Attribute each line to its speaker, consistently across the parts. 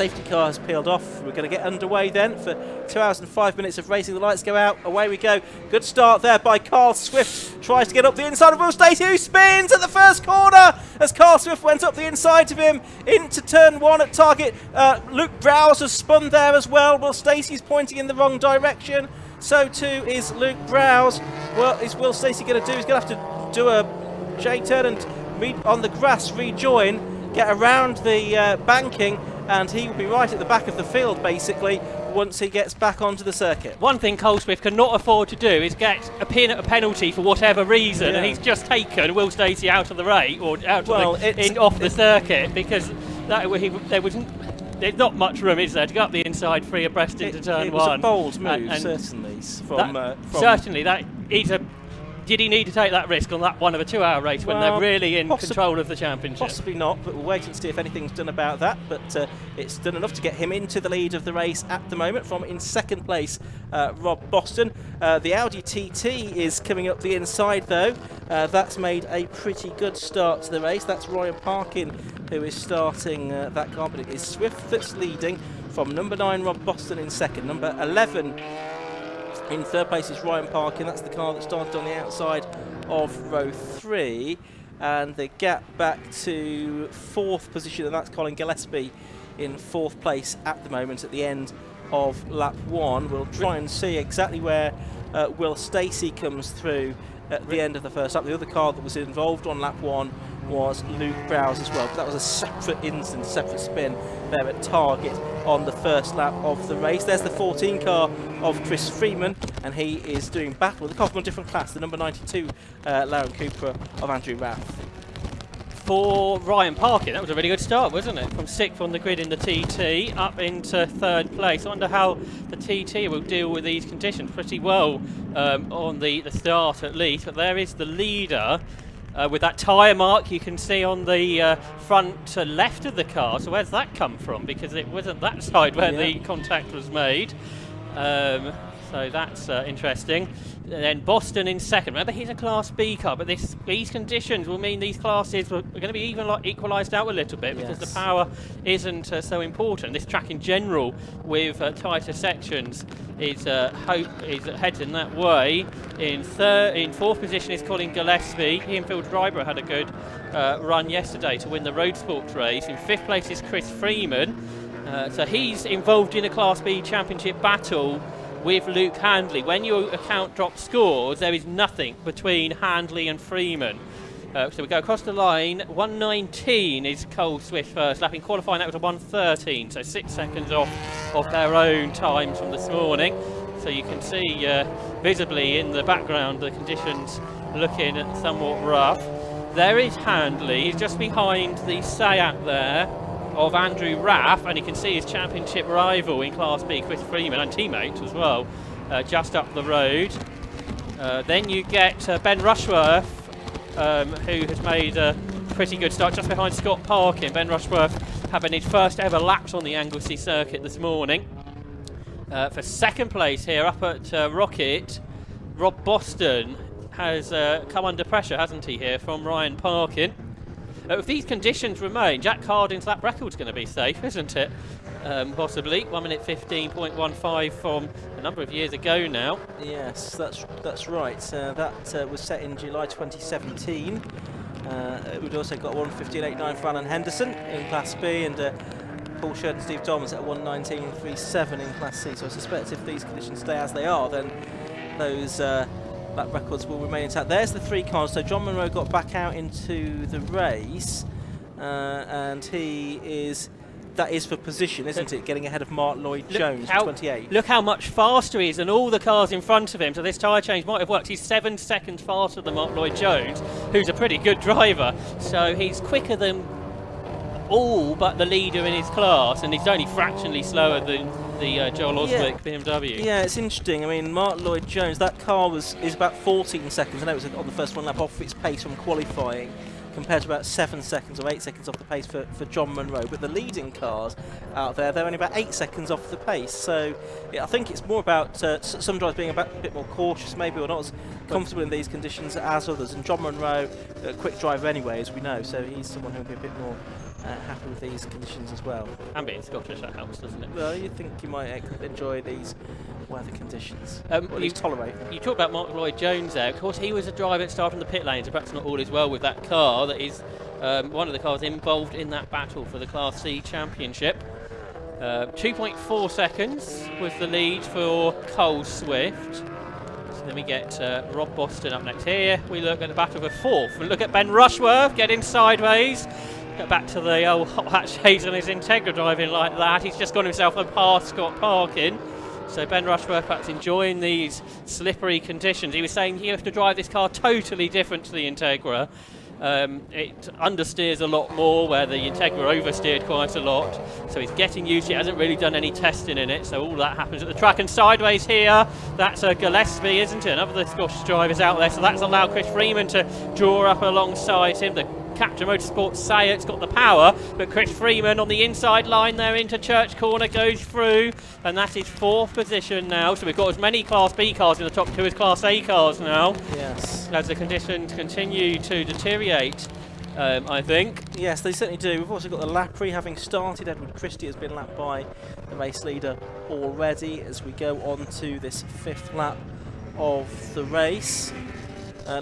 Speaker 1: safety car has peeled off. We're going to get underway then for 2 hours and 5 minutes of racing. The lights go out. Away we go. Good start there by Carl Swift. Tries to get up the inside of Will Stacey, who spins at the first corner as Carl Swift went up the inside of him into turn 1 at target. Luke Browse has spun there as well. Will Stacey's pointing in the wrong direction. So too is Luke Browse. What is Will Stacey going to do? He's going to have to do a J-turn and on the grass rejoin, get around the banking, and he will be right at the back of the field basically once he gets back onto the circuit.
Speaker 2: One thing Cole Swift cannot afford to do is get a penalty for whatever reason, and he's just taken Will Stacey out of the race or out of off the circuit, because there's not much room, is there, to go up the inside free abreast into turn 1.
Speaker 1: It was a bold move, certainly.
Speaker 2: Certainly, that is a. Did he need to take that risk on that one of a 2-hour race when they're really in control of the championship?
Speaker 1: Possibly not, but we'll wait and see if anything's done about that. But it's done enough to get him into the lead of the race at the moment. From in second place, Rob Boston. The Audi TT is coming up the inside though. That's made a pretty good start to the race. That's Ryan Parkin who is starting that car, but it is Swift that's leading from number 9 Rob Boston in second. Number 11 in third place is Ryan Parkin. That's the car that started on the outside of row 3, and the gap back to 4th position, and that's Colin Gillespie in 4th place at the moment at the end of lap 1. We'll try and see exactly where Will Stacey comes through at the end of the first lap. The other car that was involved on lap 1 was Luke Browse as well, but that was a separate instance, separate spin there at target on the first lap of the race. There's the 14 car of Chris Freeman, and he is doing battle with a car from a different class, the number 92 Lauren Cooper of Andrew Rath.
Speaker 2: For Ryan Parkin, that was a really good start, wasn't it? From 6th on the grid in the TT up into 3rd place. I wonder how the TT will deal with these conditions. Pretty well on the start at least, but there is the leader with that tyre mark you can see on the front left of the car. So where's that come from? Because it wasn't that side where the contact was made. So that's interesting. And then Boston in second. Remember, he's a Class B car, but these conditions will mean these classes are going to be even equalised out a little bit, because the power isn't so important. This track in general, with tighter sections, is heading that way. In 4th position is Colin Gillespie. He and Phil Dryborough had a good run yesterday to win the Road Sports race. In 5th place is Chris Freeman. So he's involved in a Class B championship battle with Luke Handley. When you account drop scores, there is nothing between Handley and Freeman. So we go across the line. 1:19 is Cole Swift first lap. In qualifying, that was a 1:13, so 6 seconds off their own times from this morning. So you can see visibly in the background the conditions looking somewhat rough. There is Handley. He's just behind the Seat there of Andrew Raff, and you can see his championship rival in Class B, Chris Freeman, and teammate as well, just up the road. Then you get Ben Rushworth, who has made a pretty good start just behind Scott Parkin. Ben Rushworth having his first ever laps on the Anglesey circuit this morning. For second place here up at Rocket, Rob Boston has come under pressure, hasn't he, here from Ryan Parkin. If these conditions remain, Jack Cardin's lap record's going to be safe, isn't it? Possibly 1:15.15 from a number of years ago now. Yes,
Speaker 1: that's right. That was set in July 2017. We'd also got 1:15.89 for Alan Henderson in Class B, and Paul Sherd and Steve Thomas at 1:19.37 in Class C. So I suspect if these conditions stay as they are, then those lap records will remain intact. There's the 3 cars. So John Munro got back out into the race, and that is for position, isn't it? Getting ahead of Mark Lloyd-Jones, 28.
Speaker 2: Look how much faster he is than all the cars in front of him. So this tyre change might have worked. He's 7 seconds faster than Mark Lloyd-Jones, who's a pretty good driver. So he's quicker than all but the leader in his class, and he's only fractionally slower than the Joel Oswick BMW.
Speaker 1: Yeah, it's interesting. I mean, Mark Lloyd-Jones, that car is about 14 seconds. I know it was on the first 1 lap off its pace from qualifying, compared to about 7 seconds or 8 seconds off the pace for John Munro. But the leading cars out there, they're only about 8 seconds off the pace. So I think it's more about some drivers being a bit more cautious, maybe, or not as comfortable in these conditions as others. And John Munro, a quick driver anyway, as we know, so he's someone who'll be a bit more happy with these conditions as well.
Speaker 2: And being Scottish, that helps, doesn't it?
Speaker 1: Well, you think you might enjoy these weather conditions, or at least tolerate them.
Speaker 2: You talk about Mark Lloyd-Jones there. Of course, he was a driver that started from the pit lane, so perhaps not all is well with that car. That is one of the cars involved in that battle for the Class C Championship. 2.4 seconds was the lead for Cole Swift. So then we get Rob Boston up next. Here we look at the battle for fourth. And look at Ben Rushworth getting sideways. Get back to the old hot hatch days and his Integra driving like that. He's just got himself a past Scott Parkin. So Ben Rushworth perhaps enjoying these slippery conditions. He was saying you have to drive this car totally different to the Integra. It understeers a lot more, where the Integra oversteered quite a lot. So he's getting used to it, hasn't really done any testing in it, so all that happens at the track. And sideways here, that's Gillespie, isn't it? Another of the Scottish drivers out there, so that's allowed Chris Freeman to draw up alongside him. The Captain Motorsports say it's got the power, but Chris Freeman on the inside line there into Church Corner goes through, and that is fourth position now. So we've got as many Class B cars in the top two as Class A cars now.
Speaker 1: Yes.
Speaker 2: As the conditions continue to deteriorate, I think.
Speaker 1: Yes, they certainly do. We've also got the Lapri having started. Edward Christie has been lapped by the race leader already as we go on to this fifth lap of the race.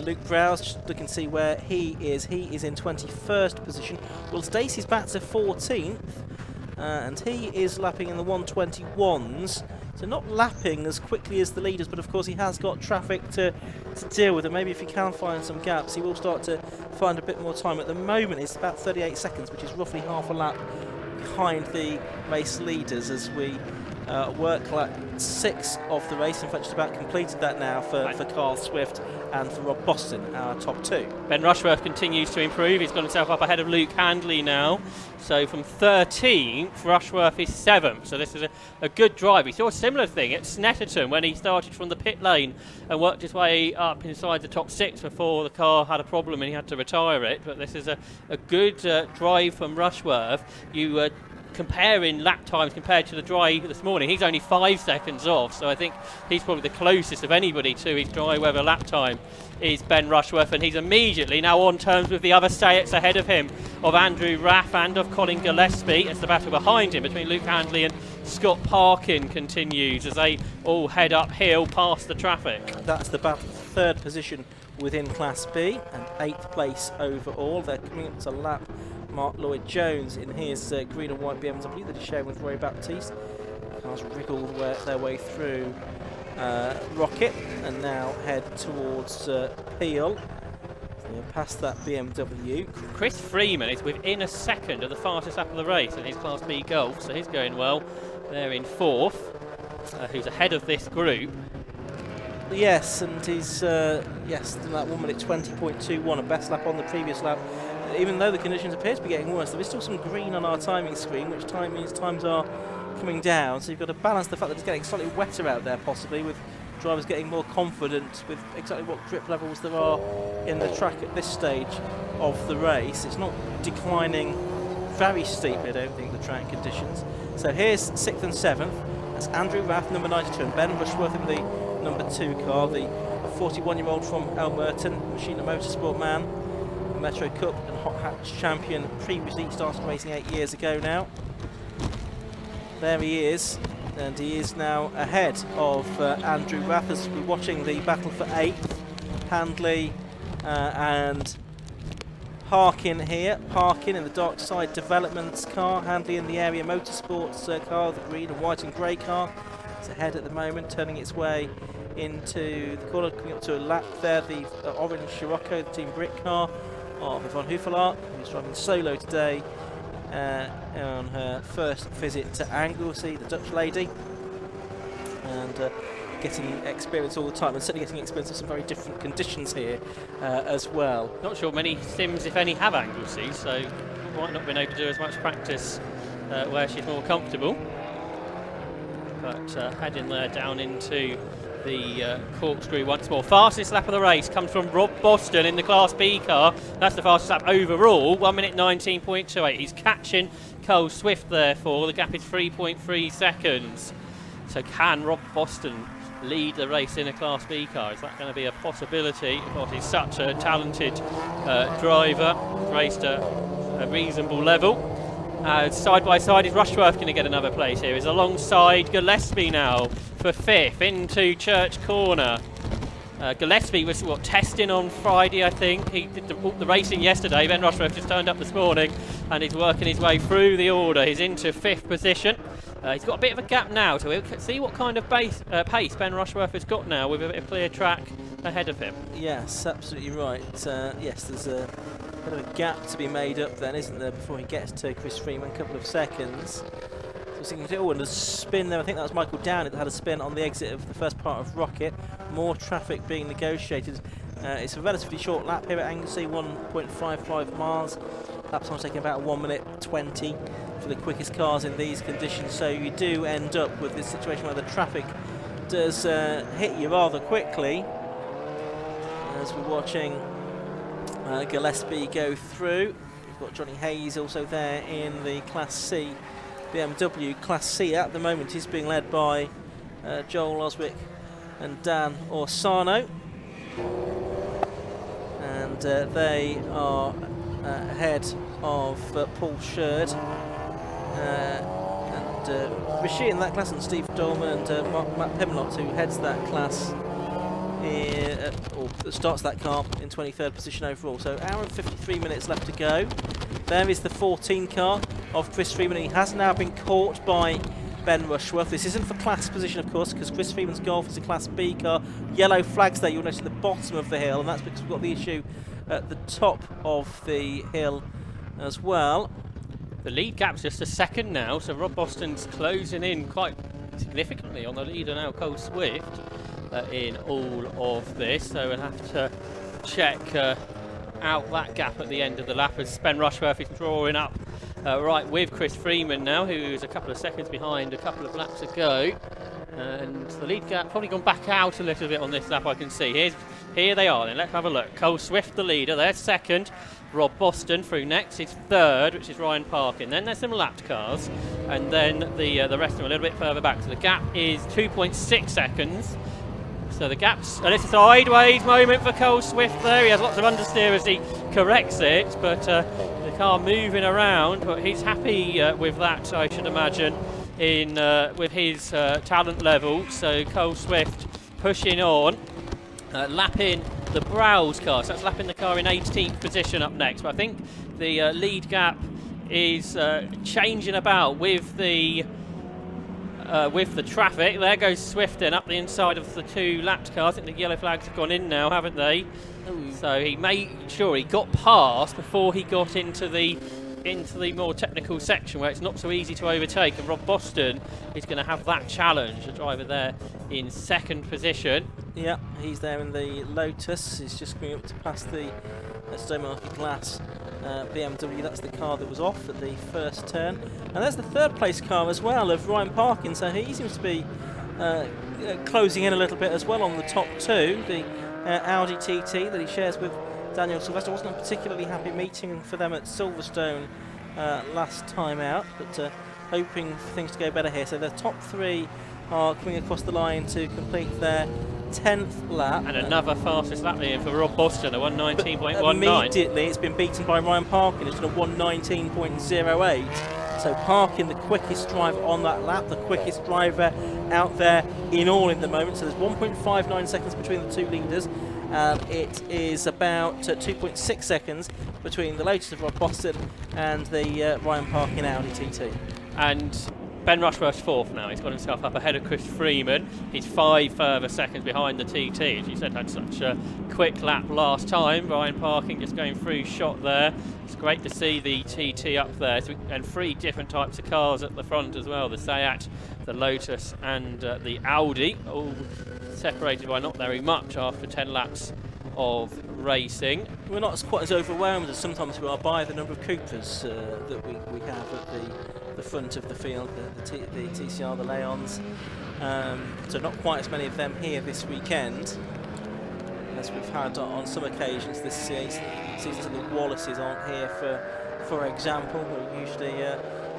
Speaker 1: Luke Browse, just looking to see where he is. He is in 21st position. Well, Stacey's back to 14th, and he is lapping in the 121s. So not lapping as quickly as the leaders, but of course he has got traffic to deal with, and maybe if he can find some gaps, he will start to find a bit more time. At the moment, it's about 38 seconds, which is roughly half a lap behind the race leaders as we work lap 6 of the race. In fact, just about completed that now for Carl Swift and for Rob Boston, our top two.
Speaker 2: Ben Rushworth continues to improve. He's got himself up ahead of Luke Handley now. So from 13th, Rushworth is 7th. So this is a good drive. We saw a similar thing at Snetterton when he started from the pit lane and worked his way up inside the top 6 before the car had a problem and he had to retire it. But this is a good drive from Rushworth. You comparing lap times compared to the drive this morning, he's only 5 seconds off, so I think he's probably the closest of anybody to his dry weather lap time is Ben Rushworth, and he's immediately now on terms with the other Stayets ahead of him, of Andrew Raff and of Colin Gillespie, as the battle behind him between Luke Handley and Scott Parkin continues as they all head uphill past the traffic.
Speaker 1: That's the battle for third position within Class B and 8th place overall. They're coming up to lap Mark Lloyd-Jones in his green and white BMW that he's sharing with Roy Baptiste. Cars wriggle their way through Rocket and now head towards Peel. So past that BMW.
Speaker 2: Chris Freeman is within a second of the fastest lap of the race in his Class B Golf, so he's going well. They're in 4th, who's ahead of this group.
Speaker 1: Yes, and he's yes, that 1 minute 20.21, a best lap on the previous lap. Even though the conditions appear to be getting worse, there is still some green on our timing screen, which means times are coming down. So you've got to balance the fact that it's getting slightly wetter out there, possibly, with drivers getting more confident with exactly what grip levels there are in the track at this stage of the race. It's not declining very steeply, I don't think, the track conditions. So here's 6th and 7th. That's Andrew Raff, number 92, and Ben Rushworth in the number 2 car, the 41-year-old from Elmerton, Machina Motorsport man, Metro Cup and Hot Hatch champion. Previously started racing 8 years ago now. There he is, and he is now ahead of Andrew Raff as we're watching the battle for 8th. Handley and Parkin here. Parkin in the Dark Side Developments car, Handley in the Area Motorsports car, the green and white and grey car. It's ahead at the moment, turning its way into the corner, coming up to a lap there. The orange Scirocco, the Team Brick car of Yvonne Hufelart, who's driving solo today on her first visit to Anglesey, the Dutch lady, and getting experience all the time, and certainly getting experience of some very different conditions here as well.
Speaker 2: Not sure many sims, if any, have Anglesey, so might not been able to do as much practice where she's more comfortable. But heading there down into the corkscrew once more. Fastest lap of the race comes from Rob Boston in the Class B car. That's the fastest lap overall, 1 minute 19.28. He's catching Cole Swift therefore. The gap is 3.3 seconds. So can Rob Boston lead the race in a Class B car? Is that going to be a possibility? Because he's such a talented driver, raced at a reasonable level. Side by side, is Rushworth going to get another place here? Is alongside Gillespie now for 5th into Church Corner. Gillespie was testing on Friday, I think. He did the racing yesterday. Ben Rushworth just turned up this morning and he's working his way through the order. He's into 5th position. He's got a bit of a gap now, so we'll see what kind of pace Ben Rushworth has got now with a bit of clear track ahead of him.
Speaker 1: Yes, absolutely right. Yes, there's a bit of a gap to be made up then, isn't there, before he gets to Chris Freeman, a couple of seconds. So and a spin there, I think that was Michael Downey that had a spin on the exit of the first part of Rocket. More traffic being negotiated. It's a relatively short lap here at Anglesey, 1.55 miles. Lap time's taking about 1 minute 20 for the quickest cars in these conditions, so you do end up with this situation where the traffic does hit you rather quickly. As we're watching Gillespie go through, we've got Johnny Hayes also there in the Class C. BMW Class C at the moment is being led by Joel Oswick and Dan Orsano, and they are ahead of Paul Sherd and Rishi in that class, and Steve Dolman and Matt Pimlott, who heads that class or starts that car in 23rd position overall. So hour and 53 minutes left to go. There is the 14 car of Chris Freeman. He has now been caught by Ben Rushworth. This isn't for class position, of course, because Chris Freeman's Golf is a Class B car. Yellow flags there, you'll notice at the bottom of the hill, and that's because we've got the issue at the top of the hill as well.
Speaker 2: The lead gap's just a second now, so Rob Boston's closing in quite significantly on the leader now, Cole Swift, in all of this. So we'll have to check out that gap at the end of the lap as Ben Rushworth is drawing up right with Chris Freeman now, who's a couple of seconds behind a couple of laps ago. And the lead gap probably gone back out a little bit on this lap, I can see. Here they are then, let's have a look. Cole Swift the leader, there's second. Rob Boston through next is third, which is Ryan Parkin. Then there's some lapped cars, and then the rest of them a little bit further back. So the gap is 2.6 seconds. So the gap's a little sideways moment for Cole Swift there. He has lots of understeer as he corrects it, but the car moving around. But he's happy with that, I should imagine, in with his talent level. So Cole Swift pushing on, lapping the Browse car. So that's lapping the car in 18th position up next. But I think the lead gap is changing about with the traffic. There goes Swift in up the inside of the two lapped cars. I think the yellow flags have gone in now, haven't they? Ooh. So he made sure he got past before he got into the more technical section where it's not so easy to overtake, and Rob Boston is going to have that challenge. The driver there in second position. Yeah,
Speaker 1: he's there in the Lotus. He's just coming up to pass the Stowmarket Glass BMW. That's the car that was off at the first turn. And there's the third place car as well of Ryan Parkin, so he seems to be closing in a little bit as well on the top two. The Audi TT that he shares with Daniel Sylvester. Wasn't a particularly happy meeting for them at Silverstone last time out, but hoping for things to go better here. So the top three are coming across the line to complete their 10th lap. And
Speaker 2: another fastest lap here for Rob Boston, a 119.19.
Speaker 1: Immediately it's been beaten by Ryan Parkin, it's done a 119.08. So Parkin, the quickest driver on that lap, the quickest driver out there in all in the moment. So there's 1.59 seconds between the two leaders. It is about 2.6 seconds between the Lotus of Rob Boston and the Ryan Parkin Audi TT.
Speaker 2: And Ben Rushworth's fourth now. He's got himself up ahead of Chris Freeman. He's 5 further seconds behind the TT. As you said, had such a quick lap last time. Ryan Parkin just going through shot there. It's great to see the TT up there. And 3 different types of cars at the front as well. The Seat, the Lotus and the Audi. All separated by not very much after 10 laps of racing.
Speaker 1: We're not quite as overwhelmed as sometimes we are by the number of Coopers that we have at the front of the field, the TCR, the Leons. So not quite as many of them here this weekend as we've had on some occasions this season. So the Wallaces aren't here, for example. We're usually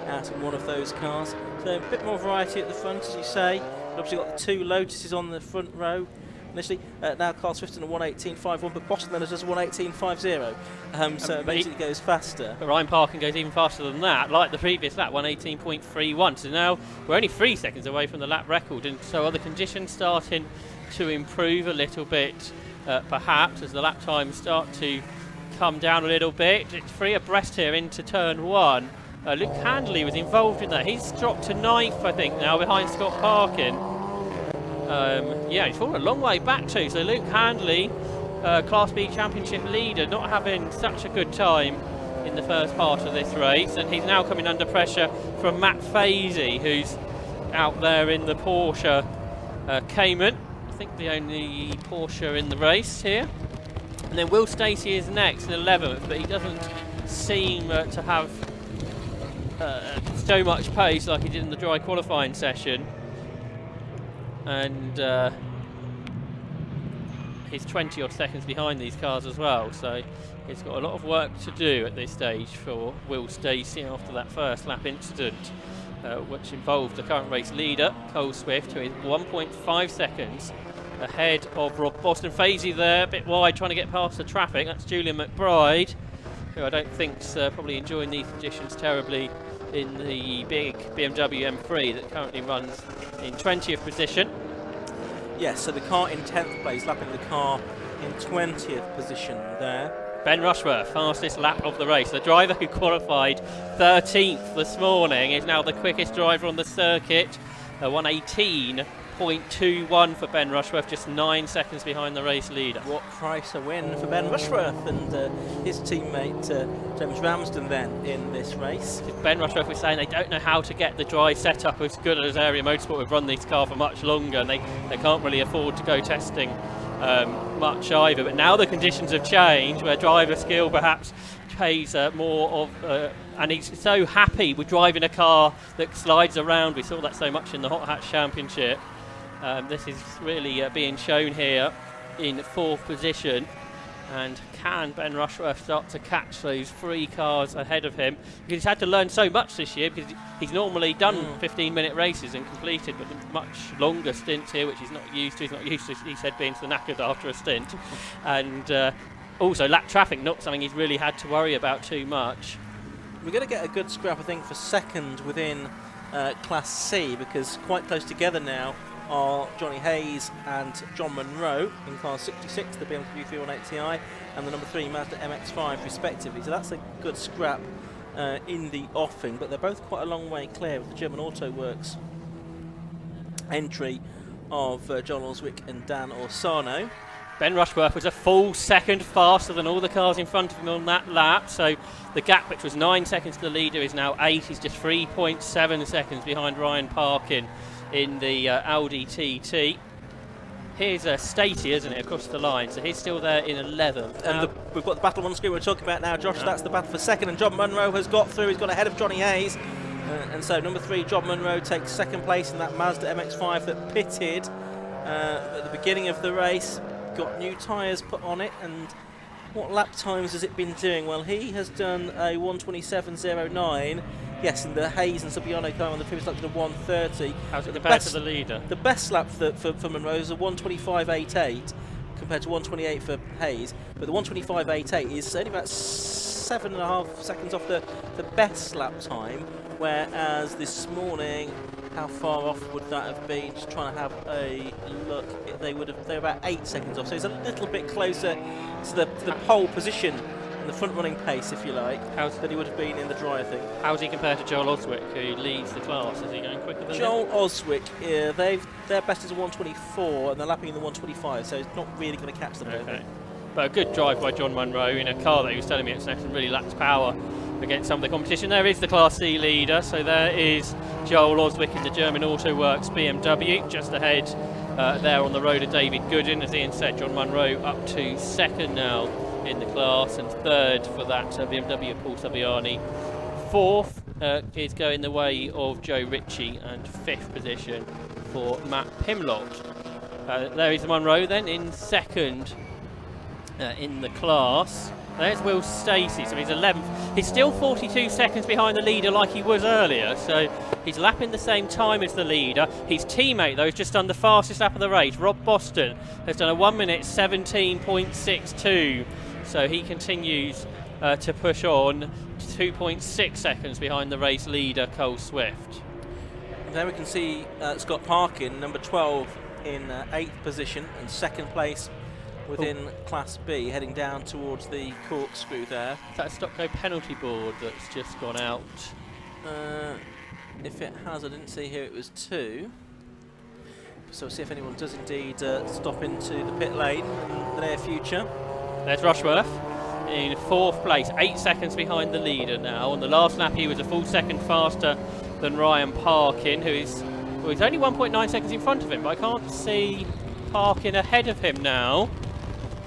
Speaker 1: out in one of those cars. So a bit more variety at the front, as you say. We've obviously got the 2 Lotuses on the front row initially. Now Carl Swifton a 1:18.51, but Boston then does a 1:18.50. So it basically goes faster.
Speaker 2: But Ryan Parkin goes even faster than that, like the previous lap, 1:18.31. So now we're only 3 seconds away from the lap record, and so are the conditions starting to improve a little bit, perhaps, as the lap times start to come down a little bit. It's 3 abreast here into turn 1. Luke Handley was involved in that. He's dropped to 9th, I think, now, behind Scott Parkin. Yeah, he's fallen a long way back too. So Luke Handley, Class B Championship leader, not having such a good time in the first part of this race, and he's now coming under pressure from Matt Fazy, who's out there in the Porsche Cayman. I think the only Porsche in the race here. And then Will Stacey is next in 11th, but he doesn't seem to have so much pace like he did in the dry qualifying session. And he's 20 odd seconds behind these cars as well, so he's got a lot of work to do at this stage for Will Stacey after that first lap incident, which involved the current race leader, Cole Swift, who is 1.5 seconds ahead of Rob Boston. Fazy there, a bit wide, trying to get past the traffic. That's Julian McBride, who I don't think's probably enjoying these conditions terribly in the big BMW M3 that currently runs in 20th position.
Speaker 1: Yes, so the car in 10th place, lapping the car in 20th position there.
Speaker 2: Ben Rushworth, fastest lap of the race. The driver who qualified 13th this morning is now the quickest driver on the circuit. 1:18.21 for Ben Rushworth, just 9 seconds behind the race leader.
Speaker 1: What price a win for Ben Rushworth and his teammate James Ramsden then in this race.
Speaker 2: Ben Rushworth was saying they don't know how to get the dry setup as good as Area Motorsport have run these cars for much longer, and they can't really afford to go testing much either. But now the conditions have changed, where driver skill perhaps pays more of, and he's so happy with driving a car that slides around. We saw that so much in the Hot Hatch Championship. This is really being shown here in 4th position. And can Ben Rushworth start to catch those 3 cars ahead of him? Because he's had to learn so much this year, because he's normally done 15-minute races and completed with much longer stints here, which he's not used to. He's not used to, he said, being knackered after a stint. And also lap traffic, not something he's really had to worry about too much.
Speaker 1: We're going to get a good scrap, I think, for second within Class C, because quite close together now are Johnny Hayes and John Munro in Class 66, the BMW 318 Ti, and the number 3 Mazda MX-5 respectively. So that's a good scrap in the offing, but they're both quite a long way clear with the German Auto Works entry of John Oswick and Dan Orsano.
Speaker 2: Ben Rushworth was a full second faster than all the cars in front of him on that lap, so the gap, which was 9 seconds to the leader, is now 8. He's just 3.7 seconds behind Ryan Parkin in the Audi TT. Here's Stacey, isn't it, across the line, so he's still there in 11th.
Speaker 1: And we've got the battle on screen we're talking about now, Josh. That's the battle for second, and John Munro has got through. He's got ahead of Johnny Hayes, and so number 3 John Munro takes second place in that Mazda MX-5 that pitted at the beginning of the race. Got new tyres put on it, and what lap times has it been doing? Well, he has done a 1:27.09. Yes, and the Hayes and Subiano car on the previous lap did a 1:30.
Speaker 2: How's it compared to the leader?
Speaker 1: The best lap for Munro is a 1:25.88 compared to 1:28 for Hayes, but the 1:25.88 is only about 7.5 seconds off the best lap time, whereas this morning, how far off would that have been? Just trying to have a look. They're about 8 seconds off, so it's a little bit closer to the pole position and the front running pace, if you like, than he would have been in the dry, I think.
Speaker 2: How's he compared to Joel Oswick, who leads the class? Is he going quicker than
Speaker 1: Joel Oswick? Their best is a 1:24, and they're lapping in the 1:25, so it's not really going to catch them.
Speaker 2: Okay. But a good drive by John Munro in a car that he was telling me at Snetton really lacks power against some of the competition. There is the Class C leader, so there is Joel Oswick in the German Auto Works BMW, just ahead there on the road of David Gooden. As Ian said, John Munro up to second now in the class, and third for that BMW Paul Saviani. Fourth is going the way of Joe Ritchie, and 5th position for Matt Pimlott. There is Munro then in second in the class. There's Will Stacey, so he's 11th. He's still 42 seconds behind the leader like he was earlier, so he's lapping the same time as the leader. His teammate, though, has just done the fastest lap of the race. Rob Boston has done a 1 minute 17.62, so he continues to push on, 2.6 seconds behind the race leader, Cole Swift.
Speaker 1: And then we can see Scott Parkin, number 12, in 8th position and 2nd place within Class B, heading down towards the corkscrew there.
Speaker 2: Is that a stop go penalty board that's just gone out?
Speaker 1: If it has, I didn't see here it was 2. So we'll see if anyone does indeed stop into the pit lane in the near future.
Speaker 2: There's Rushworth in 4th place, 8 seconds behind the leader now. On the last lap he was a full second faster than Ryan Parkin, who's only 1.9 seconds in front of him, but I can't see Parkin ahead of him now.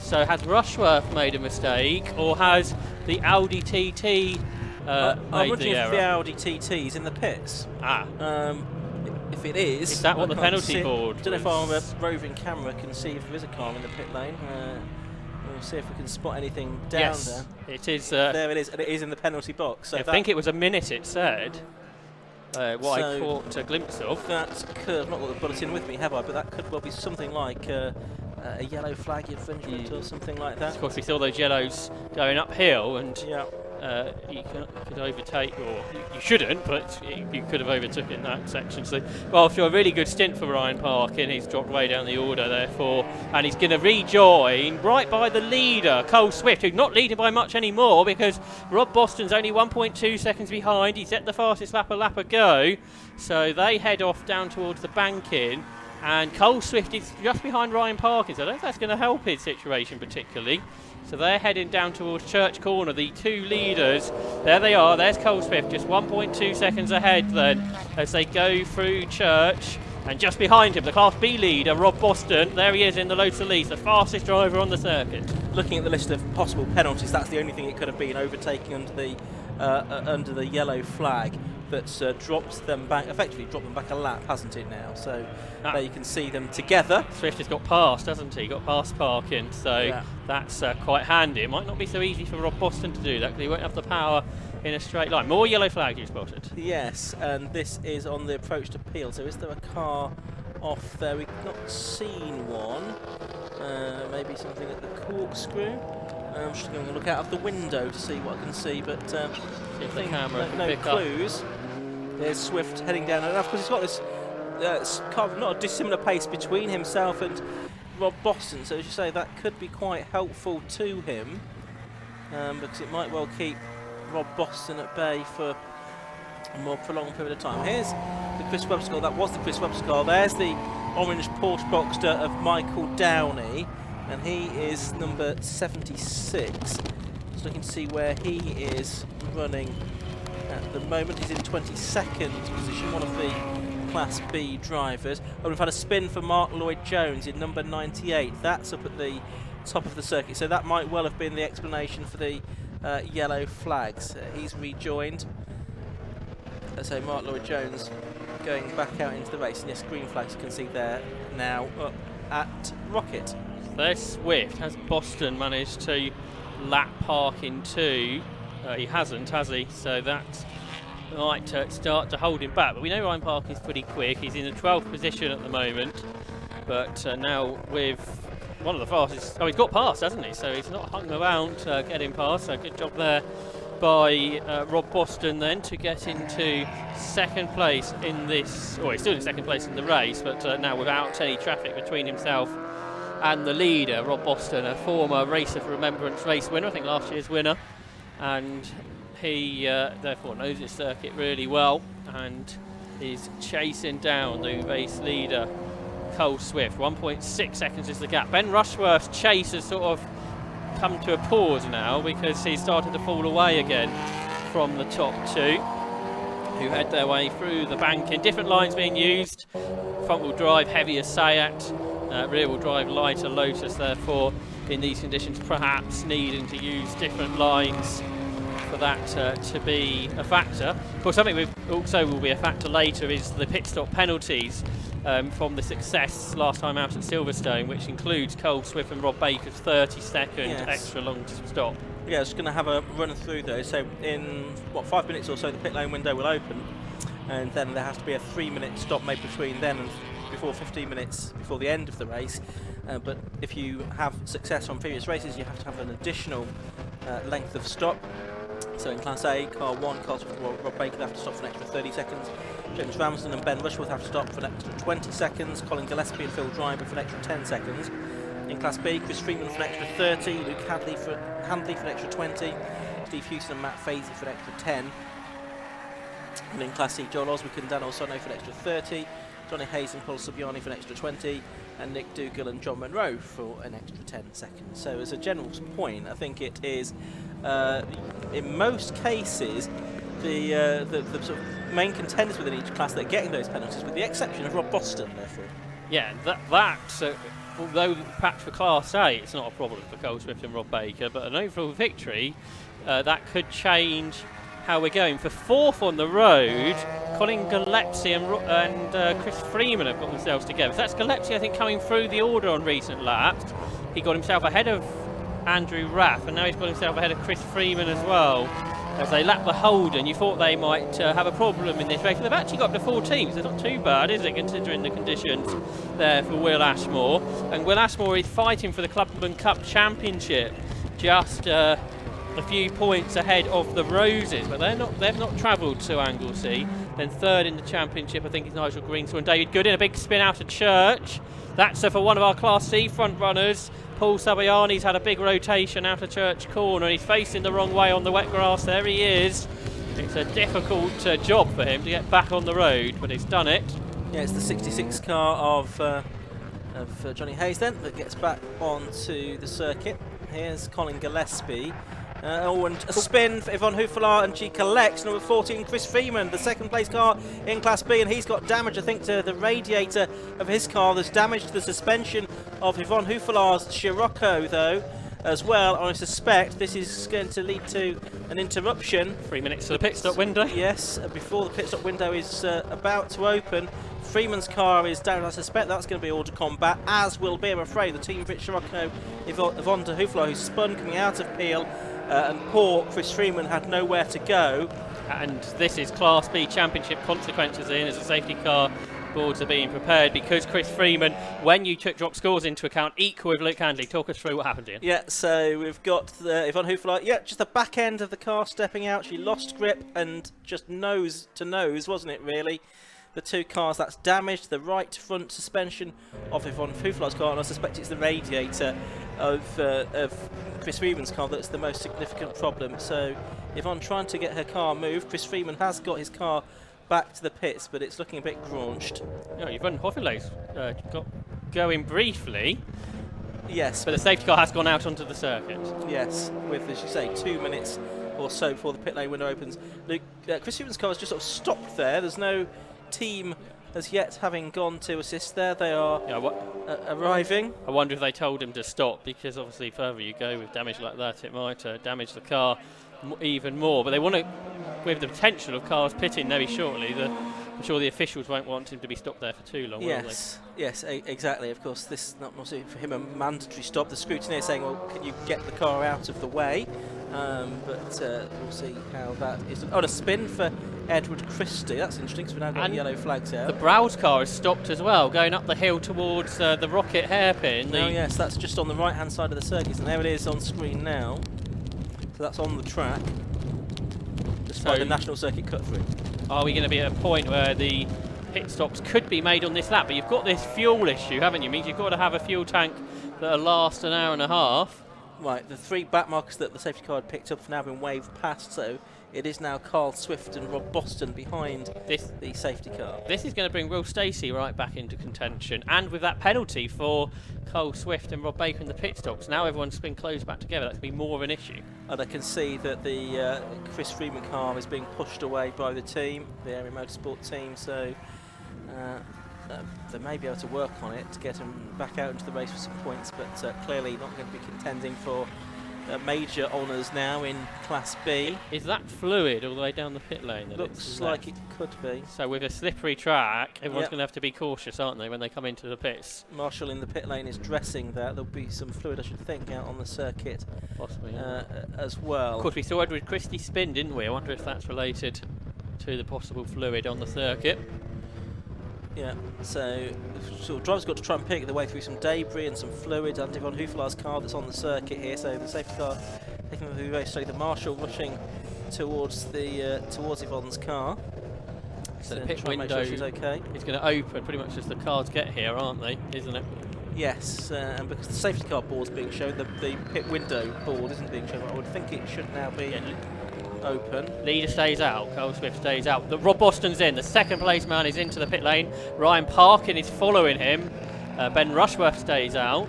Speaker 2: So has Rushworth made a mistake, or has the Audi TT
Speaker 1: I'm
Speaker 2: made
Speaker 1: wondering
Speaker 2: the
Speaker 1: if
Speaker 2: error?
Speaker 1: the Audi TT's in the pits. If it is
Speaker 2: that what
Speaker 1: I
Speaker 2: the
Speaker 1: can't
Speaker 2: penalty
Speaker 1: see
Speaker 2: board
Speaker 1: I don't know if
Speaker 2: was?
Speaker 1: our roving camera can see if there is a car in the pit lane. We'll see if we can spot anything down
Speaker 2: Yes,
Speaker 1: there.
Speaker 2: it is.
Speaker 1: There it is, and it is in the penalty box. So
Speaker 2: I think it was a minute, it said. What I
Speaker 1: So
Speaker 2: caught a glimpse of.
Speaker 1: that could, I've not got the bulletin with me, have I? But that could well be something like a yellow flag infringement or something like that.
Speaker 2: Of course, we saw those yellows going uphill, and
Speaker 1: Yeah.
Speaker 2: you could overtake, or you shouldn't, but you could have overtook in that section. So, well, after a really good stint for Ryan Parkin, he's dropped way down the order, therefore, and he's going to rejoin right by the leader, Cole Swift, who's not leading by much anymore because Rob Boston's only 1.2 seconds behind. He's at the fastest lap ago, so they head off down towards the banking. And Cole Swift is just behind Ryan Parkin, so I don't know if that's going to help his situation particularly. So they're heading down towards Church Corner, the 2 leaders. There they are, there's Cole Swift, just 1.2 seconds ahead then as they go through Church. And just behind him, the Class B leader, Rob Boston. There he is in the Lotus Elise, the fastest driver on the circuit.
Speaker 1: Looking at the list of possible penalties, that's the only thing it could have been, overtaking under the yellow flag. That's dropped them back, effectively dropped them back a lap, hasn't it now? So there you can see them together.
Speaker 2: Swift has got past, hasn't he? Got past Parkin, so that's quite handy. It might not be so easy for Rob Boston to do that because he won't have the power in a straight line. More yellow flags you spotted.
Speaker 1: Yes, and this is on the approach to Peel. So is there a car off there? We've not seen one. Maybe something at the corkscrew. I'm just going to look out of the window to see what I can see, but
Speaker 2: see if the camera can
Speaker 1: no
Speaker 2: pick
Speaker 1: clues. There's Swift heading down, and of course he's got this kind of not a dissimilar pace between himself and Rob Boston. So as you say, that could be quite helpful to him because it might well keep Rob Boston at bay for a more prolonged period of time. Here's the Chris Webster car. That was the Chris Webster car. There's the orange Porsche Boxster of Michael Downey, and he is number 76. Just looking to see where he is running at the moment. He's in 22nd position, one of the Class B drivers. Oh, we've had a spin for Mark Lloyd-Jones in number 98. That's up at the top of the circuit, so that might well have been the explanation for the yellow flags. He's rejoined. So Mark Lloyd-Jones going back out into the race, and yes, green flags you can see there now up at Rocket.
Speaker 2: There's Swift. Has Boston managed to lap Parkin too? He hasn't, has he? So that might start to hold him back. But we know Ryan Parkin's pretty quick. He's in the 12th position at the moment. But now with one of the fastest... Oh, he's got past, hasn't he? So he's not hung around getting past. So good job there by Rob Boston then to get into second place in this... Well, he's still in second place in the race, but now without any traffic between himself and the leader, Rob Boston, a former Race of Remembrance race winner, I think last year's winner. And he therefore knows his circuit really well and is chasing down the race leader, Cole Swift. 1.6 seconds is the gap. Ben Rushworth's chase has sort of come to a pause now because he's started to fall away again from the top 2, who head their way through the banking. Different lines being used. Front-wheel drive, heavier Seat. Rear-wheel drive, lighter Lotus, therefore, in these conditions, perhaps needing to use different lines for that to be a factor. Of course, something we also will be a factor later is the pit stop penalties. from the success last time out at Silverstone, which includes Cole Swift and Rob Baker's 30-second extra long stop.
Speaker 1: Yeah, it's going to have a run through though. So in 5 minutes or so, the pit lane window will open, and then there has to be a 3-minute stop made between then and before 15 minutes before the end of the race. But if you have success from previous races, you have to have an additional length of stop. So in Class A, Car 1, Cole Swift and Rob Baker have to stop for an extra 30 seconds. James Ramsden and Ben Rushworth have to stop for an extra 20 seconds. Colin Gillespie and Phil Driver for an extra 10 seconds. In Class B, Chris Freeman for an extra 30, Luke Handley for an extra 20, Steve Houston and Matt Fazy for an extra 10. And in Class C, Joel Oswick and Dan Olsono for an extra 30, Johnny Hayes and Paul Subiani for an extra 20, and Nick Dougal and John Monroe for an extra 10 seconds. So as a general point, I think it is, in most cases, the sort of main contenders within each class that are getting those penalties, with the exception of Rob Boston, therefore.
Speaker 2: Yeah, although perhaps for Class A it's not a problem for Cole Swift and Rob Baker, but an overall victory, that could change how we're going. For fourth on the road, Colin Gillespie and Chris Freeman have got themselves together. So that's Gillespie, I think, coming through the order on recent laps. He got himself ahead of Andrew Raff, and now he's got himself ahead of Chris Freeman as well. As they lap the Holden, you thought they might have a problem in this race. They've actually got up to 4 teams. It's not too bad, is it, considering the conditions there for Will Ashmore. And Will Ashmore is fighting for the Clubman Cup Championship, just a few points ahead of the Roses, but they've not travelled to Anglesey. Then third in the championship, I think, is Nigel Greenswell and David Goodin. A big spin out of Church. That's for one of our Class C front runners. Paul Sabayani's had a big rotation out of Church Corner, and he's facing the wrong way on the wet grass. There he is. It's a difficult job for him to get back on the road, but he's done it.
Speaker 1: Yeah, it's the 66 car of Johnny Hayes then that gets back onto the circuit. Here's Colin Gillespie. And a spin for Yvonne Huffelaar, and she collects number 14, Chris Freeman, the second place car in Class B, and he's got damage, I think, to the radiator of his car. There's damage to the suspension of Yvonne Huffelaar's Scirocco, though, as well. I suspect this is going to lead to an interruption.
Speaker 2: 3 minutes to the pit stop window.
Speaker 1: Yes, before the pit stop window is about to open. Freeman's car is down. I suspect that's going to be all to combat, as will be, I'm afraid, the team Rich Scirocco, Yvonne Huffelaar, who's spun coming out of Peel. And poor Chris Freeman had nowhere to go.
Speaker 2: And this is Class B Championship consequences in, as the safety car boards are being prepared, because Chris Freeman, when you took drop scores into account, equal with Luke Handley. Talk us through what happened, Ian.
Speaker 1: Yeah, so we've got Yvonne Huffelaar, just the back end of the car stepping out. She lost grip and just nose to nose, wasn't it, really? The two cars, that's damaged the right front suspension of Yvonne Huffelaar's car, and I suspect it's the radiator of Chris Freeman's car that's the most significant problem. So Yvonne trying to get her car moved. Chris Freeman has got his car back to the pits, but it's looking a bit graunched.
Speaker 2: Yeah, Yvonne Huffelaar's got going briefly.
Speaker 1: Yes.
Speaker 2: But the safety car has gone out onto the circuit.
Speaker 1: Yes, with, as you say, 2 minutes or so before the pit lane window opens. Chris Freeman's car has just sort of stopped there. There's no team as yet having gone to assist there. They are arriving.
Speaker 2: I wonder if they told him to stop, because obviously further you go with damage like that, it might damage the car even more. But they want to, with the potential of cars pitting very shortly, I'm sure the officials won't want him to be stopped there for too long, will they?
Speaker 1: Yes, exactly. Of course, this is not for him a mandatory stop. The scrutineer saying, well, can you get the car out of the way? But we'll see how that is. Oh, and a spin for Edward Christie. That's interesting, because we've now got yellow flags out.
Speaker 2: The Browse car is stopped as well, going up the hill towards the Rocket hairpin.
Speaker 1: Oh, yes, that's just on the right-hand side of the circuit, and there it is on screen now. So that's on the track, despite the National Circuit cut through.
Speaker 2: Are we going to be at a point where the pit stops could be made on this lap? But you've got this fuel issue, haven't you? Means you've got to have a fuel tank that'll last an hour and a half.
Speaker 1: Right, the 3 back markers that the safety car had picked up have now been waved past, so it is now Carl Swift and Rob Boston behind the safety car.
Speaker 2: This is going to bring Will Stacey right back into contention, and with that penalty for Cole Swift and Rob Baker in the pit stops, now everyone's been closed back together. That's going to be more of an issue.
Speaker 1: And I can see that the Chris Freeman car is being pushed away by the team, the Area Motorsport team, so they may be able to work on it to get him back out into the race for some points, but clearly not going to be contending for major honours now in Class B.
Speaker 2: Is that fluid all the way down the pit lane?
Speaker 1: Looks like it could be.
Speaker 2: So with a slippery track, everyone's
Speaker 1: Yep.
Speaker 2: going to have to be cautious, aren't they, when they come into the pits?
Speaker 1: Marshall in the pit lane is dressing that. There'll be some fluid, I should think, out on the circuit
Speaker 2: Possibly.
Speaker 1: as well.
Speaker 2: Of course, we saw Edward Christie spin, didn't we? I wonder if that's related to the possible fluid on the circuit.
Speaker 1: Yeah, so drivers got to try and pick their way through some debris and some fluid. And Yvonne Hoofelaar's car that's on the circuit here, so the safety car taking them through the race. So the Marshall rushing towards Yvonne's car.
Speaker 2: So the
Speaker 1: try
Speaker 2: pit
Speaker 1: and make
Speaker 2: window
Speaker 1: sure she's okay.
Speaker 2: is going to open pretty much as the cars get here, aren't they? Isn't it?
Speaker 1: Yes, and because the safety car board's being shown, the pit window board isn't being shown. I would think it should now be open.
Speaker 2: Leader stays out, Cole Swift stays out. Rob Boston's in, the second place man is into the pit lane. Ryan Parkin is following him. Ben Rushworth stays out.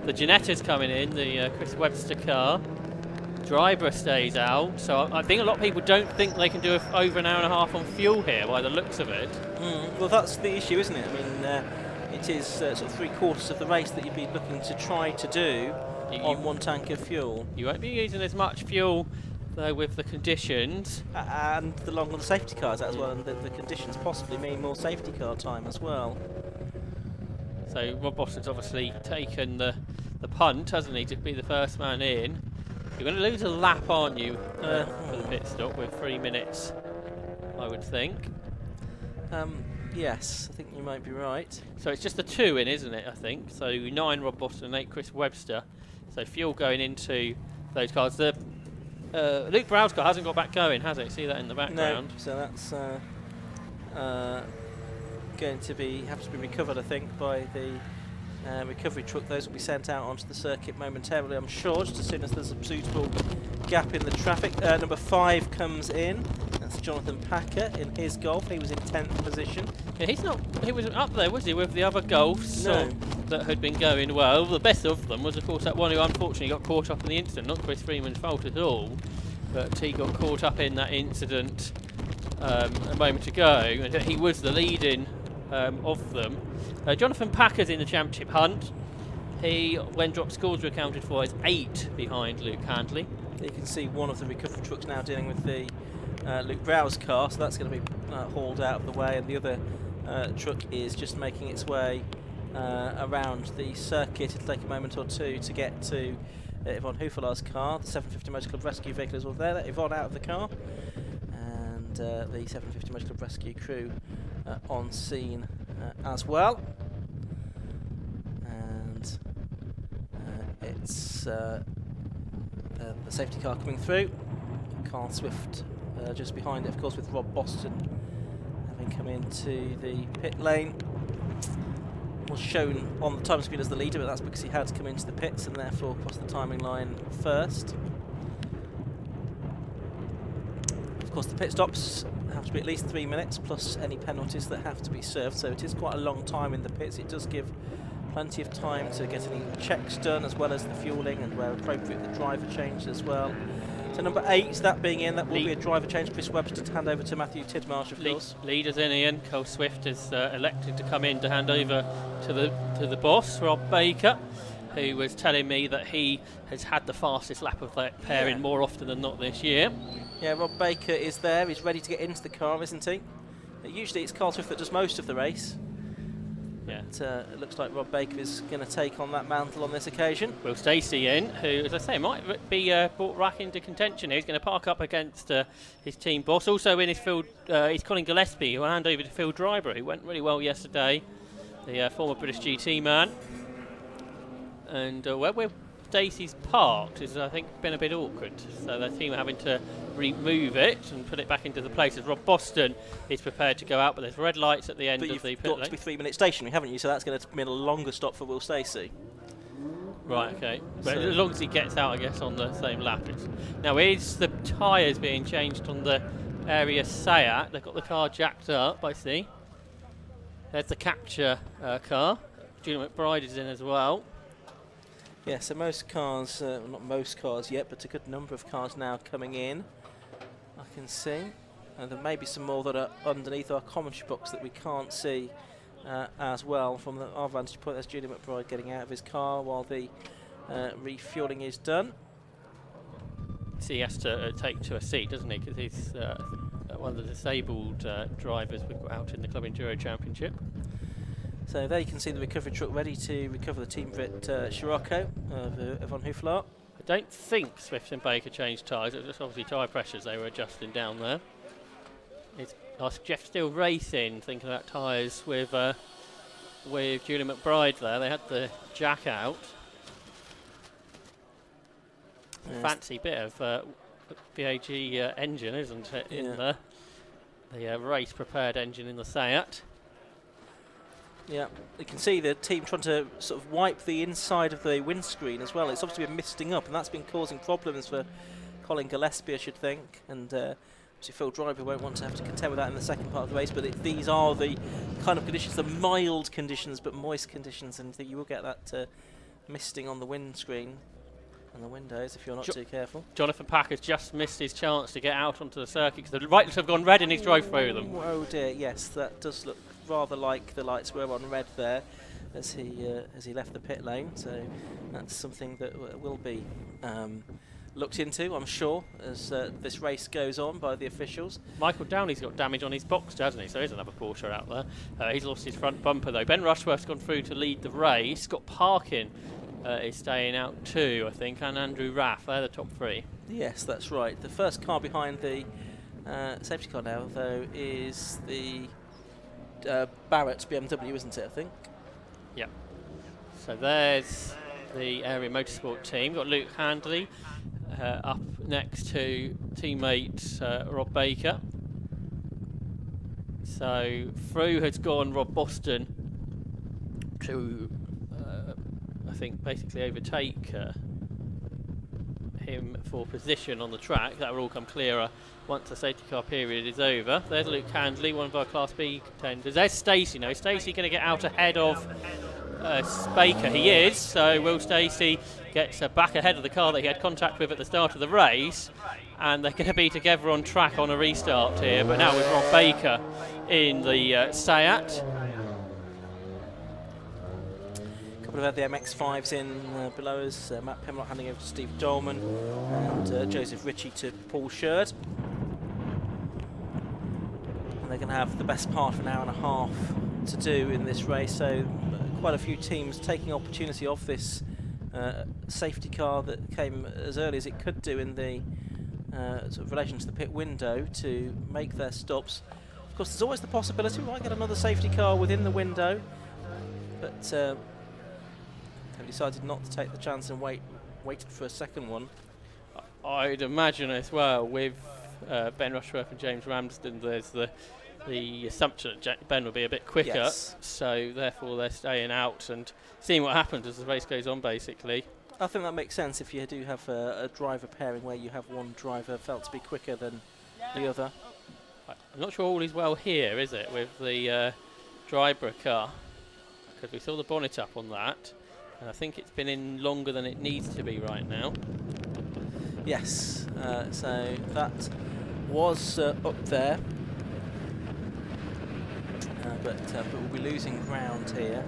Speaker 2: The Giannetta's coming in, the Chris Webster car. Driver stays out, so I think a lot of people don't think they can do over an hour and a half on fuel here by the looks of it.
Speaker 1: Well, that's the issue, isn't it? I mean, it is sort of 3/4 of the race that you'd be looking to try to do on one tank of fuel.
Speaker 2: You won't be using as much fuel though with the conditions.
Speaker 1: And the longer the safety cars as well, and the conditions possibly mean more safety car time as well.
Speaker 2: So Rob Boston's obviously taken the punt, hasn't he, to be the first man in. You're going to lose a lap, aren't you, for the pit stop with 3 minutes, I would think.
Speaker 1: Yes, I think you might be right.
Speaker 2: So it's just the 2 in, isn't it, I think? So 9 Rob Boston and 8 Chris Webster. So fuel going into those cars. The Luke Brow's car hasn't got back going, has it? See that in the background?
Speaker 1: No, so that's going to have to be recovered, I think, by the recovery truck. Those will be sent out onto the circuit momentarily, I'm sure, just as soon as there's a suitable gap in the traffic. Number 5 comes in. That's Jonathan Packer in his Golf. He was in 10th position.
Speaker 2: Yeah, he wasn't up there, was he, with the other Golfs that had been going well? The best of them was, of course, that one who unfortunately got caught up in the incident. Not Chris Freeman's fault at all, but he got caught up in that incident a moment ago, and he was the leading of them. Jonathan Packer's in the championship hunt. He, when drop scores were accounted for, is 8 behind Luke Handley.
Speaker 1: You can see one of the recovery trucks now dealing with the Luke Brow's car, so that's going to be hauled out of the way, and the other truck is just making its way around the circuit. It'll take a moment or two to get to Yvonne Hoofelaar's car. The 750 Motor Club rescue vehicle is all there. Yvonne out of the car, and the 750 Motor Club rescue crew on scene as well. And it's the safety car coming through. Carl Swift just behind it, of course, with Rob Boston having come into the pit lane. Was shown on the time screen as the leader, but that's because he had to come into the pits and therefore cross the timing line first. Of course, the pit stops have to be at least 3 minutes, plus any penalties that have to be served, so it is quite a long time in the pits. It does give plenty of time to get any checks done, as well as the fueling, and where appropriate the driver change as well. So number 8, that being in, that will be a driver change. Chris Webster to hand over to Matthew Tidmarsh, of course.
Speaker 2: Leaders in, Ian. Cole Swift is elected to come in to hand over to the boss, Rob Baker, who was telling me that he has had the fastest lap of that pairing more often than not this year. Yeah,
Speaker 1: Rob Baker is there. He's ready to get into the car, isn't he? Usually it's Carl Swift that does most of the race.
Speaker 2: Yeah.
Speaker 1: But, it looks like Rob Baker is going to take on that mantle on this occasion.
Speaker 2: Will Stacey in, who, as I say, might be brought back into contention here. He's going to park up against his team boss. Also in his field, he's Colin Gillespie, who will hand over to Phil Dryber, who went really well yesterday, the former British GT man. And where Stacey's parked has, I think, been a bit awkward. So the team are having to remove it and put it back into the place as Rob Boston is prepared to go out, but there's red lights at the end of the pit lane.
Speaker 1: But you've got to be 3 minutes stationary, haven't you? So that's going to mean a longer stop for Will Stacey.
Speaker 2: Right, okay. But so as long as he gets out, I guess, on the same lap. Now, is the tyres being changed on the area Seat? They've got the car jacked up, I see. There's the capture car. Julian McBride is in as well.
Speaker 1: Yeah, so most cars, not most cars yet, but a good number of cars now coming in, I can see. And there may be some more that are underneath our commentary box that we can't see as well. From our vantage point, there's Julian McBride getting out of his car while the refuelling is done.
Speaker 2: he has to take to a seat, doesn't he? Because he's one of the disabled drivers we've got out in the Club Enduro Championship.
Speaker 1: So there you can see the recovery truck ready to recover the team Brit Scirocco of Von Hoeflaert.
Speaker 2: I don't think Swift and Baker changed tyres. It was just obviously tyre pressures they were adjusting down there. It's Jeff Steele Racing thinking about tyres with Julian McBride there. They had the jack out. Yes. Fancy bit of BAG engine, isn't it? Yeah. In the race prepared engine in the Seat.
Speaker 1: Yeah, you can see the team trying to sort of wipe the inside of the windscreen as well. It's obviously been misting up, and that's been causing problems for Colin Gillespie, I should think. And obviously Phil Driver won't want to have to contend with that in the second part of the race. But these are the kind of conditions, the mild conditions but moist conditions, and you will get that misting on the windscreen and the windows if you're not too careful.
Speaker 2: Jonathan Packer's just missed his chance to get out onto the circuit because the lights have gone red and he's drove through them.
Speaker 1: Oh dear, yes, that does look rather like the lights were on red there as he left the pit lane. So that's something that will be looked into, I'm sure, as this race goes on by the officials.
Speaker 2: Michael Downey's got damage on his Boxster, hasn't he? So here's another Porsche out there. He's lost his front bumper though. Ben Rushworth's gone through to lead the race. Scott Parkin is staying out too, I think, and Andrew Raff. They're the top three.
Speaker 1: Yes, that's right. The first car behind the safety car now, though, is the Barrett BMW, isn't it, I think?
Speaker 2: Yep. So there's the area motorsport team. We've got Luke Handley up next to teammate Rob Baker. So through has gone Rob Boston to I think basically overtake him for position on the track. That will all come clearer once the safety car period is over. There's Luke Handley, one of our Class B contenders. There's Stacey now. Stacey going to get out ahead of Baker. He is. So Will Stacey gets back ahead of the car that he had contact with at the start of the race. And they're going to be together on track on a restart here. But now with Rob Baker in the Seat.
Speaker 1: Couple of the MX-5s in below us. Matt Pemlock handing over to Steve Dolman and Joseph Ritchie to Paul Sherd. And they're going to have the best part of an hour and a half to do in this race. So quite a few teams taking opportunity of this safety car that came as early as it could do in the sort of relation to the pit window to make their stops. Of course, there's always the possibility we might get another safety car within the window, but they've decided not to take the chance and waited for a second one.
Speaker 2: I'd imagine as well with Ben Rushworth and James Ramsden, there's the assumption that Ben will be a bit quicker, yes. So therefore they're staying out and seeing what happens as the race goes on, basically.
Speaker 1: I think that makes sense if you do have a driver pairing where you have one driver felt to be quicker than the other.
Speaker 2: I'm not sure all is well here, is it, with the Dryborough car? Because we saw the bonnet up on that, and I think it's been in longer than it needs to be right now.
Speaker 1: Yes, so that was up there, but we'll be losing ground here.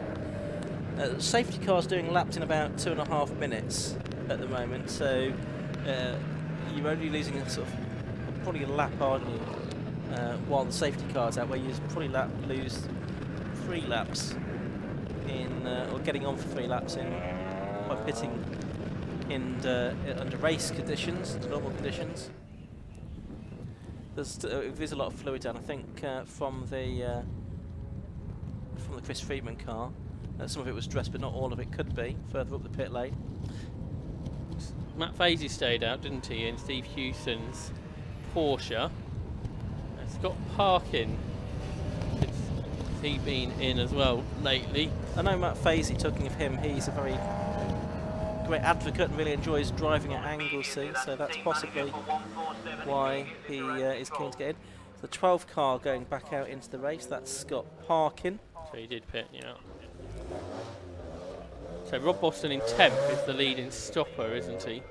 Speaker 1: Safety car's doing laps in about 2.5 minutes at the moment, so you're only losing a sort of probably a lap, aren't you? While the safety car's out, where you probably lose 3 laps in, or getting on for 3 laps in by pitting in under race conditions, normal conditions. There's a lot of fluid down, I think, from the Chris Friedman car. Some of it was dressed, but not all of it could be, further up the pit lane.
Speaker 2: Matt Fazy stayed out, didn't he, in Steve Hewson's Porsche. Scott Parkin, has he been in as well lately?
Speaker 1: I know Matt Fazy, talking of him, he's a very great advocate and really enjoys driving at Anglesey, so that's possibly why he is keen to get in. The 12 car going back out into the race, that's Scott Parkin.
Speaker 2: So he did pit, yeah. So Rob Boston in 10th is the leading stopper, isn't he?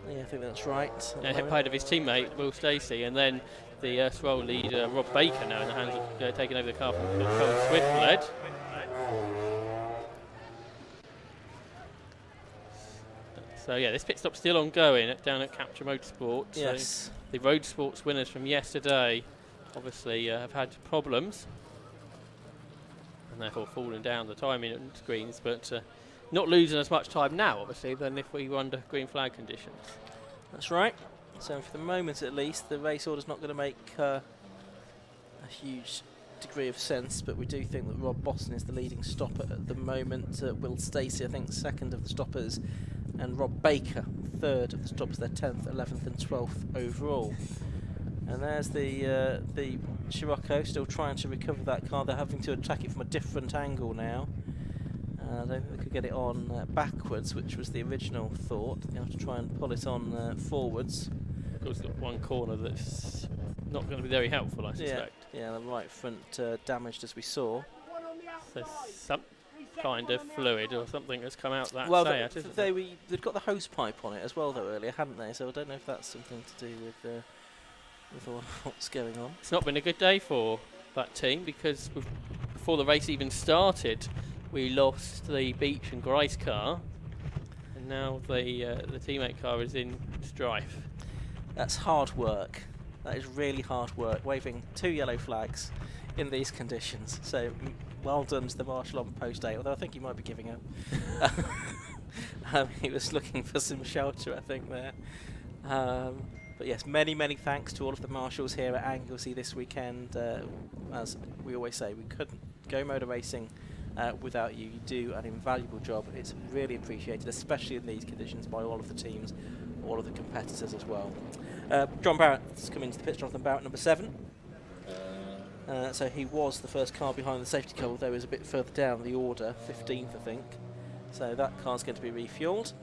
Speaker 1: Yeah, I think that's right.
Speaker 2: Ahead of his teammate Will Stacey, and then the erstwhile leader Rob Baker now in the hands of taking over the car from Colin Swift led. So yeah, this pit stop's still ongoing down at Capture Motorsport.
Speaker 1: Yes.
Speaker 2: So the Road Sports winners from yesterday obviously have had problems and therefore falling down the timing screens, but not losing as much time now, obviously, than if we were under green flag conditions.
Speaker 1: That's right. So for the moment, at least, the race order's not going to make a huge degree of sense, but we do think that Rob Boston is the leading stopper at the moment. Will Stacey, I think, second of the stoppers, and Rob Baker, third of the stoppers. They're 10th, 11th and 12th overall. And there's the Scirocco still trying to recover that car. They're having to attack it from a different angle now. I don't think they could get it on backwards, which was the original thought. You have to try and pull it on forwards.
Speaker 2: Of course, got one corner that's not going to be very helpful, I suspect.
Speaker 1: Yeah, the right front damaged, as we saw.
Speaker 2: So some kind of fluid or something has come out that
Speaker 1: Well,
Speaker 2: Seat,
Speaker 1: they'd got the hose pipe on it as well, though, earlier, hadn't they? So I don't know if that's something to do with all what's going on.
Speaker 2: It's not been a good day for that team, because before the race even started, we lost the Beach and Grice car, and now the teammate car is in strife. That's
Speaker 1: hard work. That is really hard work, waving 2 yellow flags in these conditions. So well done to the marshal on post 8, although I think he might be giving up. He was looking for some shelter, I think, there. But yes, many, many thanks to all of the marshals here at Anglesey this weekend. As we always say, we couldn't go motor racing without you. You do an invaluable job. It's really appreciated, especially in these conditions, by all of the teams, all of the competitors as well. John Barrett's come into the pit, Jonathan Barrett, number 7. So he was the first car behind the safety car, although he was a bit further down the order, 15th, I think. So that car's going to be refuelled.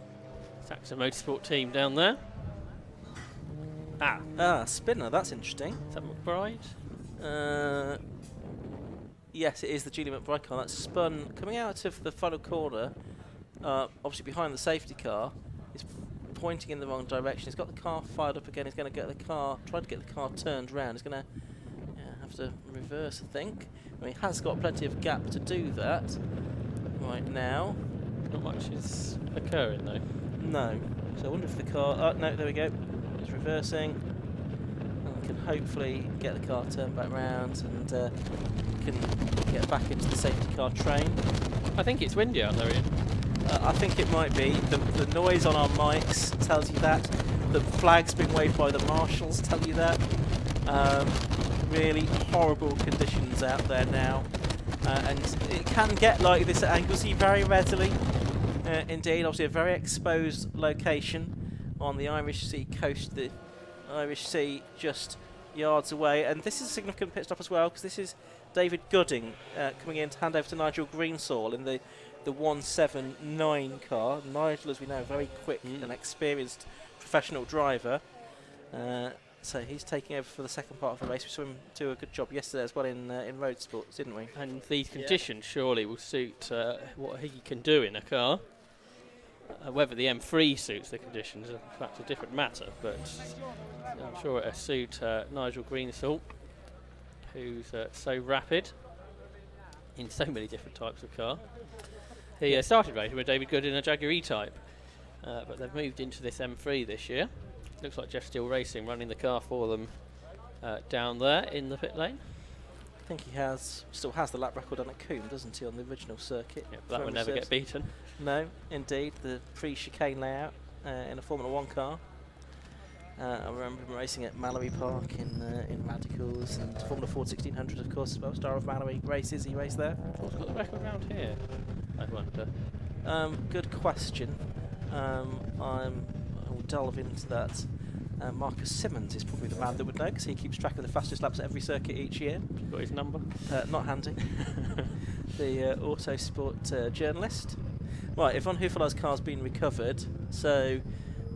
Speaker 2: Saxon Motorsport team down there.
Speaker 1: Spinner, that's interesting.
Speaker 2: Is that McBride?
Speaker 1: Yes, it is the Julie McBride car. That's spun coming out of the final corner, obviously behind the safety car. It's pointing in the wrong direction. He's got the car fired up again. He's going to get the car, try to get the car turned round. He's going to have to reverse, I think. I mean, he has got plenty of gap to do that right now.
Speaker 2: Not much is occurring, though.
Speaker 1: No. So I wonder if the car... no, there we go. It's reversing. And we can hopefully get the car turned back round and can get back into the safety car train.
Speaker 2: I think it's windy out there, Ian.
Speaker 1: I think it might be. The noise on our mics tells you that. The flags being waved by the marshals tell you that. Really horrible conditions out there now. And it can get like this at Anglesey very readily. Indeed, obviously a very exposed location on the Irish Sea coast. The Irish Sea just yards away. And this is a significant pit stop as well, because this is David Gooding coming in to hand over to Nigel Greensall in the 179 car. Nigel, as we know, a very quick and experienced professional driver. So he's taking over for the second part of the race. We saw him do a good job yesterday as well in road sports, didn't we?
Speaker 2: And these conditions surely will suit what he can do in a car. Whether the M3 suits the conditions is perhaps a different matter, but I'm sure it'll suit Nigel Greensall, who's so rapid in so many different types of car. He started racing with David Good in a Jaguar E-Type, but they've moved into this M3 this year. Looks like Jeff Steele Racing running the car for them down there in the pit lane.
Speaker 1: I think he still has the lap record on at Coombe, doesn't he, on the original circuit?
Speaker 2: Yep, that would never get beaten.
Speaker 1: No, indeed. The pre-chicane layout in a Formula 1 car. I remember him racing at Mallory Park in Radicals, and Formula Ford 1600, of course, as well. Star of Mallory races, he raced there.
Speaker 2: What's got the record round here, I wonder?
Speaker 1: Good question. I will delve into that. Marcus Simmons is probably the man that would know, because he keeps track of the fastest laps at every circuit each year.
Speaker 2: Got his number?
Speaker 1: Not handy. The Autosport journalist. Right, Yvonne Houffali's car's been recovered, so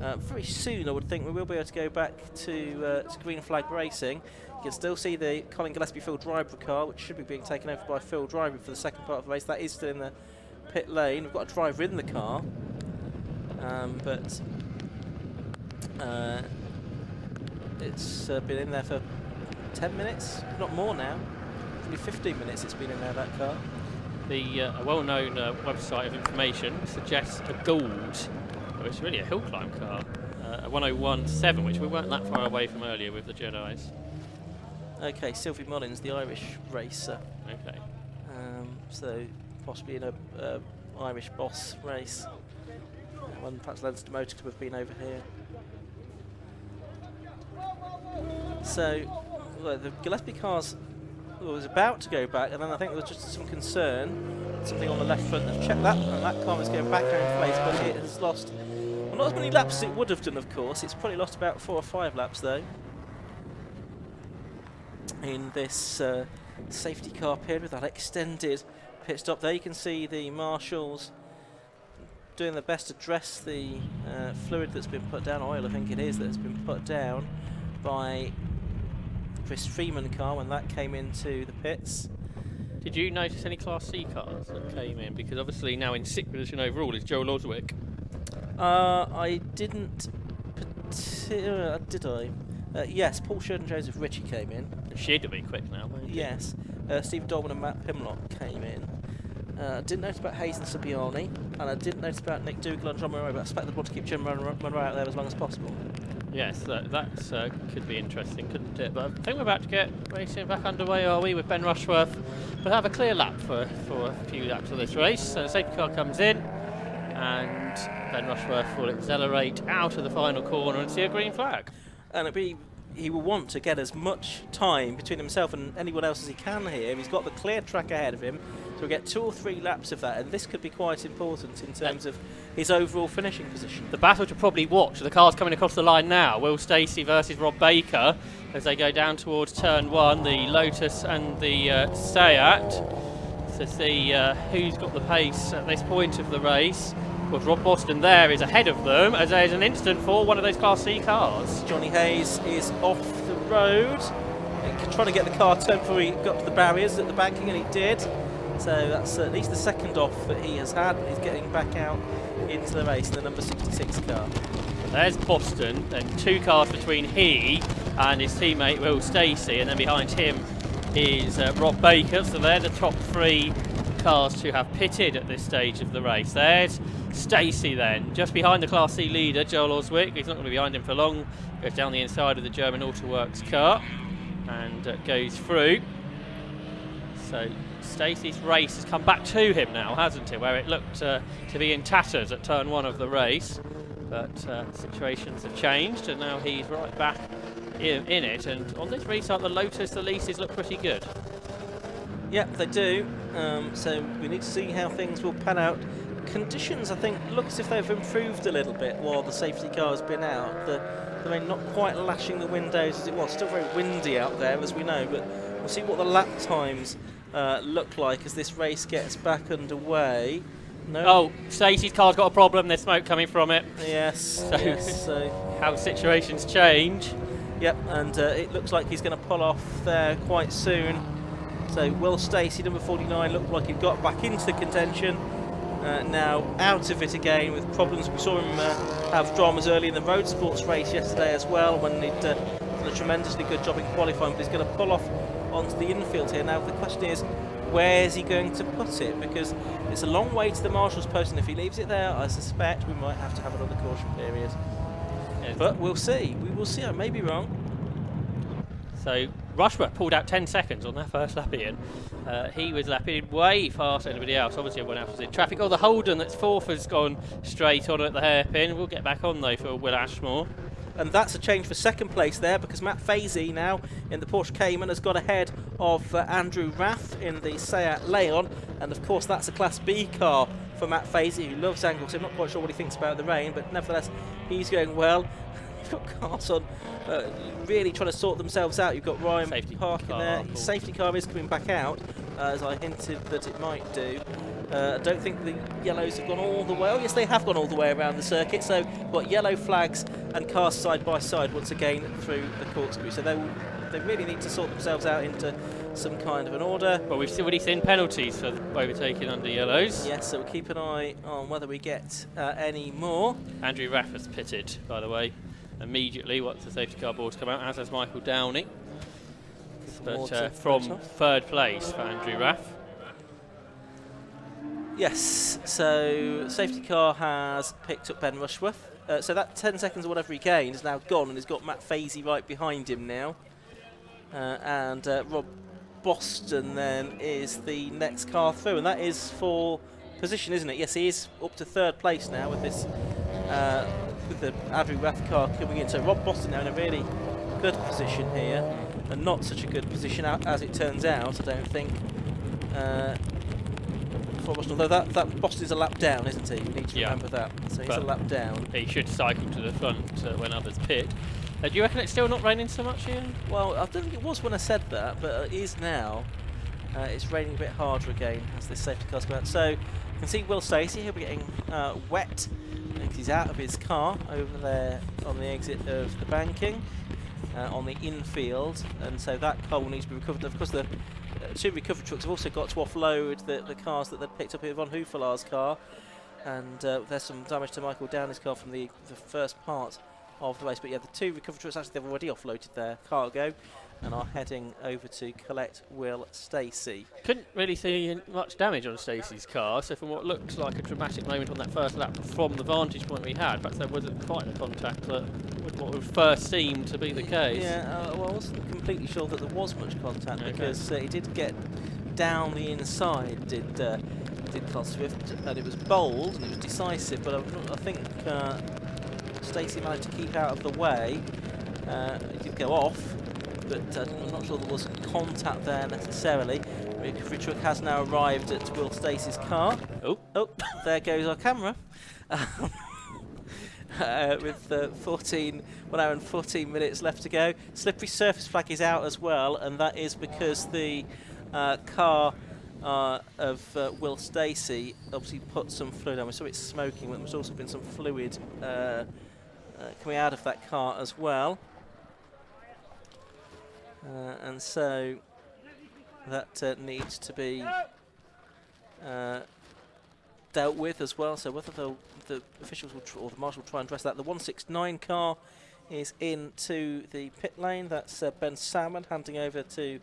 Speaker 1: very soon I would think we will be able to go back to green flag racing. You can still see the Colin Gillespie Phil Driver car, which should be being taken over by Phil Driver for the second part of the race. That is still in the pit lane. We've got a driver in the car, but it's been in there for 10 minutes, if not more now. Probably 15 minutes it's been in there, that car.
Speaker 2: The a well-known website of information suggests a Gould Oh, it's really a hill climb car. A 101.7, which we weren't that far away from earlier with the Jedis.
Speaker 1: Okay, Sylvie Mullins, the Irish racer.
Speaker 2: Okay.
Speaker 1: So possibly in a Irish boss race. One perhaps Leinster Motor Club have been over here. So well, the Gillespie cars was about to go back, and then I think there was just some concern. Something on the left front. I've checked that, and that car is going back into place, but it has lost, well, not as many laps as it would have done, of course. It's probably lost about 4 or 5 laps, though, in this safety car period with that extended pit stop. There you can see the marshals doing their best to dress the fluid that's been put down, oil I think it is, that's been put down by Chris Freeman car when that came into the pits.
Speaker 2: Did you notice any Class C cars that came in? Because obviously now in 6th position overall is Joel Oswick.
Speaker 1: I didn't, did I? Yes, Paul Sheridan Joseph Ritchie came in.
Speaker 2: She'd be quick now, won't he?
Speaker 1: Yes, Steve Dolman and Matt Pimlock came in. I didn't notice about Hayes and Sabiani, and I didn't notice about Nick Dougal and John Monroe, but I expect they'd want to keep Jim Monroe out there as long as possible. Yes,
Speaker 2: that could be interesting, couldn't it? But I think we're about to get racing back underway, are we, with Ben Rushworth. We'll have a clear lap for a few laps of this race. So the safety car comes in, and Ben Rushworth will accelerate out of the final corner and see a green flag.
Speaker 1: And he will want to get as much time between himself and anyone else as he can here. He's got the clear track ahead of him, so we'll get 2 or 3 laps of that, and this could be quite important in terms of his overall finishing position.
Speaker 2: The battle to probably watch, the cars coming across the line now, Will Stacey versus Rob Baker, as they go down towards turn 1, the Lotus and the Seat, to see who's got the pace at this point of the race. Of course, Rob Boston there is ahead of them, as there's an instant for one of those Class C cars.
Speaker 1: Johnny Hayes is off the road, trying to get the car turned before he got to the barriers at the banking, and he did. So that's at least the second off that he has had. He's getting back out into the race in the number 66 car.
Speaker 2: There's Boston, then 2 cars between he and his teammate Will Stacey, and then behind him is Rob Baker. So they're the top 3 cars to have pitted at this stage of the race. There's Stacey then, just behind the Class C leader, Joel Oswick. He's not going to be behind him for long. Goes down the inside of the German Autoworks car and goes through. So Stacey's race has come back to him now, hasn't it? Where it looked to be in tatters at turn 1 of the race. But situations have changed, and now he's right back in it. And on this restart, the Lotus, the leases look pretty good.
Speaker 1: Yep, they do. So we need to see how things will pan out. Conditions, I think, look as if they've improved a little bit while the safety car has been out. They're not quite lashing the windows as it was. Still very windy out there, as we know, but we'll see what the lap times look like as this race gets back underway. No.
Speaker 2: Oh, Stacey's car's got a problem. There's smoke coming from it.
Speaker 1: Yes. So
Speaker 2: how situations change.
Speaker 1: Yep, and it looks like he's going to pull off there quite soon. So Will Stacey, number 49, looked like he got back into the contention. Now out of it again with problems. We saw him have dramas early in the road sports race yesterday as well, when he'd done a tremendously good job in qualifying, but he's going to pull off onto the infield here. Now the question is, where's he going to put it? Because it's a long way to the marshal's post, and if he leaves it there, I suspect we might have to have another caution period.
Speaker 2: Yes.
Speaker 1: But we'll see. We will see. I may be wrong.
Speaker 2: So Rushworth pulled out 10 seconds on that first lap in. He was lapping way faster than anybody else. Obviously everyone else was in traffic. Oh, the Holden that's 4th has gone straight on at the hairpin. We'll get back on though for Will Ashmore.
Speaker 1: And that's a change for second place there, because Matt Fazy now in the Porsche Cayman has got ahead of Andrew Raff in the Seat Leon. And of course that's a Class B car for Matt Fazy, who loves Anglesey. I'm not quite sure what he thinks about the rain, but nevertheless he's going well. You've got cars on really trying to sort themselves out. You've got Ryan
Speaker 2: Safety
Speaker 1: Park in there. His safety car is coming back out, as I hinted that it might do. I don't think the yellows have gone all the way. Oh yes, they have gone all the way around the circuit. So what, yellow flags and cars side by side once again through the corkscrew. So they really need to sort themselves out into some kind of an order.
Speaker 2: Well, we've already seen penalties for overtaking under yellows.
Speaker 1: Yes, so we'll keep an eye on whether we get any more.
Speaker 2: Andrew Raff has pitted, by the way, immediately once the safety car boards come out, as has Michael Downey. But from 3rd place for Andrew Raff.
Speaker 1: Yes, so safety car has picked up Ben Rushworth. So that 10 seconds or whatever he gained is now gone, and he's got Matt Fazy right behind him now. And Rob Boston then is the next car through, and that is for position, isn't it? Yes, he is up to third place now with this with the Adri Rath car coming in. So Rob Boston now in a really good position here, and not such a good position as it turns out, I don't think. For Boston, although that Boston's a lap down, isn't he? We need to remember that. So he's a lap down.
Speaker 2: He should cycle to the front when others pit. Do you reckon it's still not raining so much here?
Speaker 1: Well, I don't think it was when I said that, but it is now. It's raining a bit harder again as this safety car's come out. So you can see Will Stacey, he'll be getting wet. He's out of his car over there on the exit of the banking, on the infield, and so that car will need to be recovered. Of course, the two recovery trucks have also got to offload the cars that they'd picked up here, Von Hoefelaar's car, and there's some damage to Michael Downey's car from the first part of the race. But yeah, the two recovery trucks, actually they've already offloaded their cargo and are heading over to collect Will Stacey.
Speaker 2: Couldn't really see much damage on Stacey's car, so from what looked like a dramatic moment on that first lap from the vantage point we had, perhaps there wasn't quite a contact that with what would first seem to be the case.
Speaker 1: Yeah, well, I wasn't completely sure that there was much contact, because he did get down the inside, did Carl Swift, and it was bold and it was decisive, but I think Stacey managed to keep out of the way. He did go off, but I'm not sure there was contact there necessarily. The recovery truck has now arrived at Will Stacey's car. Oh, there goes our camera. With 1 hour and 14 minutes left to go. Slippery surface flag is out as well, and that is because the car of Will Stacey obviously put some fluid on. We saw it smoking, but there's also been some fluid coming out of that car as well. And so that needs to be dealt with as well. So whether the officials or the marshal will try and address that. The 169 car is into the pit lane. That's Ben Salmon handing over to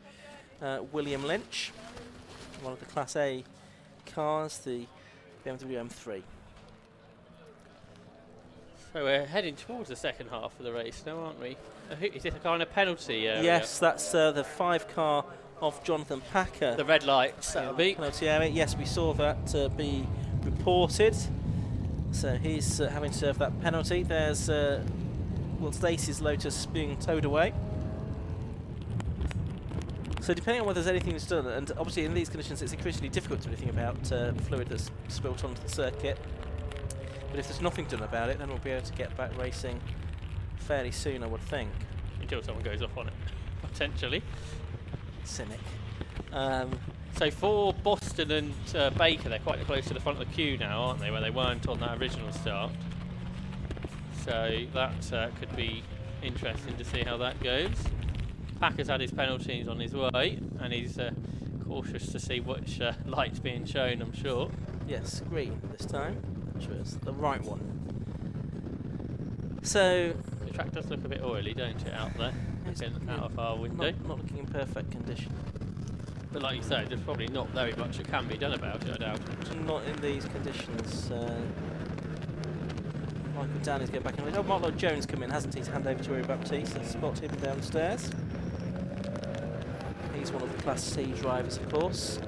Speaker 1: William Lynch, one of the Class A cars, the BMW M3.
Speaker 2: So we're heading towards the second half of the race now, aren't we? Is this a kind of penalty area?
Speaker 1: Yes, that's the 5 car of Jonathan Packer.
Speaker 2: The red lights, that'll be.
Speaker 1: Penalty area. Yes, we saw that be reported. So he's having to serve that penalty. There's Will Stacey's Lotus being towed away. So depending on whether there's anything that's done, and obviously in these conditions it's increasingly difficult to do anything about fluid that's spilt onto the circuit. But if there's nothing done about it, then we'll be able to get back racing fairly soon, I would think.
Speaker 2: Until someone goes off on it, potentially.
Speaker 1: Cynic.
Speaker 2: So for Boston and Baker, they're quite close to the front of the queue now, aren't they, where they weren't on that original start. So that could be interesting to see how that goes. Packer's had his penalties on his way, and he's cautious to see which light's being shown, I'm sure.
Speaker 1: Yes, green this time, which was the right one. So
Speaker 2: the track does look a bit oily, don't it, out there, out of our window.
Speaker 1: Not looking in perfect condition.
Speaker 2: But like you say, there's probably not very much that can be done about it, I doubt.
Speaker 1: Not in these conditions. Michael Downey's going back in. Oh, Mark Lloyd Jones come in, hasn't he, to hand over to Rory Baptiste and spot him downstairs. He's one of the Class C drivers, of course.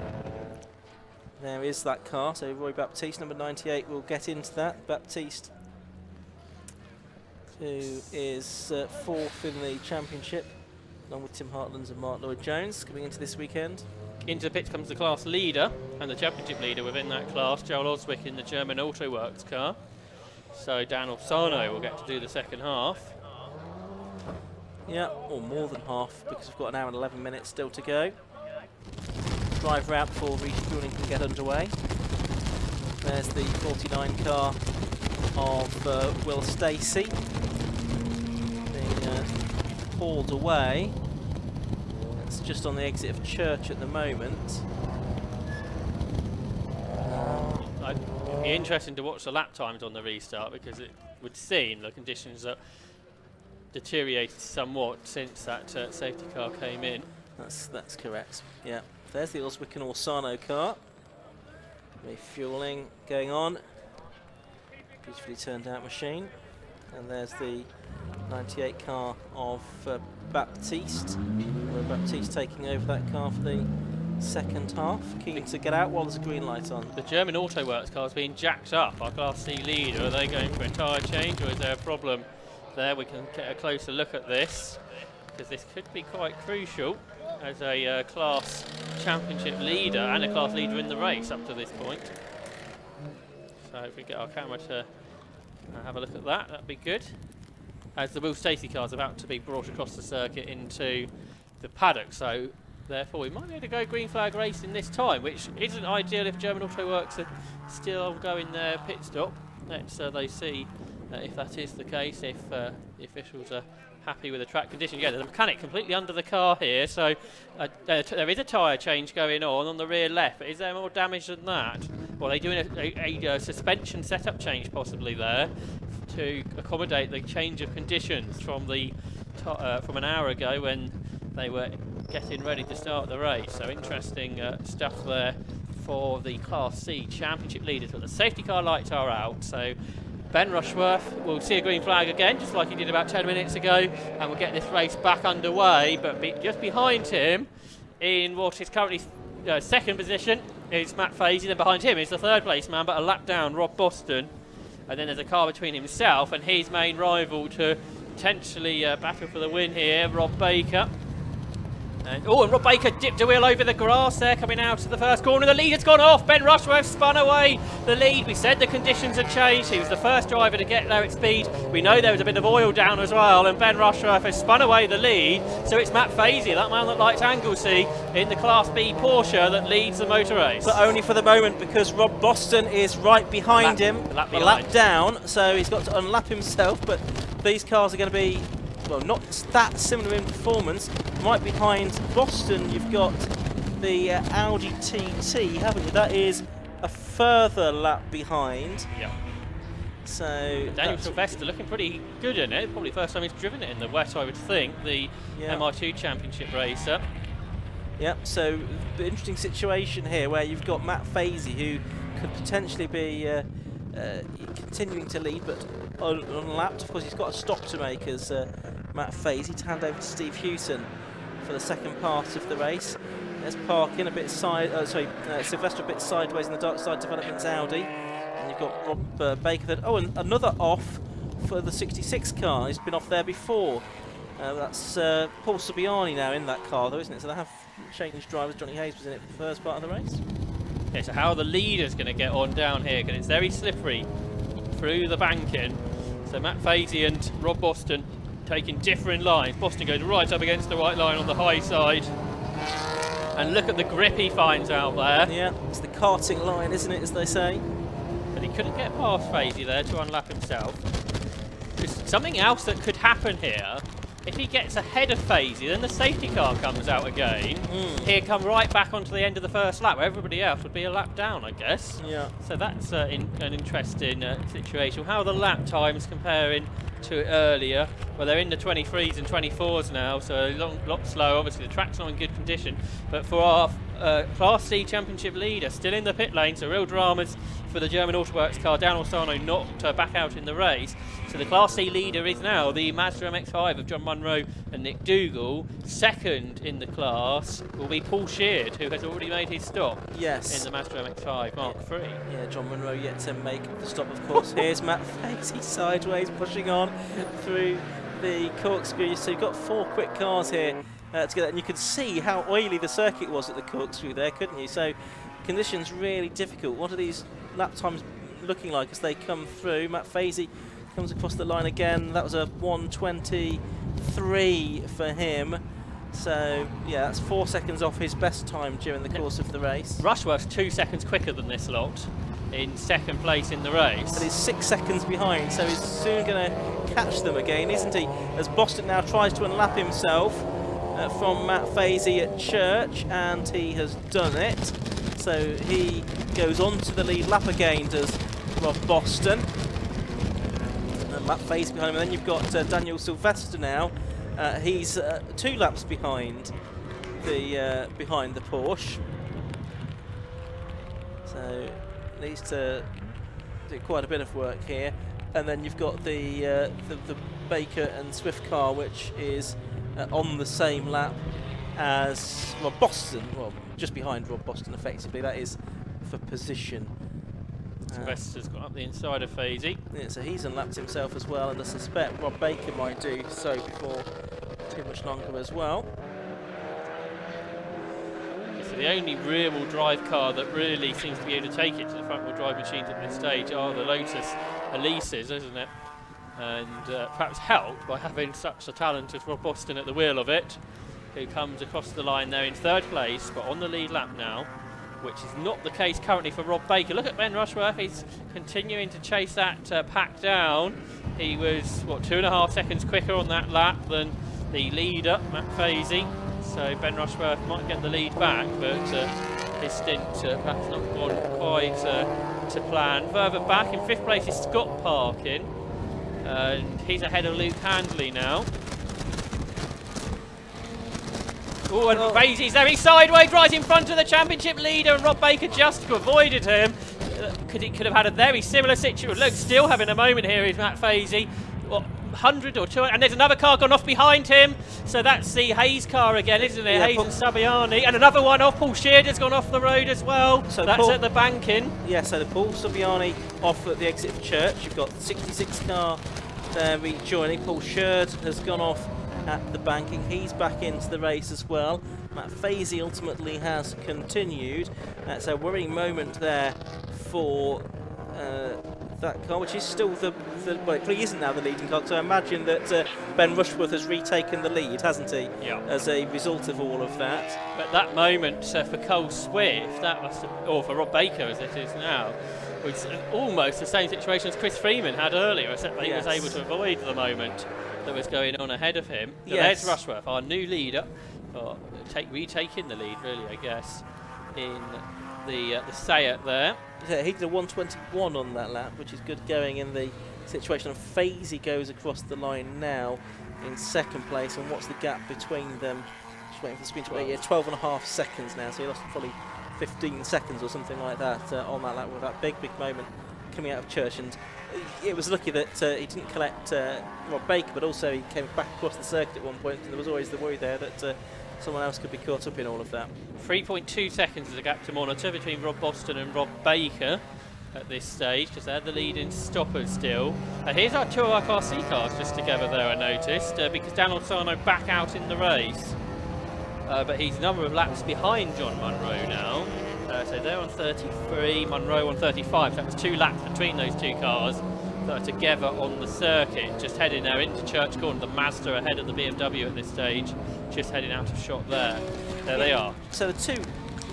Speaker 1: There is that car, so Roy Baptiste, number 98, will get into that. Baptiste, who is 4th in the championship, along with Tim Hartlands and Mark Lloyd Jones, coming into this weekend.
Speaker 2: Into the pits comes the class leader and the championship leader within that class, Joel Oswick in the German Auto Works car. So Dan Orsano will get to do the second half.
Speaker 1: Yeah, or more than half, because we've got an hour and 11 minutes still to go. Driver out before refueling can get underway. There's the 49 car of Will Stacey being hauled away. It's just on the exit of Church at the moment.
Speaker 2: It'd be interesting to watch the lap times on the restart, because it would seem the conditions that deteriorated somewhat since that safety car came in.
Speaker 1: That's correct. Yeah, there's the Oswick and Orsano car. Refueling going on. Beautifully turned out machine. And there's the 98 car of Baptiste. Baptiste taking over that car for the second half. Keen to get out while there's a green light on.
Speaker 2: The German Autoworks car is being jacked up. Our Class C leader, are they going for a tyre change, or is there a problem there? We can get a closer look at this, because this could be quite crucial as a Class Championship leader and a Class leader in the race up to this point. So if we get our camera to have a look at that, that'd be good. As the Will Stacey car is about to be brought across the circuit into the paddock, so therefore we might be able to go green flag racing this time, which isn't ideal if German Autoworks are still going their pit stop. Let's they see if that is the case, if the officials are happy with the track condition. Yeah, there's a mechanic completely under the car here, so there is a tyre change going on the rear left, but is there more damage than that? Well, they're doing a suspension setup change possibly there to accommodate the change of conditions from the from an hour ago when they were getting ready to start the race. So interesting stuff there for the Class C Championship leaders, but the safety car lights are out, so Ben Rushworth will see a green flag again, just like he did about 10 minutes ago, and we'll get this race back underway. But just behind him, in what is currently second position, is Matt Fazy. Then behind him is the third place man, but a lap down, Rob Boston. And then there's a car between himself and his main rival to potentially battle for the win here, Rob Baker. And Rob Baker dipped a wheel over the grass there, coming out of the first corner. The lead has gone off. Ben Rushworth spun away the lead. We said the conditions had changed. He was the first driver to get there at speed. We know there was a bit of oil down as well, and Ben Rushworth has spun away the lead. So it's Matt Fazy, that man that likes Anglesey, in the Class B Porsche that leads the motor race.
Speaker 1: But only for the moment, because Rob Boston is right behind him, a lap down, so he's got to unlap himself. But these cars are going to be, well, not that similar in performance. Right behind Boston, you've got the Audi TT, haven't you? That is a further lap behind.
Speaker 2: Yeah.
Speaker 1: So
Speaker 2: Daniel Sylvester looking pretty good in it. Probably first time he's driven it in the wet, I would think. The MI2 Championship racer.
Speaker 1: Yeah. So the interesting situation here, where you've got Matt Fazy, who could potentially be continuing to lead, but unlapped. Of course, he's got a stop to make as Matt Fazy to hand over to Steve Hewton for the second part of the race. There's parking a bit Sylvester a bit sideways in the Dark Side Developments Audi, and you've got Rob Baker there. Oh, and another off for the 66 car. He's been off there before. That's Paul Subiani now in that car, though, isn't it? So they have changed drivers. Johnny Hayes was in it for the first part of the race.
Speaker 2: Yeah, so how are the leaders going to get on down here? Because it's very slippery through the banking. So Matt Fazy and Rob Boston taking different lines. Boston goes right up against the white line on the high side. And look at the grip he finds out there.
Speaker 1: Yeah, it's the karting line, isn't it, as they say?
Speaker 2: But he couldn't get past Fazy there to unlap himself. There's something else that could happen here. If he gets ahead of Fazy, then the safety car comes out again. He'll come right back onto the end of the first lap, where everybody else would be a lap down, I guess. Yeah. So that's an interesting situation. How are the lap times comparing to earlier? Well, they're in the 23s and 24s now, so a lot slow. Obviously, the track's not in good condition. But for our Class C Championship leader, still in the pit lane, so real dramas for the German Autoworks car. Dan Orsano not back out in the race. So the Class C leader is now the Mazda MX-5 of John Munro and Nick Dougal. Second in the class will be Paul Sheard, who has already made his stop in the Mazda MX-5 Mark III. Yeah,
Speaker 1: John Munro yet to make the stop, of course. Here's Matt Fazy sideways, pushing on through the corkscrew. So you've got four quick cars here together, and you could see how oily the circuit was at the corkscrew there, couldn't you? So conditions really difficult. What are these lap times looking like as they come through? Matt Fazy comes across the line again. That was a 1:23 for him. So, yeah, that's 4 seconds off his best time during the course of the race.
Speaker 2: Rushworth's 2 seconds quicker than this lot in second place in the race.
Speaker 1: But he's 6 seconds behind, so he's soon going to catch them again, isn't he? As Boston now tries to unlap himself from Matt Fazy at Church, and he has done it. So he goes on to the lead lap again, does Rob Boston. Matt Fazy behind him, and then you've got Daniel Sylvester now. He's 2 laps behind the Porsche. So needs to do quite a bit of work here. And then you've got the Baker and Swift car, which is on the same lap as Rob Boston, well, just behind Rob Boston, effectively. That is for position.
Speaker 2: Sylvester's got up the inside of Fazy.
Speaker 1: Yeah, so he's unlapped himself as well, and I suspect Rob Baker might do so before too much longer as well.
Speaker 2: So the only rear-wheel drive car that really seems to be able to take it to the front-wheel drive machines at this stage are the Lotus Elises, isn't it? And perhaps helped by having such a talent as Rob Boston at the wheel of it, who comes across the line there in third place, but on the lead lap now, which is not the case currently for Rob Baker. Look at Ben Rushworth, he's continuing to chase that pack down. He was, what, 2.5 seconds quicker on that lap than the leader, Matt Fazy. So Ben Rushworth might get the lead back, but his stint perhaps not gone quite to plan. Further back in 5th place is Scott Parkin, and he's ahead of Luke Handley now. Oh, and Fazy's there, he's sideways right in front of the championship leader, and Rob Baker just avoided him. Could have had a very similar situation. Look, still having a moment here is Matt Fazy. What, 100 or 200, and there's another car gone off behind him, so that's the Hayes car again, isn't it?
Speaker 1: Yeah,
Speaker 2: Hayes and Sabiani, and another one off. Paul Shearer's gone off the road as well, so that's at the banking.
Speaker 1: Yeah, so the Paul Sabiani off at the exit of Church. You've got the 66 car there rejoining. Paul Shearer has gone off at the banking, he's back into the race as well. Matt Fazy ultimately has continued. That's a worrying moment there for that car, which is still well, it probably isn't now the leading car, so I imagine that Ben Rushworth has retaken the lead, hasn't he?
Speaker 2: Yeah.
Speaker 1: As a result of all of that.
Speaker 2: But that moment for Cole Swift, that must have, or for Rob Baker as it is now, was almost the same situation as Chris Freeman had earlier, except that he was able to avoid the moment that was going on ahead of him. So there's Rushworth, our new leader, or retaking the lead, really, I guess, in the Sayat there.
Speaker 1: Yeah, he did a 1:21 on that lap, which is good going in the situation. And Fazy goes across the line now in 2nd place. And what's the gap between them? Just waiting for the screen to 12.5 seconds now. So he lost probably 15 seconds or something like that on that lap with that big moment coming out of Church. And it was lucky that he didn't collect Rob Baker, but also he came back across the circuit at one point, and there was always the worry there that someone else could be caught up in all of that.
Speaker 2: 3.2 seconds is a gap to monitor between Rob Boston and Rob Baker at this stage, because they're the leading stoppers still. Here's our 2 of our Class C cars just together there, I noticed, because Dan Orsano back out in the race. But he's a number of laps behind John Munro now. So they're on 33, Munro on 35. So that was 2 laps between those 2 cars that are together on the circuit. Just heading now into Church Corner, the Mazda ahead of the BMW at this stage, just heading out of shot there. There they are.
Speaker 1: So the 2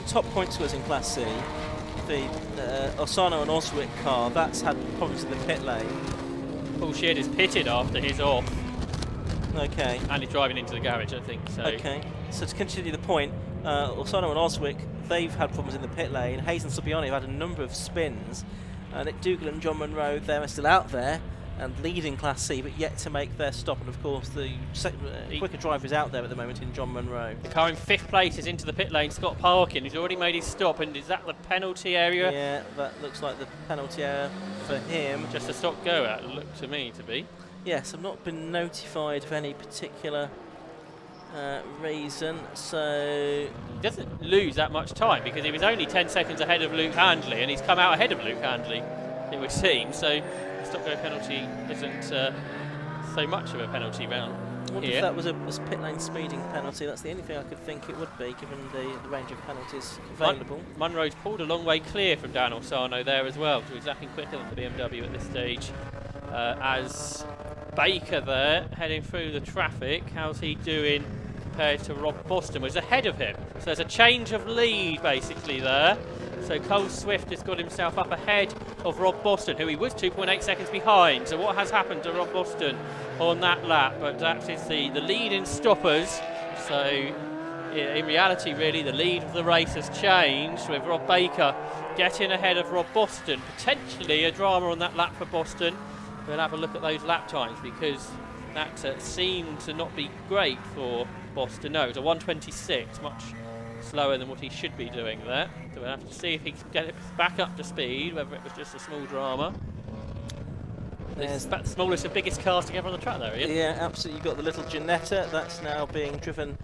Speaker 1: top point scorers in Class C, the Orsano and Oswick car, that's had problems in the pit lane.
Speaker 2: Paul Sheard is pitted after his off.
Speaker 1: Okay.
Speaker 2: And he's driving into the garage, I think. So.
Speaker 1: Okay. So to continue the point, Orsano and Oswick, they've had problems in the pit lane. Hayes and Subiani have had a number of spins. Nick Dougal and John Munro, they're still out there and leading Class C, but yet to make their stop. And of course, the quicker driver is out there at the moment in John Munro.
Speaker 2: The car in 5th place is into the pit lane. Scott Parkin, who's already made his stop, and is that the penalty area?
Speaker 1: Yeah, that looks like the penalty area for him.
Speaker 2: Just a stop go at, it looked to me to be.
Speaker 1: Yes, I've not been notified of any particular reason, so
Speaker 2: he doesn't lose that much time because he was only 10 seconds ahead of Luke Handley, and he's come out ahead of Luke Handley, it would seem. So the stop go penalty isn't so much of a penalty round.
Speaker 1: I wonder if that was a pit lane speeding penalty. That's the only thing I could think it would be, given the range of penalties available.
Speaker 2: Munro's pulled a long way clear from Dan Orsano there as well, so he's lapping quicker than the BMW at this stage. As Baker there, heading through the traffic, how's he doing compared to Rob Boston, was ahead of him. So there's a change of lead basically there. So Cole Swift has got himself up ahead of Rob Boston, who he was 2.8 seconds behind. So what has happened to Rob Boston on that lap? But that is the lead in stoppers. So in reality, really, the lead of the race has changed, with Rob Baker getting ahead of Rob Boston. Potentially a drama on that lap for Boston. We'll have a look at those lap times, because that seemed to not be great for Boston. No, it was a 1:26, much slower than what he should be doing there. So we'll have to see if he can get it back up to speed, whether it was just a small drama. There's the smallest and biggest cars together on the track there, Ian.
Speaker 1: Yeah, absolutely. You've got the little Janetta, that's now being driven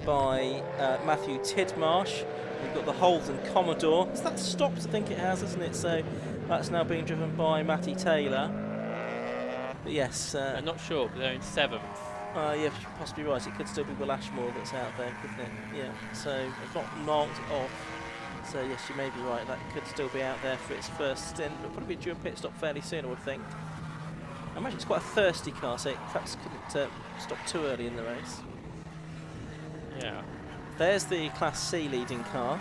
Speaker 1: by Matthew Tidmarsh. You've got the Holden Commodore. Has that stopped? I think it has, hasn't it? So that's now being driven by Matty Taylor. But yes.
Speaker 2: I'm not sure, but they're in 7th.
Speaker 1: Yeah, you're possibly right. It could still be Will Ashmore that's out there, couldn't it? Yeah, so it's not marked off. So yes, you may be right. That could still be out there for its first stint. It'll probably be due a pit stop fairly soon, I would think. I imagine it's quite a thirsty car, so it perhaps couldn't stop too early in the race.
Speaker 2: Yeah.
Speaker 1: There's the Class C leading car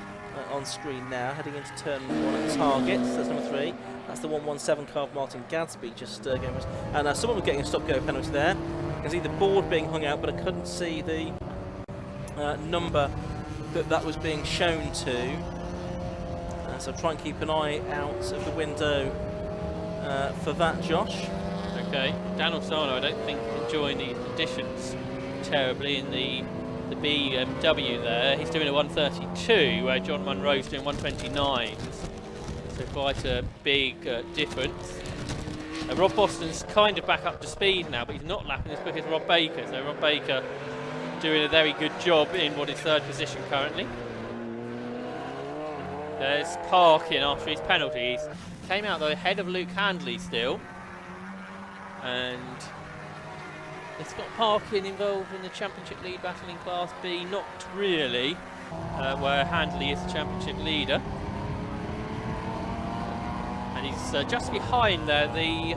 Speaker 1: on screen now, heading into turn 1 at Target. That's number 3. That's the 117 car of Martin Gadsby just going. And someone was getting a stop-go penalty there. You can see the board being hung out, but I couldn't see the number that was being shown to. So try and keep an eye out of the window for that, Josh.
Speaker 2: Okay, Daniel Sano, I don't think enjoying these conditions terribly in the BMW there. He's doing a 132 where John Munro's doing 129. So quite a big difference. Rob Boston's kind of back up to speed now, but he's not lapping as quick as Rob Baker. So Rob Baker doing a very good job in what is 3rd position currently. There's Parkin after his penalties. Came out though ahead of Luke Handley still. And it's got Parkin involved in the championship lead battle in Class B. Not really, where Handley is the championship leader. And he's just behind there, the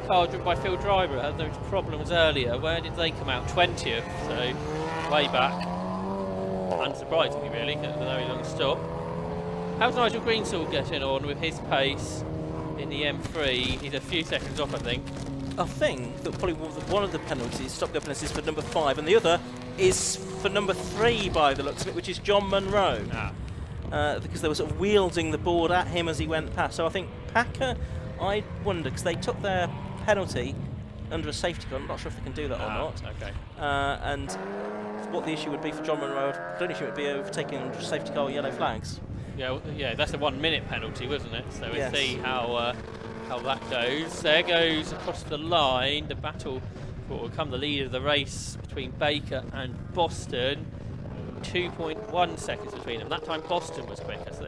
Speaker 2: car driven by Phil Driver. Had those problems earlier. Where did they come out? 20th, so way back. Unsurprisingly, really, at a very long stop. How's Nigel Greensall getting on with his pace in the M3? He's a few seconds off, I think.
Speaker 1: I think that probably one of the penalties, stop-go penalties, is for number 5, and the other is for number 3 by the looks of it, which is John Munro. Because they were sort of wielding the board at him as he went past. So I think Packer, I wonder, because they took their penalty under a safety car. I'm not sure if they can do that or not.
Speaker 2: Okay.
Speaker 1: And what the issue would be for John Munro, the only issue would be overtaking under a safety car with yellow flags.
Speaker 2: Yeah, yeah, that's a 1 minute penalty, wasn't it? So we'll
Speaker 1: Yes.
Speaker 2: see how that goes. There goes across the line the battle for what will become the lead of the race between Baker and Boston. 2.1 seconds between them. That time Boston was quicker. So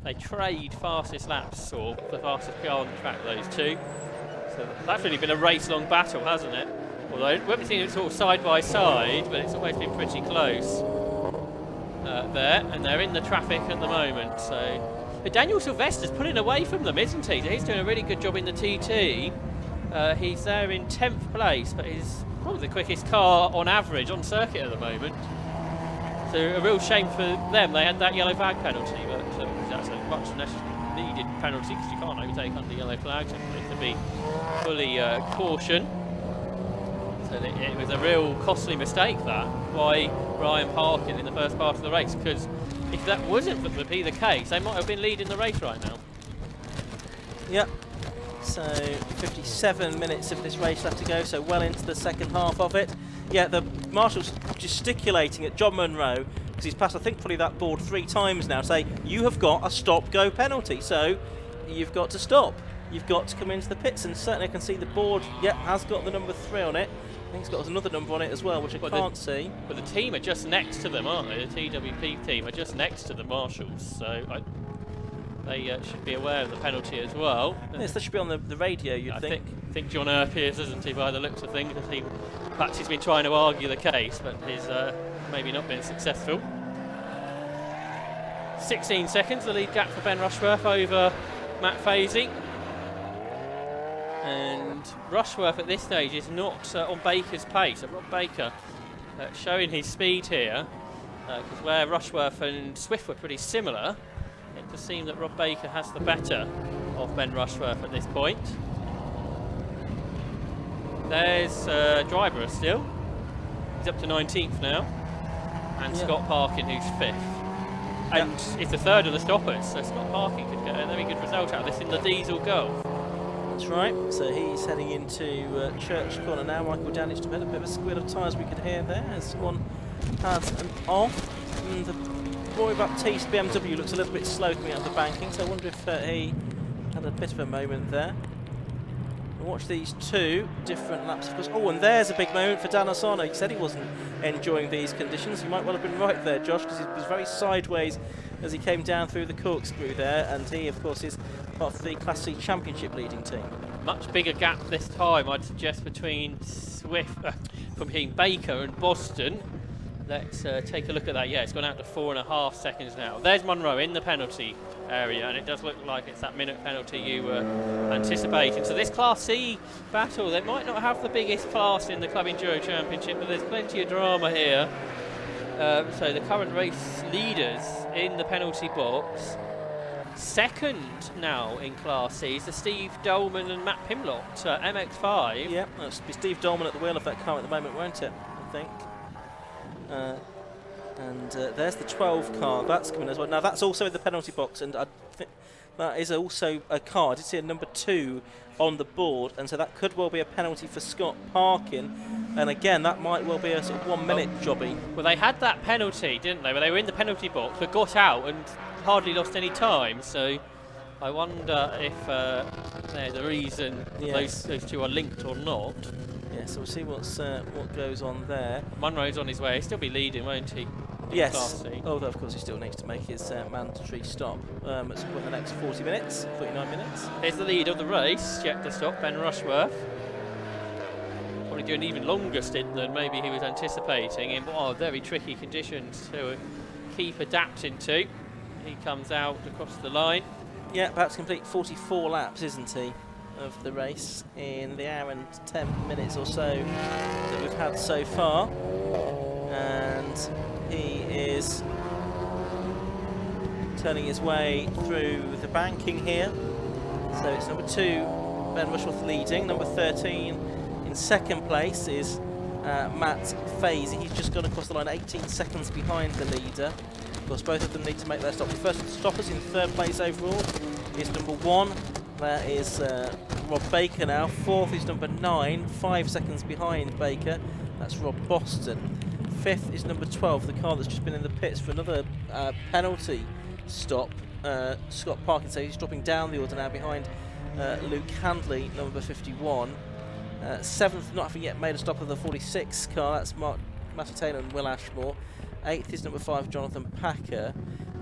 Speaker 2: they trade fastest laps, or the fastest car on the track, those two. So that's really been a race-long battle, hasn't it? Although we haven't seen it sort of side by side, but it's always been pretty close there. And they're in the traffic at the moment. So. But Daniel Sylvester's pulling away from them, isn't he? He's doing a really good job in the TT. He's there in 10th place, but he's probably the quickest car on average on circuit at the moment. So a real shame for them. They had that yellow flag penalty, but that's a much less needed penalty because you can't overtake under yellow flags. It needs to be fully caution. So it was a real costly mistake that by Ryan Parkin in the first part of the race, because if that wasn't to be the case, they might have been leading the race right now.
Speaker 1: Yep. So 57 minutes of this race left to go, so well into the second half of it. Yeah, the marshal's gesticulating at John Munro because he's passed, I think, probably that board 3 times now, say, you have got a stop-go penalty, so you've got to stop. You've got to come into the pits, and certainly I can see the board, yep, has got the number 3 on it. I think it's got another number on it as well, which I can't see.
Speaker 2: But the team are just next to them, aren't they? The TWP team are just next to the marshals, so they should be aware of the penalty as well.
Speaker 1: Yes, that should be on the radio, you'd think.
Speaker 2: I think John Earp is, isn't he, by the looks of things? Perhaps he's been trying to argue the case, but he's maybe not been successful. 16 seconds, the lead gap for Ben Rushworth over Matt Fazy. And Rushworth at this stage is not on Baker's pace. So Rob Baker showing his speed here, because where Rushworth and Swift were pretty similar, it does seem that Rob Baker has the better of Ben Rushworth at this point. There's Driver still. He's up to 19th now. And Scott Parkin, who's 5th. And it's the 3rd of the stoppers, so Scott Parkin could get a very good result out of this in the Diesel Golf.
Speaker 1: That's right, so he's heading into Church Corner now. Michael Danich to bed, a bit of a squeal of tyres we could hear there as one had an off. And the Roy Baptiste BMW looks a little bit slow coming out of the banking, so I wonder if he had a bit of a moment there. We'll watch these two different laps, of course. Oh, and there's a big moment for Dan Asano. He said he wasn't enjoying these conditions. He might well have been right there, Josh, because he was very sideways as he came down through the corkscrew there, and he, of course, is part of the Class C Championship leading team.
Speaker 2: Much bigger gap this time, I'd suggest, between Baker and Boston. Let's take a look at that. Yeah, it's gone out to 4.5 seconds now. There's Munro in the penalty area, and it does look like it's that minute penalty you were anticipating. So this Class C battle, they might not have the biggest class in the Club Enduro Championship, but there's plenty of drama here. So the current race leaders in the penalty box. Second now in Class C is the Steve Dolman and Matt Pimlott, MX5.
Speaker 1: Yeah, that'll be Steve Dolman at the wheel of that car at the moment, won't it? I think. There's the 12 car, that's coming as well. Now that's also in the penalty box, and I think that is also a car. I did see a number 2 on the board, and so that could well be a penalty for Scott Parkin. And again, that might well be a sort of 1 minute jobby.
Speaker 2: Well, they had that penalty, didn't they? Where they were in the penalty box, but got out and hardly lost any time. So I wonder if there's a reason those two are linked or not.
Speaker 1: Yeah, so we'll see what goes on there.
Speaker 2: Munro's on his way. He'll still be leading, won't he?
Speaker 1: Yes. Although, of course, he still needs to make his mandatory stop at some point in the next 40 minutes, 49 minutes.
Speaker 2: Here's the lead of the race. Yet to stop, Ben Rushworth. Probably do an even longer stint than maybe he was anticipating in very tricky conditions to keep adapting to. He comes out across the line.
Speaker 1: Yeah, perhaps complete 44 laps, isn't he, of the race in the hour and 10 minutes or so that we've had so far. And he is turning his way through the banking here. So it's number 2, Ben Rushworth leading. Number 13 in second place is Matt Fazy. He's just gone across the line 18 seconds behind the leader. Of course, both of them need to make their stop. The first stoppers in third place overall is number 1. That is Rob Baker now. Fourth is number 9, 5 seconds behind Baker. That's Rob Boston. Fifth is number 12, the car that's just been in the pits for another penalty stop. Scott Parkin, so he's dropping down the order now behind Luke Handley, number 51. Seventh, not having yet made a stop of the 46 car, that's Matty Taylor and Will Ashmore. Eighth is number 5, Jonathan Packer.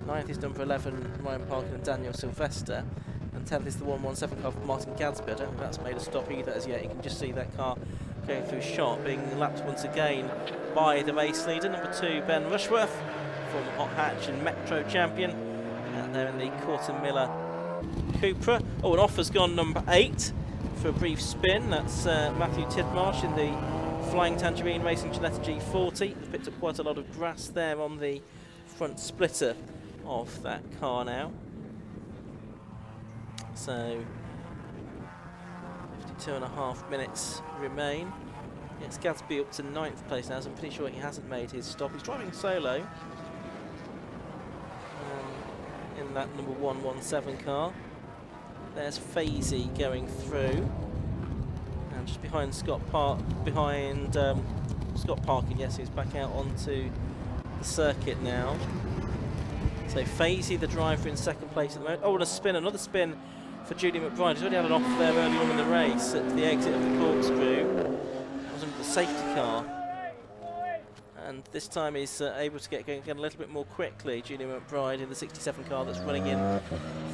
Speaker 1: Ninth is number 11, Ryan Parkin and Daniel Sylvester. And 10th is the 117 car for Martin Gadsby. I don't think that's made a stop either as yet. You can just see that car going through shot, being lapped once again by the race leader, number 2, Ben Rushworth, former Hot Hatch and Metro champion. And there in the Corton Miller Cupra. Oh, and off has gone number 8 for a brief spin. That's Matthew Tidmarsh in the Flying Tangerine Racing Ginetta G40. They've picked up quite a lot of grass there on the front splitter of that car now. So 52.5 minutes remain. It's Gadsby up to 9th place now, so I'm pretty sure he hasn't made his stop. He's driving solo in that number 117 car. There's Fazy going through, and just behind Scott Parkin. Yes, he's back out onto the circuit now. So Fazy, the driver, in second place at the moment. Oh, and a spin, another spin for Judy McBride. He's already had an off there early on in the race at the exit of the corkscrew. That was under the safety car. And this time he's able to get going again a little bit more quickly. Judy McBride in the 67 car that's running in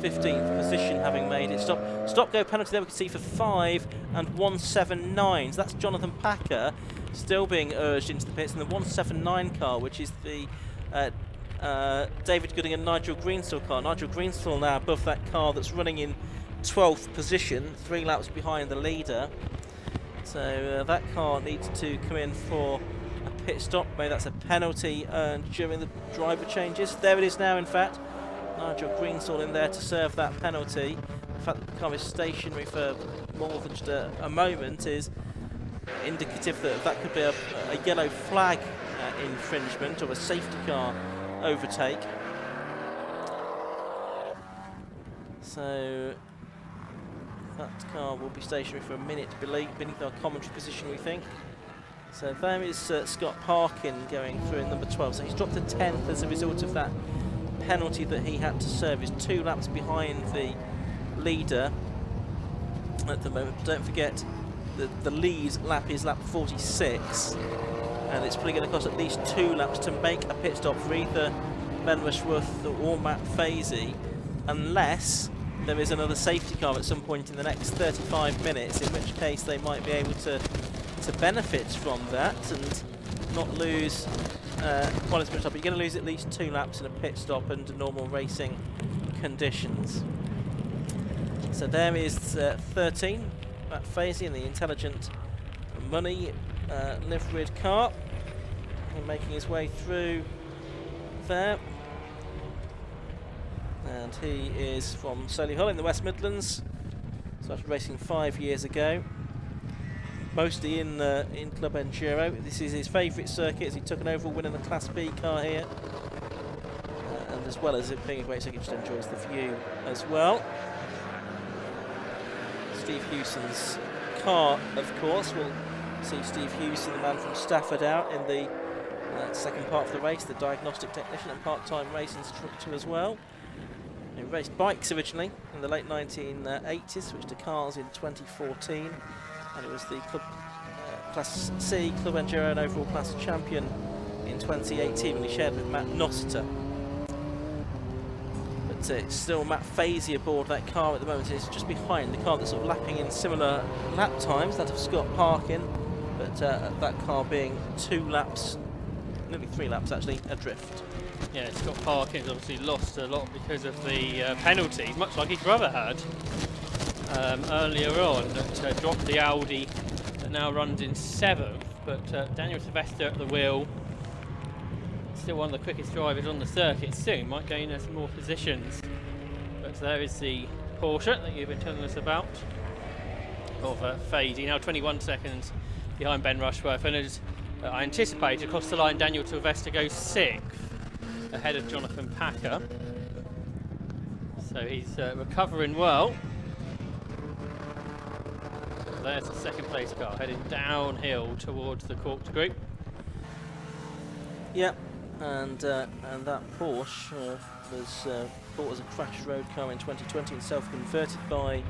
Speaker 1: 15th position, having made it. Stop-go penalty there we can see for 5 and 179. So that's Jonathan Packer still being urged into the pits in the 179 car, which is the David Gooding and Nigel Greenstall car. Nigel Greenstall now above that car that's running in 12th position, 3 laps behind the leader. So that car needs to come in for a pit stop. Maybe that's a penalty earned during the driver changes. There it is now, in fact. Nigel Greenstall in there to serve that penalty. The fact that the car is stationary for more than just a moment is indicative that that could be a yellow flag infringement or a safety car overtake. So that car will be stationary for a minute beneath our commentary position, we think. So there is Scott Parkin going through in number 12. So he's dropped to 10th as a result of that penalty that he had to serve. He's 2 laps behind the leader at the moment. Don't forget the lead lap is lap 46, and it's probably going to cost at least 2 laps to make a pit stop for either Ben Rushworth or Matt Fazy, unless there is another safety car at some point in the next 35 minutes, in which case they might be able to benefit from that and not lose quite as much time. But you're going to lose at least 2 laps in a pit stop under normal racing conditions. So there is 13, Matt Fazy in the Intelligent Money liveried car, and making his way through there. And he is from Solihull in the West Midlands. Started racing 5 years ago, mostly in Club Enduro. This is his favourite circuit, as he took an overall win in the Class B car here. And as well as it being a great circuit, just enjoys the view as well. Steve Hewson's car, of course. We'll see Steve Hewson, the man from Stafford, out in the second part of the race, the diagnostic technician and part-time race instructor as well. He raced bikes originally in the late 1980s, switched to cars in 2014, and it was the Club Class C, Club Enduro and overall class champion in 2018 when he shared with Matt Nossiter. But it's still Matt Fazy aboard that car at the moment. It's just behind the car that's sort of lapping in similar lap times, that of Scott Parkin, but that car being 2 laps, nearly 3 laps actually, adrift.
Speaker 2: Yeah, Scott Parkin's obviously lost a lot because of the penalties, much like his brother had earlier on, that dropped the Audi that now runs in 7th. But Daniel Sylvester at the wheel, still one of the quickest drivers on the circuit, soon might gain some more positions. But there is the Porsche that you've been telling us about of Fazy, now 21 seconds behind Ben Rushworth, and as I anticipated, across the line Daniel Sylvester goes 6th, ahead of Jonathan Packer. So he's recovering well. There's the second place car heading downhill towards the Corked Group.
Speaker 1: Yep, and that Porsche was bought as a crash road car in 2020 and self-converted by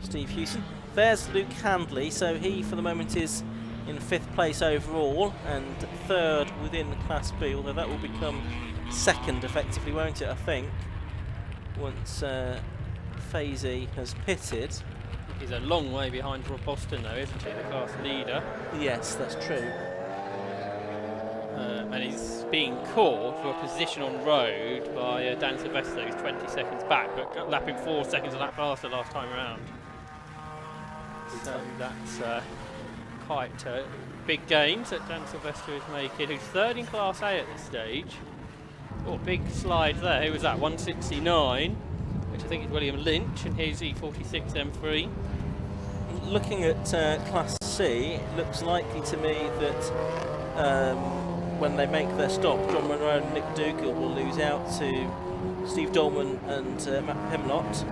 Speaker 1: Steve Hewson. There's Luke Handley, so he for the moment is in 5th place overall and 3rd within Class B, although that will become 2nd effectively, won't it, I think, once Fazy has pitted.
Speaker 2: He's a long way behind Rob Boston though, isn't he, the class leader?
Speaker 1: Yes, that's true.
Speaker 2: And he's being caught for a position on road by Dan Sylvester, who's 20 seconds back, but lapping 4 seconds a lap faster last time around. So that's quite big gains that Dan Sylvester is making, who's 3rd in Class A at this stage. Oh, big slide there. Who was that? 169, which I think is William Lynch, and here's E46 M3.
Speaker 1: Looking at Class C, it looks likely to me that when they make their stop, John Monroe and Nick Dougal will lose out to Steve Dolman and Matt Pimlott.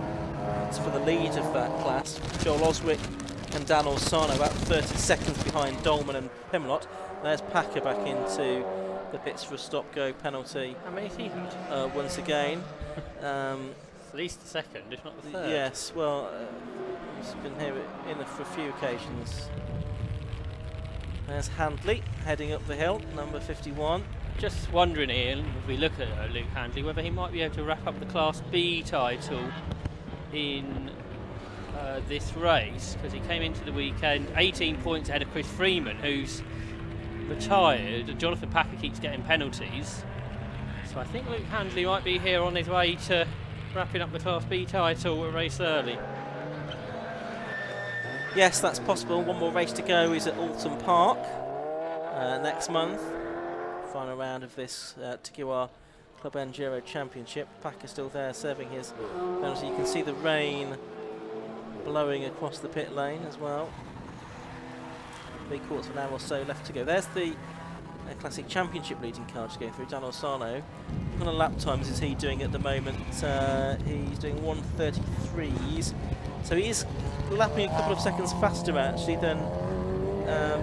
Speaker 1: It's for the lead of that class. Joel Oswick and Dan Orsano about 30 seconds behind Dolman and Pimlott. There's Packer back into the pits for a stop-go penalty.
Speaker 2: How many he had?
Speaker 1: Once again.
Speaker 2: At least the 2nd, if not the 3rd.
Speaker 1: Yes, well, he's been here for a few occasions. There's Handley heading up the hill, number 51.
Speaker 2: Just wondering, Ian, if we look at Luke Handley, whether he might be able to wrap up the Class B title in this race, because he came into the weekend 18 points ahead of Chris Freeman, who's retired. Jonathan Packer keeps getting penalties, so I think Luke Handley might be here on his way to wrapping up the Class B title a race early.
Speaker 1: Yes, that's possible. One more race to go is at Alton Park next month. Final round of this TEGIWA Club Enduro Championship. Packer still there serving his penalty. You can see the rain blowing across the pit lane as well. 3/4 of an hour or so left to go. There's the Classic Championship leading car to go through, Dan Orsano. What kind of lap times is he doing at the moment? He's doing 1:33s, so he is lapping a couple of seconds faster actually than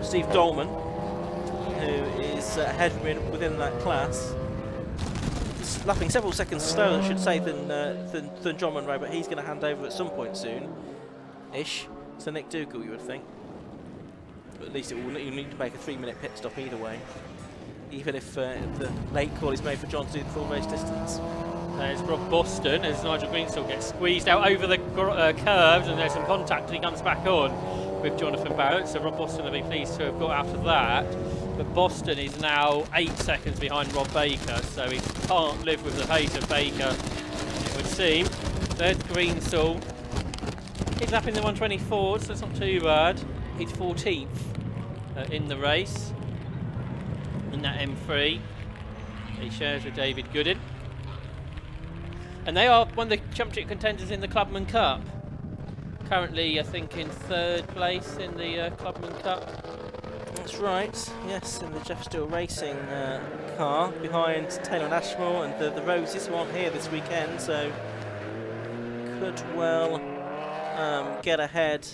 Speaker 1: Steve Dolman, who is ahead within that class. lapping several seconds slower, I should say, than John Munro, but he's going to hand over at some point soon-ish. So Nick Dougal, you would think. But at least you need to make a 3-minute pit stop either way, even if the late call is made for John to do the full race distance.
Speaker 2: There's Rob Boston as Nigel Greensill gets squeezed out over the curves, and there's some contact, and he comes back on with Jonathan Barrett. So Rob Boston will be pleased to have got out of that. But Boston is now 8 seconds behind Rob Baker, so he can't live with the pace of Baker, it would seem. There's Greensill. He's lapping the 124, so it's not too bad. He's 14th in the race in that M3. He shares with David Goodin. And they are one of the championship contenders in the Clubman Cup. Currently, I think, in 3rd place in the Clubman Cup.
Speaker 1: That's right, yes, in the Jeff Steele Racing car, behind Taylor and Ashmore and the Roses, who aren't here this weekend, so could well get ahead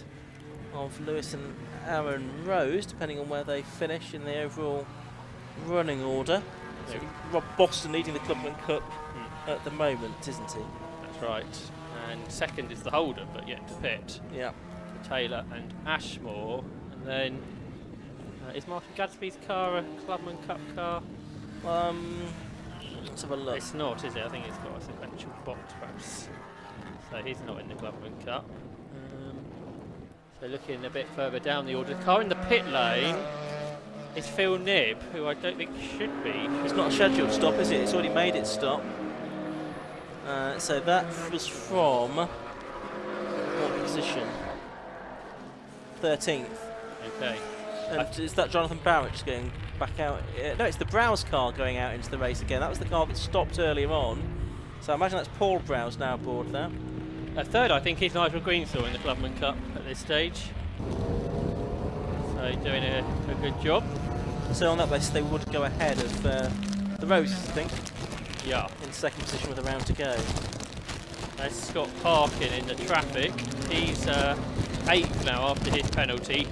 Speaker 1: of Lewis and Aaron Rose, depending on where they finish in the overall running order. So Rob Boston leading the Clubman Cup at the moment, isn't he?
Speaker 2: That's right. And 2nd is the Holden, but yet to pit.
Speaker 1: Yeah.
Speaker 2: Taylor and Ashmore. And then, is Martin Gadsby's car a Clubman Cup car?
Speaker 1: Let's have a look.
Speaker 2: It's not, is it? I think it's got a sequential box, perhaps. So he's not in the Clubman Cup. So looking a bit further down the order, the car in the pit lane is Phil Knibb, who I don't think should be.
Speaker 1: It's not a scheduled stop, is it? It's already made its stop. So that was from what position? 13th.
Speaker 2: Okay.
Speaker 1: And is that Jonathan Barrett just going back out? No, it's the Browse car going out into the race again. That was the car that stopped earlier on. So I imagine that's Paul Browse now aboard there.
Speaker 2: 3rd, I think, is Nigel Greensill in the Clubman Cup at this stage. So doing a good job.
Speaker 1: So on that basis, they would go ahead of the Roses, I think.
Speaker 2: Yeah.
Speaker 1: In 2nd position with a round to go.
Speaker 2: There's Scott Parkin in the traffic. He's 8th now after his penalty.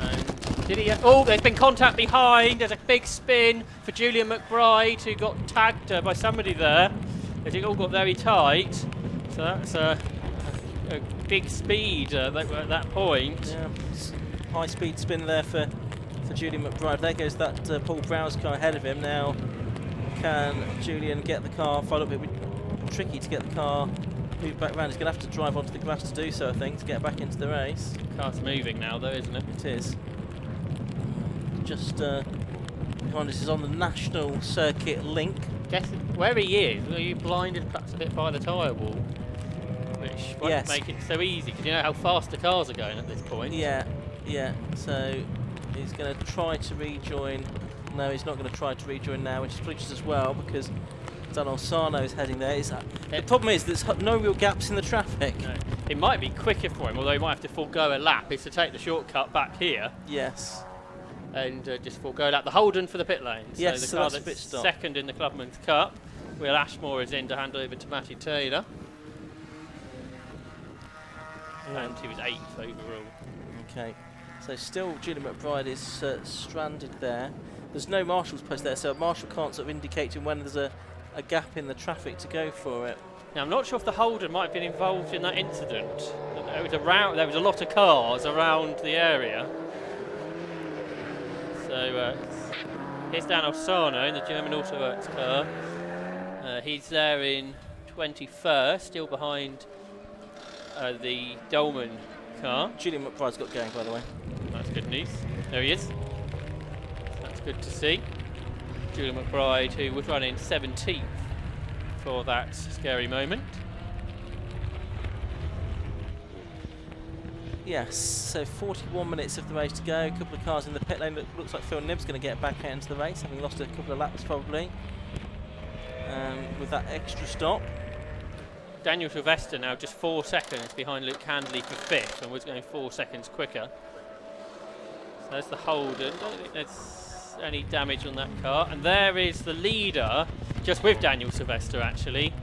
Speaker 2: And did he? Oh, there's been contact behind. There's a big spin for Julian McBride, who got tagged by somebody there. It all got very tight. So that's a big speed at that point.
Speaker 1: Yeah, high speed spin there for Julian McBride. There goes that Paul Browse car ahead of him. Now, can Julian get the car followed? It would be tricky to get the car moved back round. He's going to have to drive onto the grass to do so, I think, to get back into the race.
Speaker 2: The car's moving now, though, isn't it?
Speaker 1: It is. Just behind us is on the National Circuit Link.
Speaker 2: Guess where he is. Were you blinded perhaps a bit by the tyre wall? Which won't make it so easy, because you know how fast the cars are going at this point.
Speaker 1: Yeah. So he's going to try to rejoin. No, he's not going to try to rejoin now, which is probably just as well, because Dan Olsano is heading there. The problem is there's no real gaps in the traffic.
Speaker 2: No. It might be quicker for him, although he might have to forego a lap, is to take the shortcut back here.
Speaker 1: Yes.
Speaker 2: And just forego that. The Holden for the pit lane.
Speaker 1: Yes,
Speaker 2: so the
Speaker 1: so
Speaker 2: car
Speaker 1: that's
Speaker 2: that's
Speaker 1: pit stop.
Speaker 2: 2nd in the Clubman's Cup. Will Ashmore is in to hand over to Matty Taylor. And he was 8th overall.
Speaker 1: Okay. So still Julian McBride is stranded there. There's no marshal's post there, so a marshal can't sort of indicate to him when there's a gap in the traffic to go for it.
Speaker 2: Now, I'm not sure if the Holden might have been involved in that incident. There was a lot of cars around the area. So here's Dan Olsano in the German Auto Works car. He's there in 21st, still behind the Dolman car.
Speaker 1: Julian McBride's got going, by the way.
Speaker 2: That's good news. There he is. That's good to see. Julian McBride, who was running 17th for that scary moment.
Speaker 1: Yes, so 41 minutes of the race to go. A couple of cars in the pit lane. Looks like Phil Knibb's going to get back out into the race, having lost a couple of laps probably with that extra stop.
Speaker 2: Daniel Sylvester now just 4 seconds behind Luke Handley for 5th, and was going 4 seconds quicker. So there's the Holden. Don't think there's any damage on that car. And there is the leader, just with Daniel Sylvester actually,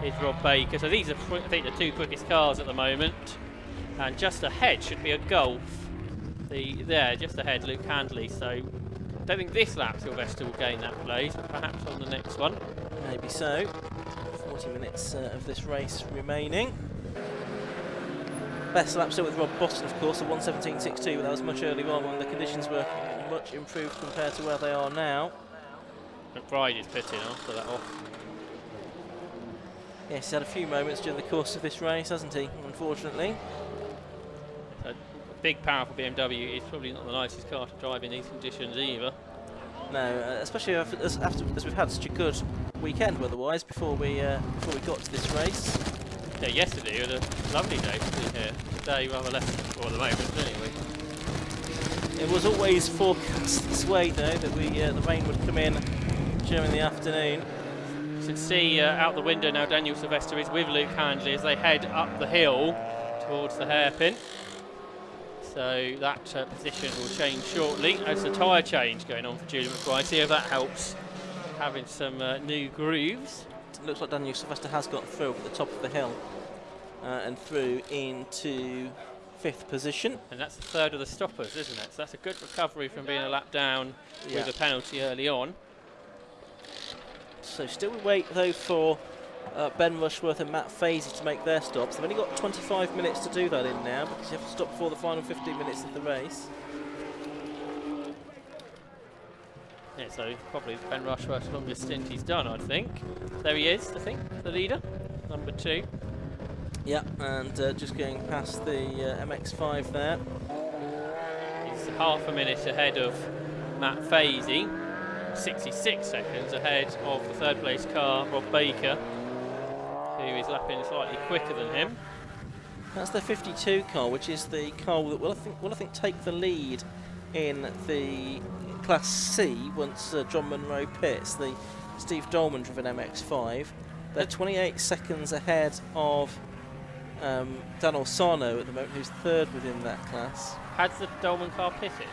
Speaker 2: is Rob Baker. So these are, I think, the 2 quickest cars at the moment. And just ahead should be a Golf. There, just ahead, Luke Handley. So don't think this lap Sylvester will gain that place, but perhaps on the next one.
Speaker 1: Maybe so. 40 minutes of this race remaining. Best lap still with Rob Boston, of course, a 1:17.62, but that was much earlier on when the conditions were much improved compared to where they are now.
Speaker 2: McBride is pitting after that off.
Speaker 1: Yes, he's had a few moments during the course of this race, hasn't he, unfortunately.
Speaker 2: A big, powerful BMW is probably not the nicest car to drive in these conditions either.
Speaker 1: No, especially as we've had such a good weekend weather-wise before we got to this race.
Speaker 2: Yeah, yesterday was a lovely day to be here. Today rather less for the moment, anyway.
Speaker 1: It was always forecast this way, though, that the rain would come in during the afternoon.
Speaker 2: You can see out the window now Daniel Sylvester is with Luke Handley as they head up the hill towards the hairpin. So that position will change shortly. There's a tyre change going on for Julian McBride. See if that helps having some new grooves.
Speaker 1: It looks like Daniel Sylvester has got through at the top of the hill and through into 5th position.
Speaker 2: And that's the third of the stoppers, isn't it? So that's a good recovery from being a lap down with a penalty early on.
Speaker 1: So still we wait though for Ben Rushworth and Matt Fazy to make their stops. They've only got 25 minutes to do that in now because you have to stop before the final 15 minutes of the race.
Speaker 2: Yeah, so probably Ben Rushworth's longest stint he's done, I think. There he is, I think, the leader, number 2.
Speaker 1: Yeah, and just going past the MX-5 there.
Speaker 2: He's half a minute ahead of Matt Fazy, 66 seconds ahead of the third place car, Rob Baker, who is lapping slightly quicker than him.
Speaker 1: That's the 52 car, which is the car that will I think take the lead in the Class C once John Munro pits. The Steve Dolman driven MX-5. They're 28 seconds ahead of Dan Orsano at the moment, who's third within that class.
Speaker 2: Has the Dolman car pitted?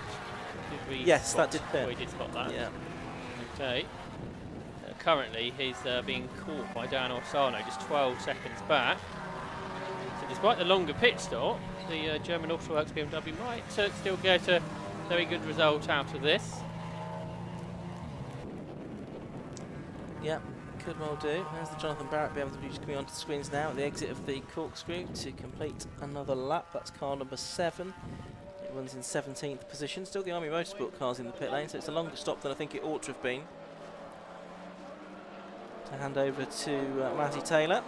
Speaker 1: Yes, that did pit.
Speaker 2: We did spot that.
Speaker 1: Yeah.
Speaker 2: Okay. Currently, he's being caught by Dan Orsano, just 12 seconds back. So despite the longer pit stop, the German Autoworks BMW might still get a very good result out of this.
Speaker 1: Yeah, could well do. There's the Jonathan Barrett BMW just coming onto the screens now at the exit of the corkscrew to complete another lap. That's car number 7. It runs in 17th position. Still the Army Motorsport cars in the pit lane, so it's a longer stop than I think it ought to have been. To hand over to Matty Taylor.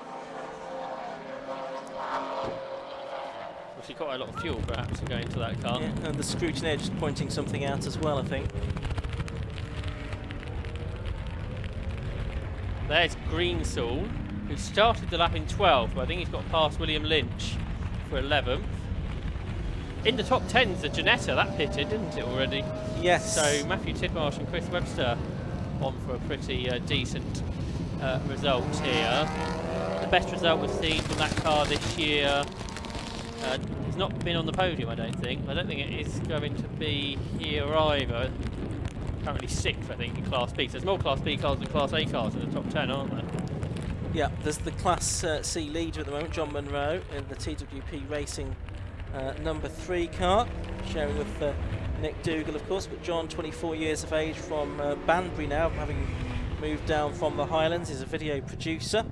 Speaker 2: Obviously quite a lot of fuel perhaps to go into that car.
Speaker 1: Yeah, and the scrutineer just pointing something out as well, I think.
Speaker 2: There's Greensall, who started the lap in 12th, but I think he's got past William Lynch for 11th. In the top 10's the Janetta, that pitted, didn't it already?
Speaker 1: Yes.
Speaker 2: So Matthew Tidmarsh and Chris Webster on for a pretty decent result here. The best result we've seen from that car this year. It's not been on the podium, I don't think. I don't think it is going to be here either. Currently 6th, I think, in Class B. So there's more Class B cars than Class A cars in the top 10, aren't there?
Speaker 1: Yeah, there's the Class C leader at the moment, John Munro, in the TWP Racing number 3 car, sharing with Nick Dougal, of course. But John, 24 years of age, from Banbury now, having moved down from the Highlands, is a video producer.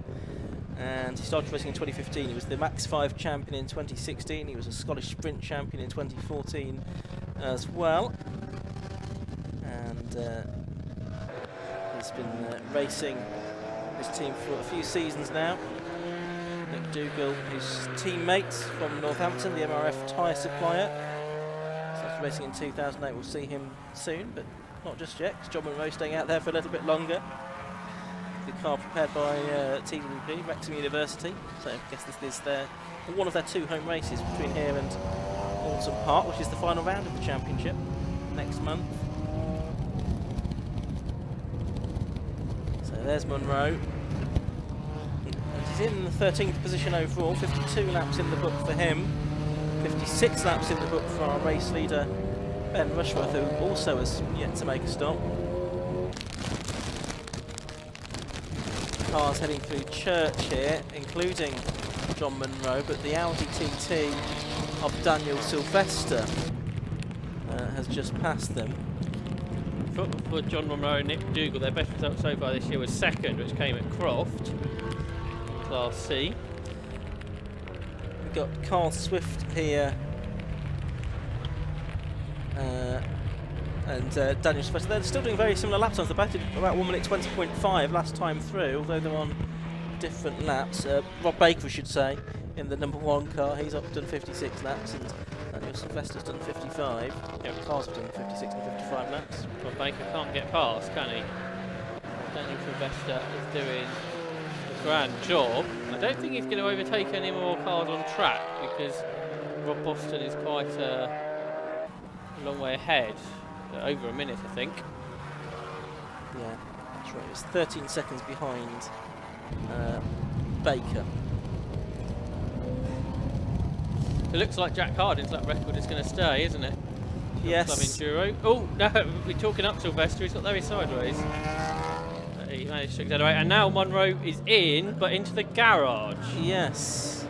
Speaker 1: And he started racing in 2015. He was the Max 5 champion in 2016. He was a Scottish Sprint champion in 2014 as well. And he's been racing his team for a few seasons now. Nick Dougal, his teammate from Northampton, the MRF tyre supplier. Started racing in 2008. We'll see him soon, but not just yet, because John Munro staying out there for a little bit longer. The car prepared by TWP, Wrexham University. So I guess this is one of their 2 home races between here and Alton Park, which is the final round of the championship next month. So there's Munro. And he's in the 13th position overall, 52 laps in the book for him, 56 laps in the book for our race leader Ben Rushworth, who also has yet to make a stop. Cars heading through Church here, including John Munro, but the Audi TT of Daniel Sylvester has just passed them.
Speaker 2: for John Monroe and Nick Dougal. Their best result so far this year was second, which came at Croft, Class C.
Speaker 1: We've got Carl Swift here and Daniel Sylvester. They're still doing very similar lap times. They both did about 1 minute 20.5 last time through, although they're on different laps. Rob Baker, I should say, in the number 1 car, he's up done 56 laps, and Daniel Sylvester's done 55.
Speaker 2: Yep.
Speaker 1: Cars have done 56 and 55 laps.
Speaker 2: Well, Baker can't get past, can he? Daniel Sylvester is doing a grand job. I don't think he's going to overtake any more cars on track because Rob Boston is quite a long way ahead, over a minute, I think.
Speaker 1: Yeah, that's right. It's 13 seconds behind Baker.
Speaker 2: It looks like Jack Harding's lap record is going to stay, isn't it?
Speaker 1: Yes.
Speaker 2: Enduro. Oh, no, we're talking up Sylvester. He's got very sideways. He managed to accelerate. And now Monroe is in, but into the garage.
Speaker 1: Yes.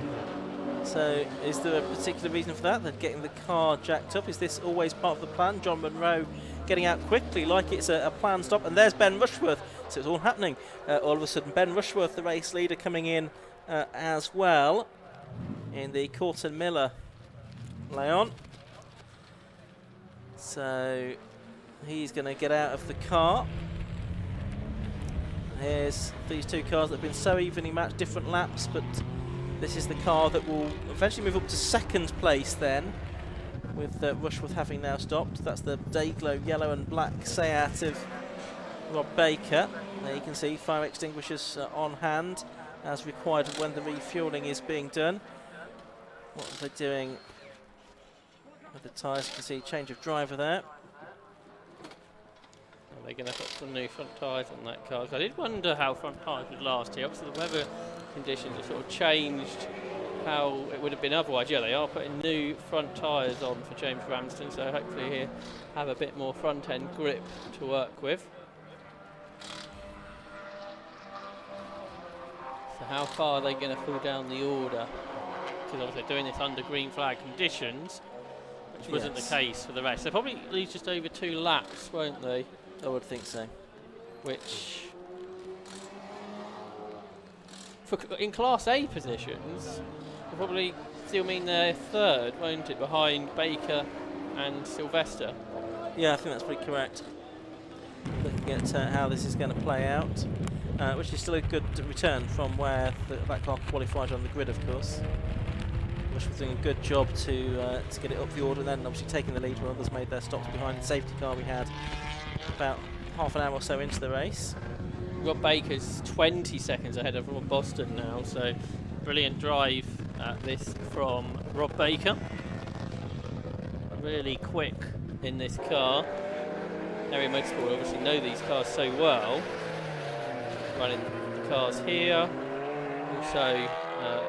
Speaker 1: So, is there a particular reason for that? They're getting the car jacked up. Is this always part of the plan? John Monroe getting out quickly like it's a planned stop. And there's Ben Rushworth. So it's all happening. All of a sudden, Ben Rushworth, the race leader, coming in as well in the Corton Miller Leon. So he's going to get out of the car. Here's these two cars that have been so evenly matched, different laps, but this is the car that will eventually move up to second place then, with Rushworth having now stopped. That's the Dayglow yellow and black Seat of Rob Baker. There you can see fire extinguishers on hand as required when the refuelling is being done. What are they doing with the tyres? You can see change of driver there.
Speaker 2: Are they going to put some new front tyres on that car? I did wonder how front tyres would last here. Obviously the weather conditions have sort of changed how it would have been otherwise. Yeah, they are putting new front tyres on for James Ramsden, so hopefully he'll have a bit more front end grip to work with. So how far are they going to fall down the order? Because obviously they're doing this under green flag conditions, which wasn't the case for the rest. They'll probably lose just over 2 laps, won't they?
Speaker 1: I would think so.
Speaker 2: Which, in Class A positions, will probably still mean they're third, won't it, behind Baker and Sylvester?
Speaker 1: Yeah, I think that's pretty correct. Looking at how this is going to play out, which is still a good return from where that car qualified on the grid, of course. Rush was doing a good job to get it up the order, and then obviously taking the lead when others made their stops behind the safety car we had about half an hour or so into the race.
Speaker 2: Rob Baker's 20 seconds ahead of Rob Boston now, so brilliant drive this from Rob Baker. Really quick in this car. Area Motorsport obviously know these cars so well. Running the cars here, also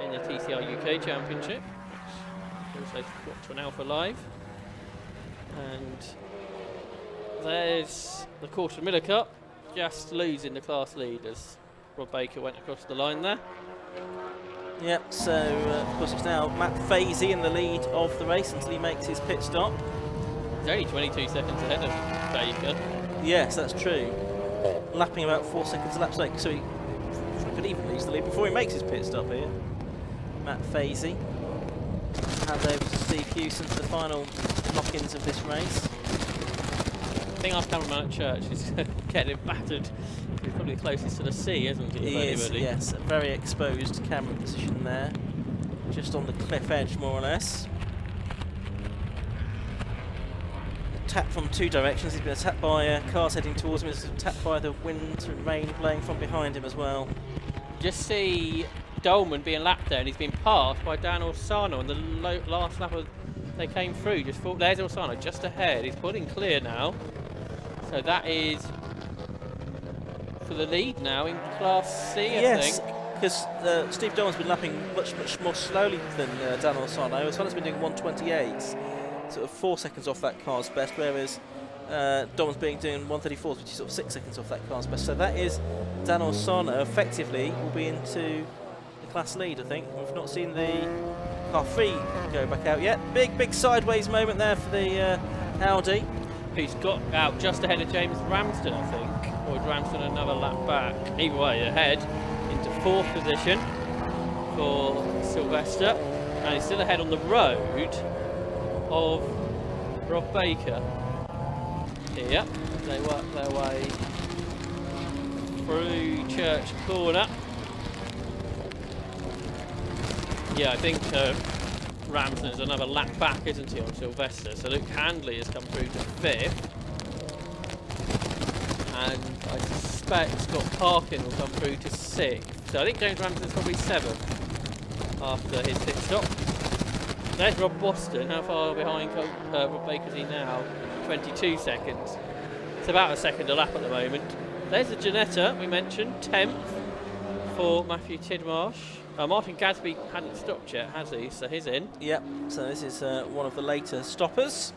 Speaker 2: in the TCR UK Championship, also got to an Alpha Live. And there's the Corton Miller Cup, just losing the class lead as Rob Baker went across the line there.
Speaker 1: Yep, so of course it's now Matt Fazy in the lead of the race until he makes his pit stop.
Speaker 2: He's only 22 seconds ahead of Baker.
Speaker 1: Yes, that's true. Lapping about 4 seconds a lap, so he could even lose the lead before he makes his pit stop here. Matt Fazy. Hand over to Steve Hewson for the final knock-ins of this race.
Speaker 2: I think our cameraman at church is getting battered. He's probably closest to the sea, isn't he?
Speaker 1: He is, yes. A very exposed camera position there. Just on the cliff edge, more or less. Attacked from 2 directions. He's been attacked by cars heading towards him. He's attacked by the wind and rain blowing from behind him as well.
Speaker 2: Just see Dolman being lapped there, and he's been passed by Dan Orsano on the last lap of they came through. Just thought, there's Orsano just ahead. He's pulling clear now. So that is for the lead now in Class C, I think.
Speaker 1: Yes, because Steve Dolman's been lapping much more slowly than Dan Orsano. Orsano's been doing 128, sort of 4 seconds off that car's best, whereas Dolman's doing 134s, which is sort of 6 seconds off that car's best. So that is Dan Orsano effectively will be into the class lead, I think. We've not seen the car 3 go back out yet. Big sideways moment there for the Audi.
Speaker 2: who's got out just ahead of James Ramsden, I think. Or is Ramsden another lap back? Either way, ahead into 4th position for Sylvester. And he's still ahead on the road of Rob Baker. Here, they work their way through Church Corner. Yeah, I think Ramsden's another lap back, isn't he, on Sylvester? So Luke Handley has come through to 5th. And I suspect Scott Parkin will come through to 6th. So I think James Ramsden's probably 7th after his pit stop. There's Rob Boston. How far behind Rob Baker is he now? 22 seconds. It's about a second a lap at the moment. There's the Janetta we mentioned, 10th for Matthew Tidmarsh. Martin Gadsby hadn't stopped yet, has he? So he's in.
Speaker 1: Yep, so this is one of the later stoppers.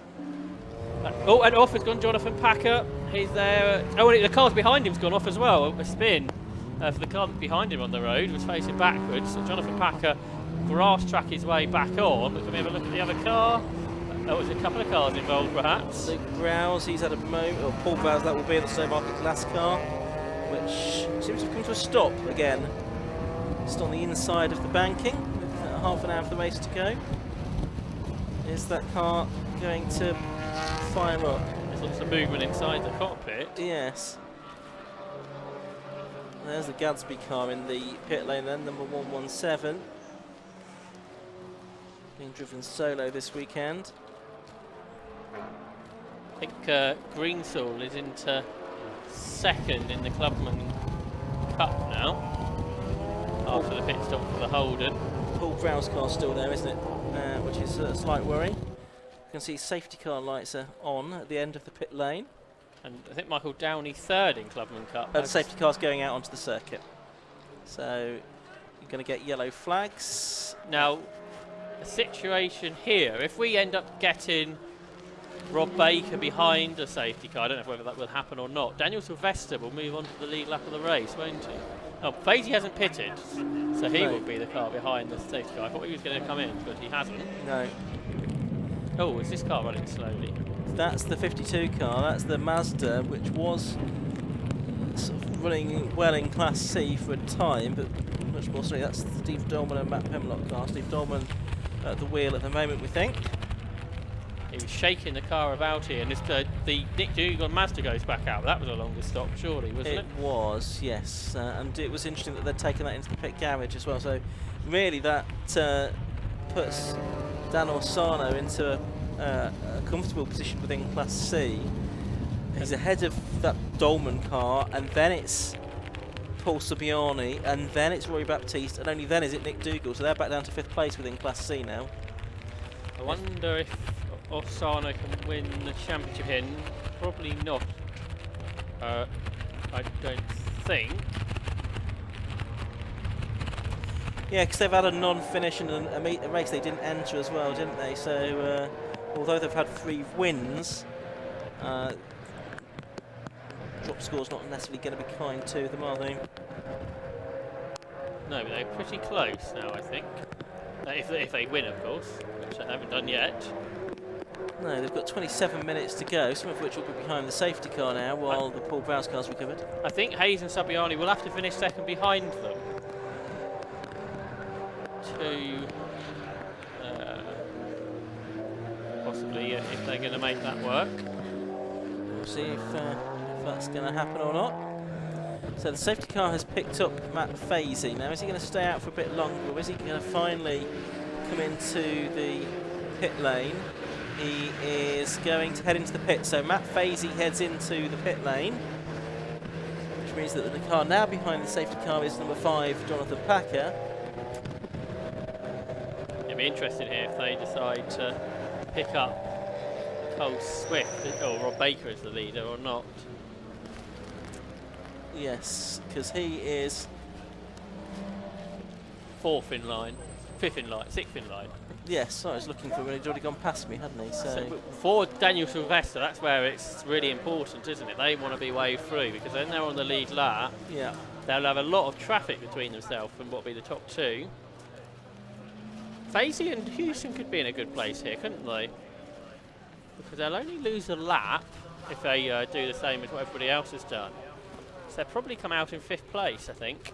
Speaker 2: Oh, and off has gone Jonathan Packer. He's there. Oh, and the car behind him's gone off as well. A spin for the car behind him on the road was facing backwards. So Jonathan Packer grass track his way back on. But can we have a look at the other car? Oh, there's a couple of cars involved, perhaps.
Speaker 1: Luke Browse, he's had a moment, or Paul Browse, that will be in the Stowmarket last car, which seems to have come to a stop again. Just on the inside of the banking, with half an hour of the race to go. Is that car going to fire up?
Speaker 2: There's lots of movement inside the cockpit.
Speaker 1: Yes. There's the Gadsby car in the pit lane then, number 117. Being driven solo this weekend.
Speaker 2: I think Greensall is into 2nd in the Clubman Cup now. After the pit stop for the Holden.
Speaker 1: Paul Browse car still there, isn't it? Which is a slight worry. You can see safety car lights are on at the end of the pit lane.
Speaker 2: And I think Michael Downey 3rd in Clubman Cup.
Speaker 1: The safety car's going out onto the circuit. So you're going to get yellow flags.
Speaker 2: Now, the situation here, if we end up getting Rob Baker behind a safety car, I don't know whether that will happen or not, Daniel Sylvester will move on to the lead lap of the race, won't he? Oh, Fazy hasn't pitted, so he will be the car behind the safety car. I thought he was going to come in, but he hasn't.
Speaker 1: No.
Speaker 2: Oh, is this car running slowly?
Speaker 1: That's the 52 car, that's the Mazda, which was sort of running well in Class C for a time, but much more slowly. That's Steve Dolman and Matt Pemlock car. Steve Dolman at the wheel at the moment, we think.
Speaker 2: He was shaking the car about here, and this, the Nick Dougal Mazda goes back out. That was a longer stop, surely, wasn't it?
Speaker 1: It was, yes. And it was interesting that they'd taken that into the pit garage as well. So really that puts Dan Orsano into a comfortable position within Class C. He's ahead of that Dolman car, and then it's Paul Subiani, and then it's Roy Baptiste, and only then is it Nick Dougal. So they're back down to 5th place within Class C now.
Speaker 2: I wonder if Orsano can win the championship here. Probably not. I don't think.
Speaker 1: Yeah, because they've had a non-finish and a race they didn't enter as well, didn't they? So although they've had 3 wins, drop score's not necessarily going to be kind to them, are they?
Speaker 2: No, but they're pretty close now, I think. If they win, of course, which they haven't done yet.
Speaker 1: No, they've got 27 minutes to go, some of which will be behind the safety car now, while the Paul Browse car's recovered.
Speaker 2: I think Hayes and Subiani will have to finish 2nd behind them to possibly, if they're going to make that work.
Speaker 1: We'll see if that's going to happen or not. So the safety car has picked up Matt Fazy. Now, is he going to stay out for a bit longer, or is he going to finally come into the pit lane? He is going to head into the pit. So Matt Fazy heads into the pit lane, which means that the car now behind the safety car is number 5, Jonathan Packer.
Speaker 2: It'll be interesting here if they decide to pick up Cole Swift or Rob Baker as the leader or not.
Speaker 1: Yes, because he is
Speaker 2: 4th in line, 5th in line, 6th in line.
Speaker 1: Yes, I was looking for when he'd already gone past me, hadn't he?
Speaker 2: So for Daniel Sylvester, that's where it's really important, isn't it? They want to be way through, because then they're on the lead lap.
Speaker 1: Yeah.
Speaker 2: They'll have a lot of traffic between themselves and what will be the top 2. Fazy and Houston could be in a good place here, couldn't they? Because they'll only lose a lap if they do the same as what everybody else has done. So they'll probably come out in 5th place, I think,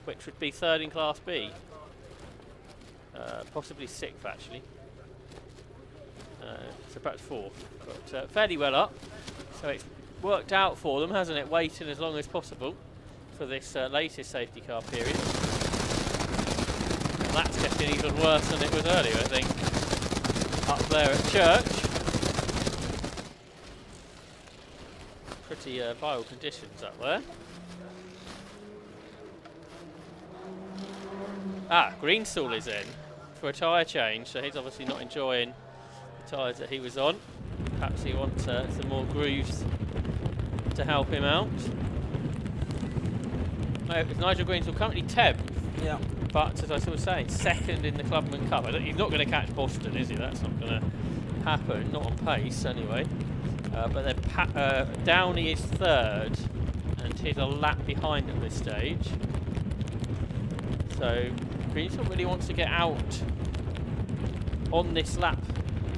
Speaker 2: which would be 3rd in Class B. Possibly 6th, actually. So perhaps 4th, but fairly well up. So it's worked out for them, hasn't it, waiting as long as possible for this latest safety car period. And that's getting even worse than it was earlier, I think. Up there at Church. Pretty vile conditions up there. Greenstall is in for a tyre change, so he's obviously not enjoying the tyres that he was on. Perhaps he wants some more grooves to help him out. It's Nigel Greenstall currently 10th.
Speaker 1: Yeah.
Speaker 2: But as I was saying, 2nd in the Clubman Cup. He's not going to catch Boston, is he? That's not going to happen, not on pace anyway. But then Downey is 3rd, and he's a lap behind at this stage. So Greenstall really wants to get out on this lap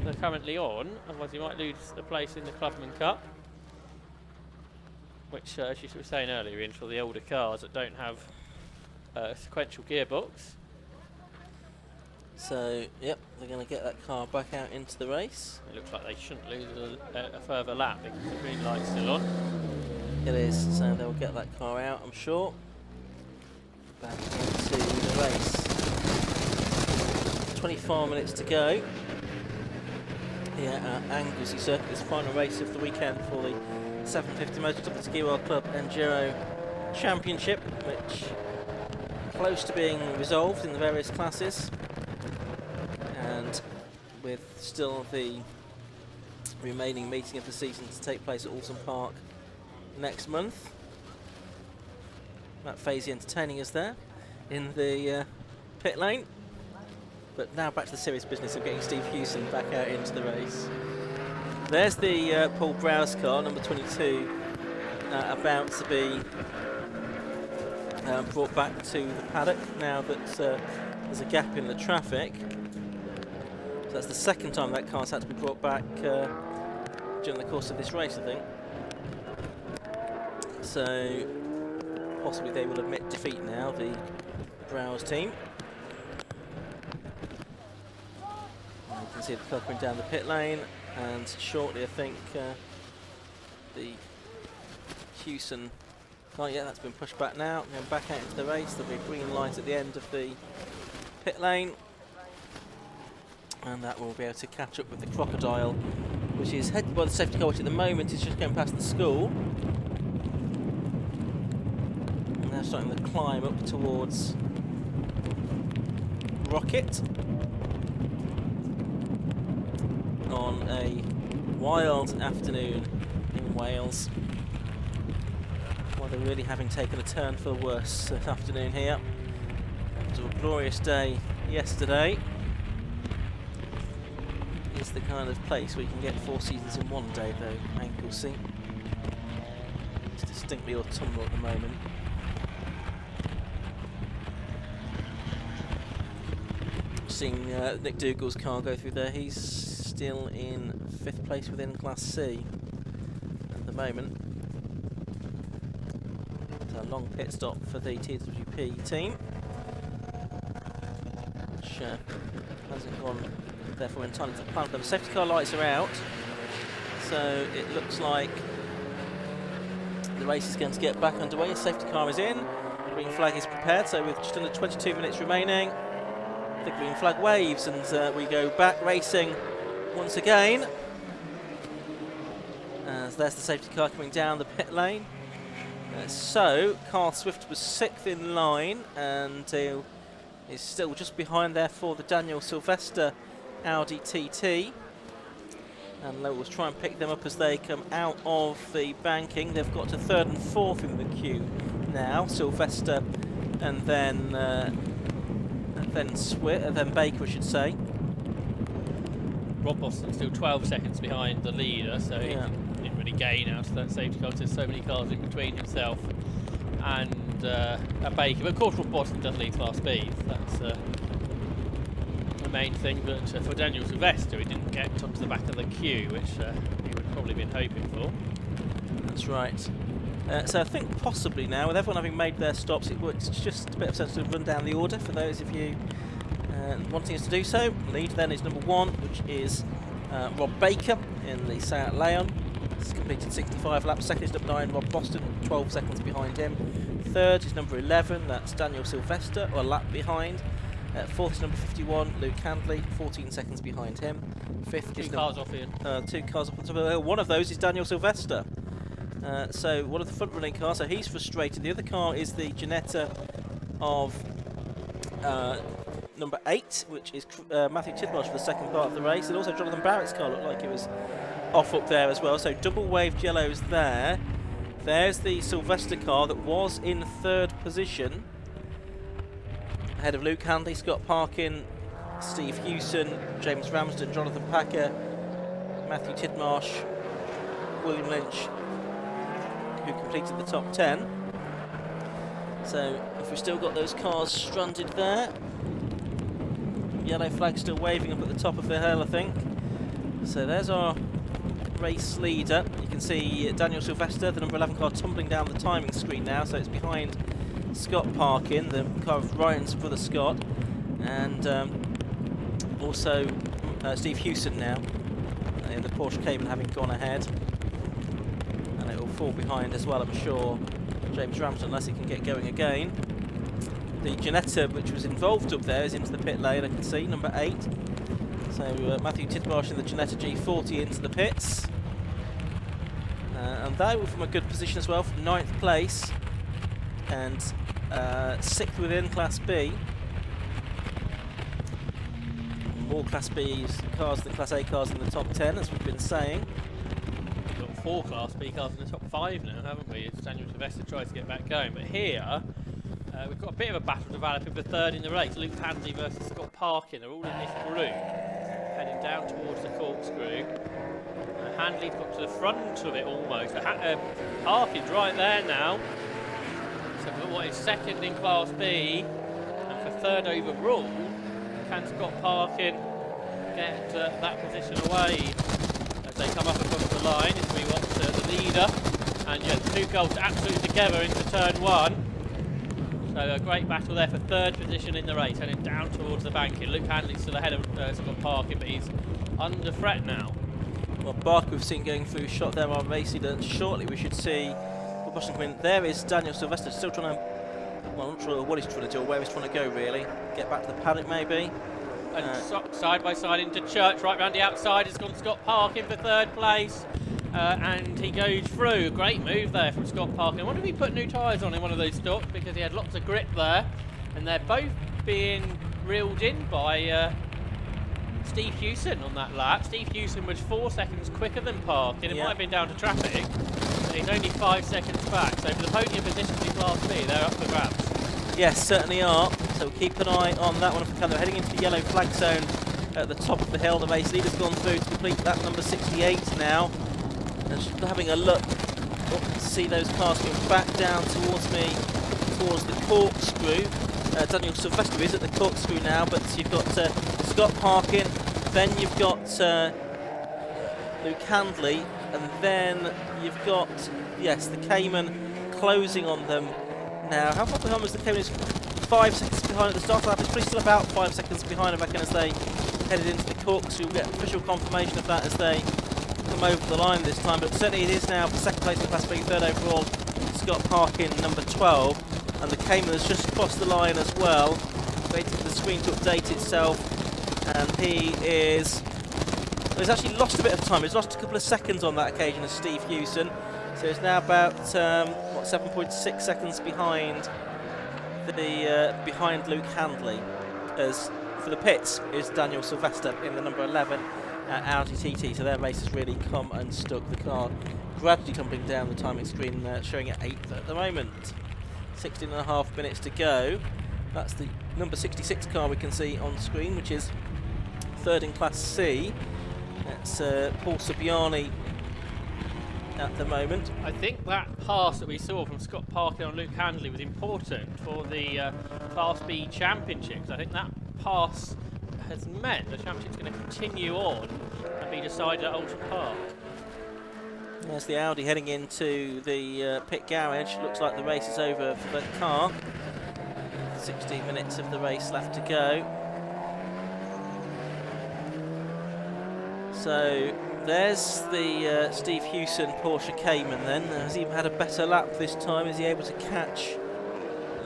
Speaker 2: they're currently on, otherwise he might lose the place in the Clubman Cup. Which, as you were saying earlier, Ian, for the older cars that don't have a sequential gearbox.
Speaker 1: So, yep, they're going to get that car back out into the race.
Speaker 2: It looks like they shouldn't lose a further lap because the green light's still on.
Speaker 1: It is, so they'll get that car out, I'm sure. Back into the race. 24 minutes to go. Here at Anglesey Circuit, this final race of the weekend for the 750 Motorcycle TEGIWA Club Enduro Championship, which close to being resolved in the various classes, and with still the remaining meeting of the season to take place at Alton Park next month. Matt Fazy entertaining us there in the pit lane. But now back to the serious business of getting Steve Hewson back out into the race. There's the Paul Browse car, number 22, about to be brought back to the paddock now that there's a gap in the traffic. So that's the second time that car's had to be brought back during the course of this race, I think. So possibly they will admit defeat now, the Browse team. And you can see the car coming down the pit lane, and shortly I think the Hewson car, yeah, that's been pushed back now, going back out into the race. There'll be a green light at the end of the pit lane, and that will be able to catch up with the Crocodile, which is headed by the safety car, which at the moment is just going past the school. And they're starting to climb up towards Rocket on a wild afternoon in Wales. Well, they're really having taken a turn for the worse this afternoon here. After a glorious day yesterday. It's the kind of place where you can get 4 seasons in one day, though, Anglesey. It's distinctly autumnal at the moment. Seeing Nick Dougal's car go through there, he's still in 5th place within Class C at the moment. So a long pit stop for the TWP team, which hasn't gone therefore entirely to plan. The safety car lights are out, so it looks like the race is going to get back underway. The safety car is in, the green flag is prepared, so with just under 22 minutes remaining, the green flag waves, and we go back racing once again. As there's the safety car coming down the pit lane. So Carl Swift was 6th in line, and is still just behind there for the Daniel Sylvester Audi TT. And Lowe will try and pick them up as they come out of the banking. They've got to 3rd and 4th in the queue now, Sylvester, and then Baker, I should say.
Speaker 2: Rob Boston's still 12 seconds behind the leader, so he didn't really gain out of that safety car. There's so many cars in between himself and Baker. But of course, Rob Boston does lead Class B. That's the main thing. But for Daniel Sylvester, he didn't get onto the back of the queue, which he would probably been hoping for.
Speaker 1: That's right. So I think possibly now, with everyone having made their stops, it's just a bit of sense to run down the order for those of you wanting us to do so. Lead then is number 1, which is Rob Baker in the Seat Leon. He's completed 65 laps. Second is number 9, Rob Boston, 12 seconds behind him. Third is number 11, that's Daniel Sylvester, or a lap behind. Fourth is number 51, Luke Handley, 14 seconds behind him. Fifth is
Speaker 2: 2 cars off Ian.
Speaker 1: 2 cars off on top of the hill. One of those is Daniel Sylvester. So one of the front running cars, so he's frustrated. The other car is the Ginetta of number 8, which is Matthew Tidmarsh for the second part of the race. And also Jonathan Barrett's car looked like it was off up there as well. So double waved yellows there. There's the Sylvester car that was in 3rd position, ahead of Luke Handley, Scott Parkin, Steve Hewson, James Ramsden, Jonathan Packer, Matthew Tidmarsh, William Lynch, who completed the top 10. So if we've still got those cars stranded there, yellow flag still waving up at the top of the hill, I think. So there's our race leader. You can see Daniel Sylvester, the number 11 car, tumbling down the timing screen now, so it's behind Scott Parkin, the car of Ryan's brother Scott, and also Steve Hewson now, the Porsche Cayman having gone ahead. And it will fall behind as well, I'm sure, James Ramsden, unless he can get going again. The Ginetta, which was involved up there, is into the pit lane, I can see, number 8. So Matthew Tidmarsh in the Ginetta G40 into the pits. And they were from a good position as well, from 9th place and 6th within Class B. More Class B cars than Class A cars in the top 10, as we've been saying.
Speaker 2: We've got 4 Class B cars in the top 5 now, haven't we? It's Daniel Sylvester tries to get back going, but here we've got a bit of a battle developing for 3rd in the race. Luke Handley versus Scott Parkin. They're all in this group, heading down towards the corkscrew. Handley's got to the front of it almost. Parkin's right there now. So for what is 2nd in Class B and for 3rd overall, can Scott Parkin get that position away as they come up across the line? As we watch the leader, and yeah, the 2 cars absolutely together into turn 1. So a great battle there for 3rd position in the race, heading down towards the banking. Luke Handley's still ahead of Scott Parkin, but he's under threat now.
Speaker 1: Well, Barker we've seen going through shot there on race leader, and shortly we should see Boston come in. There is Daniel Sylvester still trying to, well, I'm not sure what he's trying to do or where he's trying to go really. Get back to the paddock maybe.
Speaker 2: And side by side into Church, right round the outside has gone Scott Parkin for 3rd place. And he goes through. Great move there from Scott Parkin. I wonder if he put new tyres on in one of those stops, because he had lots of grip there. And they're both being reeled in by Steve Hewson on that lap. Steve Hewson was 4 seconds quicker than Parkin. It might have been down to traffic, but he's only 5 seconds back. So for the podium positions in Class B, they're up for grabs.
Speaker 1: Yes, certainly are. So keep an eye on that one if we can. They're heading into the yellow flag zone at the top of the hill. The race leader's gone through to complete that number 68 now. And just having a look to see those cars going back down towards me, towards the corkscrew. Daniel Sylvester is at the corkscrew now, but you've got Scott Parkin, then you've got Luke Handley, and then you've got, yes, the Cayman closing on them now. How far behind was the Cayman? Is 5 seconds behind at the start of the lap. It's probably still about 5 seconds behind, I reckon, as they headed into the corkscrew. We'll get official confirmation of that as they come over the line this time, but certainly it is now for 2nd place in the Class B, 3rd overall, Scott Parkin, number 12, and the Cayman has just crossed the line as well, waiting for the screen to update itself, and he's actually lost a bit of time. He's lost a couple of seconds on that occasion as Steve Hewson, so he's now about 7.6 seconds behind behind Luke Handley. As for the pits is Daniel Sylvester in the number 11 Audi TT, so their race has really come unstuck. The car gradually tumbling down the timing screen, showing at 8th at the moment. 16.5 minutes to go. That's the number 66 car we can see on screen, which is 3rd in Class C. That's Paul Sabiani at the moment.
Speaker 2: I think that pass that we saw from Scott Parkin on Luke Handley was important for the Class B Championships. I think that pass has meant the championship's going to continue on and be decided at Oulton Park.
Speaker 1: There's the Audi heading into the pit garage. Looks like the race is over for the car. 16 minutes of the race left to go. So there's the Steve Hewson Porsche Cayman then. Has he had a better lap this time? Is he able to catch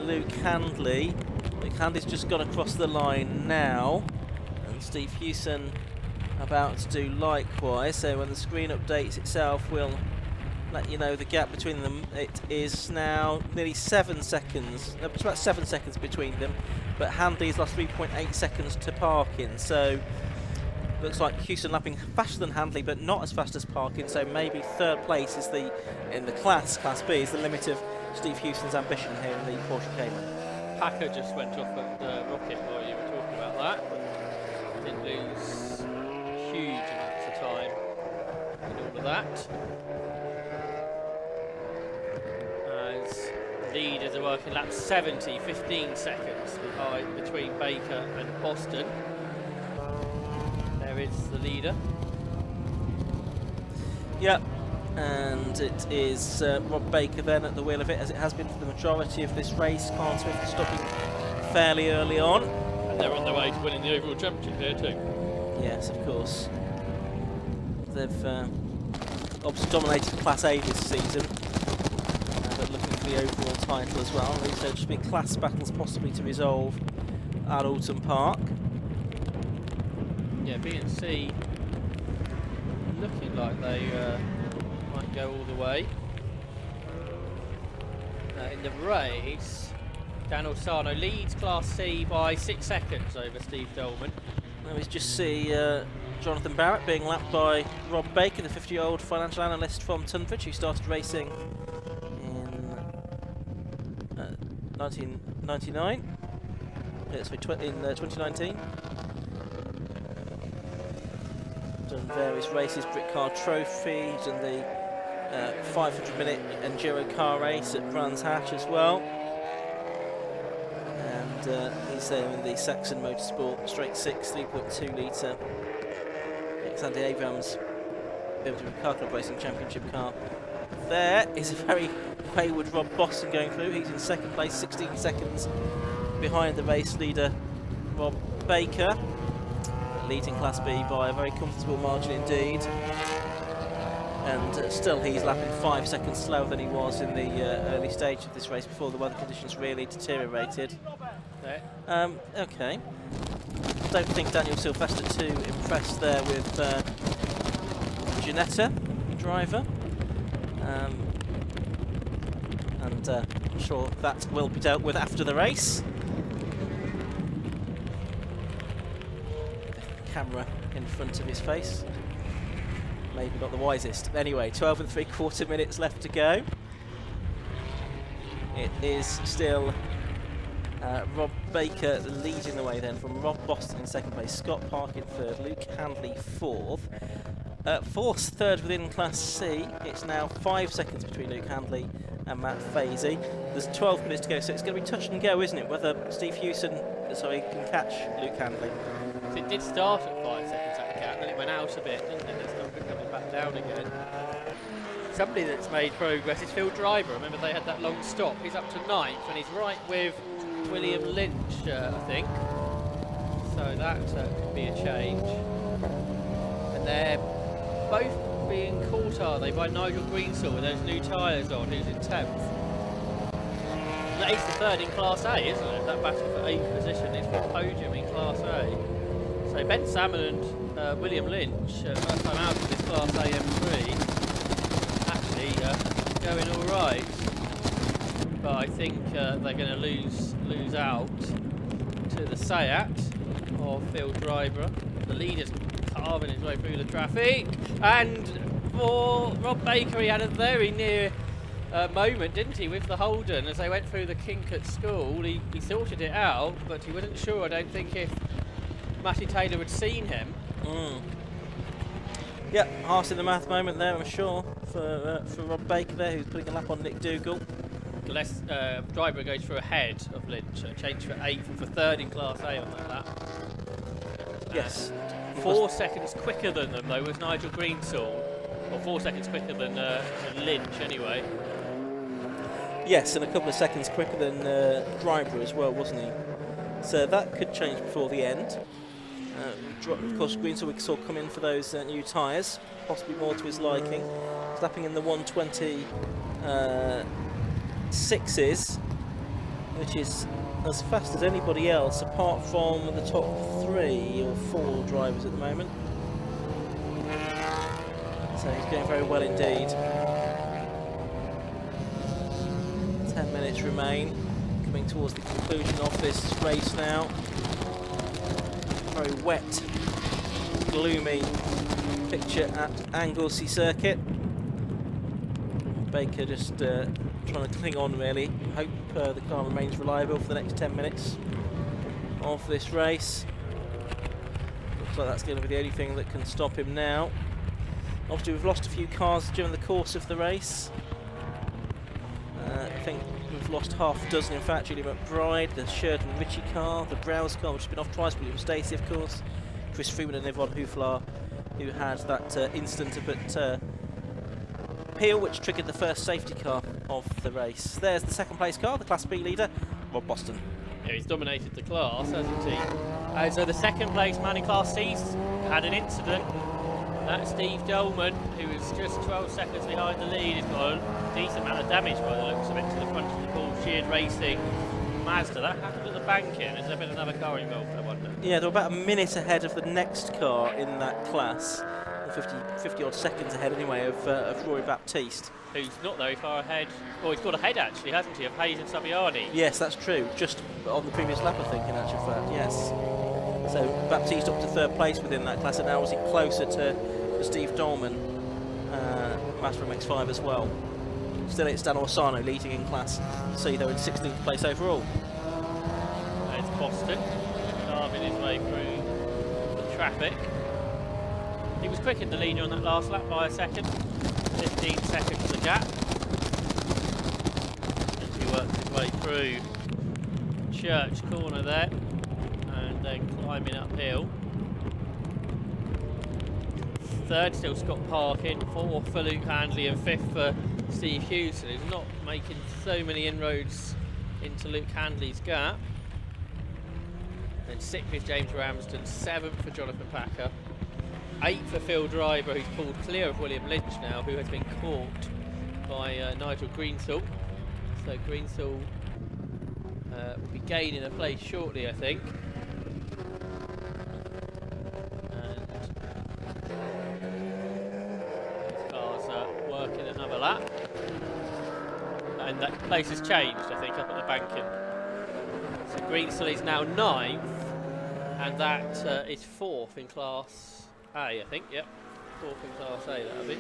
Speaker 1: Luke Handley? Luke Handley's just gone across the line now, and Steve Hewson about to do likewise. So when the screen updates itself, we'll let you know the gap between them. It is now nearly 7 seconds. It's about 7 seconds between them, but Handley's lost 3.8 seconds to Parkin. So looks like Hewson lapping faster than Handley, but not as fast as Parkin. So maybe third place is in the class B is the limit of Steve Hewson's ambition here in the Porsche Cayman.
Speaker 2: Packer just went off at the rocket while you were talking about that. Didn't lose huge amounts of time in all of that. As leaders are working lap 70, 15 seconds between Baker and Boston. There is the leader. Yep.
Speaker 1: And it is Rob Baker then at the wheel of it, as it has been for the majority of this race. Carl Swift stopping fairly early on.
Speaker 2: And they're on their way to winning the overall championship here too.
Speaker 1: Yes, of course. They've obviously dominated Class A this season, but looking for the overall title as well. These have just been class battles possibly to resolve at Alton Park.
Speaker 2: Yeah, B&C looking like they might go all the way. In the race, Dan Orsano leads Class C by 6 seconds over Steve Dolman.
Speaker 1: Now we just see Jonathan Barrett being lapped by Rob Baker, the 50-year-old financial analyst from Tunbridge, who started racing in 1999. In 2019. Done various races, Brit Car Trophy, done the 500-minute Enduro car race at Brands Hatch as well. And he's there in the Saxon Motorsport Straight 6 3.2 litre Alexander Abrams BMW Car Club Racing Championship car. There is a very wayward Rob Boston going through. He's in second place, 16 seconds behind the race leader Rob Baker, leading Class B by a very comfortable margin indeed. And still he's lapping 5 seconds slower than he was in the early stage of this race before the weather conditions really deteriorated. Okay. Don't think Daniel Sylvester too impressed there with Ginetta, driver. And I'm sure that will be dealt with after the race. Camera in front of his face. Maybe not the wisest. Anyway, 12 and 3/4 minutes left to go. It is still Rob Baker leading the way then, from Rob Boston in second place, Scott Park in third, Luke Handley fourth. Force third within Class C. It's now 5 seconds between Luke Handley and Matt Fazy. There's 12 minutes to go, so it's going to be touch and go, isn't it? Whether Steve Hewson can catch Luke Handley.
Speaker 2: So it did start at 5 seconds at the gap, then it went out a bit, didn't it? It's not coming back down again. Somebody that's made progress is Phil Driver. Remember they had that long stop. He's up to 9th and he's right with William Lynch, I think. So that could be a change. And they're both being caught, are they, by Nigel Greensill with those new tyres on, who's in 10th. That is the third in Class A, isn't it? That battle for 8th position is for podium in Class A. So Ben Salmon and William Lynch, first time out of this Class A M3, actually going all right. But I think they're going to lose out to the Seat of Phil Driver. The leader's carving his way through the traffic, and for Rob Baker, he had a very near moment, didn't he, with the Holden as they went through the kink at school. He sorted it out, but he wasn't sure, I don't think, if Matty Taylor had seen him.
Speaker 1: Yep, heart in the math moment there, I'm sure, for Rob Baker there, who's putting a lap on Nick Dougal.
Speaker 2: Driver goes through ahead of Lynch, changed for 8th and for 3rd in Class A on that lap.
Speaker 1: Yes.
Speaker 2: 4 seconds quicker than them though was Nigel Greensill. Or 4 seconds quicker than Lynch anyway.
Speaker 1: Yes, and a couple of seconds quicker than Driver as well, wasn't he? So that could change before the end. Of course, Greensell we saw come in for those new tyres, possibly more to his liking. Slapping in the 120 6s, which is as fast as anybody else apart from the top 3 or 4 drivers at the moment. So he's going very well indeed. 10 minutes remain, coming towards the conclusion of this race now. Very wet, gloomy picture at Anglesey circuit. Baker just trying to cling on really. Hope the car remains reliable for the next 10 minutes of this race. Looks like that's going to be the only thing that can stop him now. Obviously we've lost a few cars during the course of the race. I think we've lost half a dozen, in fact. Julie McBride, the Sheridan Ritchie car, the Browse car, which has been off twice, William Stacey, of course, Chris Freeman and Yvonne Houflar, who had that incident up at Peel, which triggered the first safety car of the race. There's the second place car, the Class B leader, Rob Boston.
Speaker 2: Yeah, he's dominated the class, hasn't he? So the second place man in Class C's had an incident. That's Steve Dolman, who was just 12 seconds behind the lead. He's got a decent amount of damage by the looks of it to the front of the Paul Sheard Racing Mazda. That happened at the banking. Has there been another car involved, I wonder?
Speaker 1: Yeah, they were about a minute ahead of the next car in that class. 50 odd seconds ahead anyway of Rory Baptiste.
Speaker 2: Who's not very far ahead. Oh, he's got ahead actually, hasn't he, of Hayes and Saviani?
Speaker 1: Yes, that's true. Just on the previous lap, I think, in actual fact, yes. So Baptiste up to third place within that class, and now is he closer to Steve Dolman, Mazda MX-5 as well. Still it's Dan Orsano leading in class C, though in 16th place overall.
Speaker 2: There's Boston, carving his way through the traffic. He was quicker than the leader on that last lap by a second. 15 seconds the gap. As he works his way through Church Corner there, and then climbing uphill. Third still Scott Parkin, fourth for Luke Handley, and fifth for Steve Hewson, who's not making so many inroads into Luke Handley's gap. Then sixth is James Ramsden, seventh for Jonathan Packer. 8th for Phil Driver, who's pulled clear of William Lynch now, who has been caught by Nigel Greensell. So Greensell will be gaining a place shortly, I think. And these cars are working another lap. And that place has changed, I think, up at the banking. So Greensell is now 9th, and that is 4th in Class A, I think, yep. 4th in Class A, that'll be.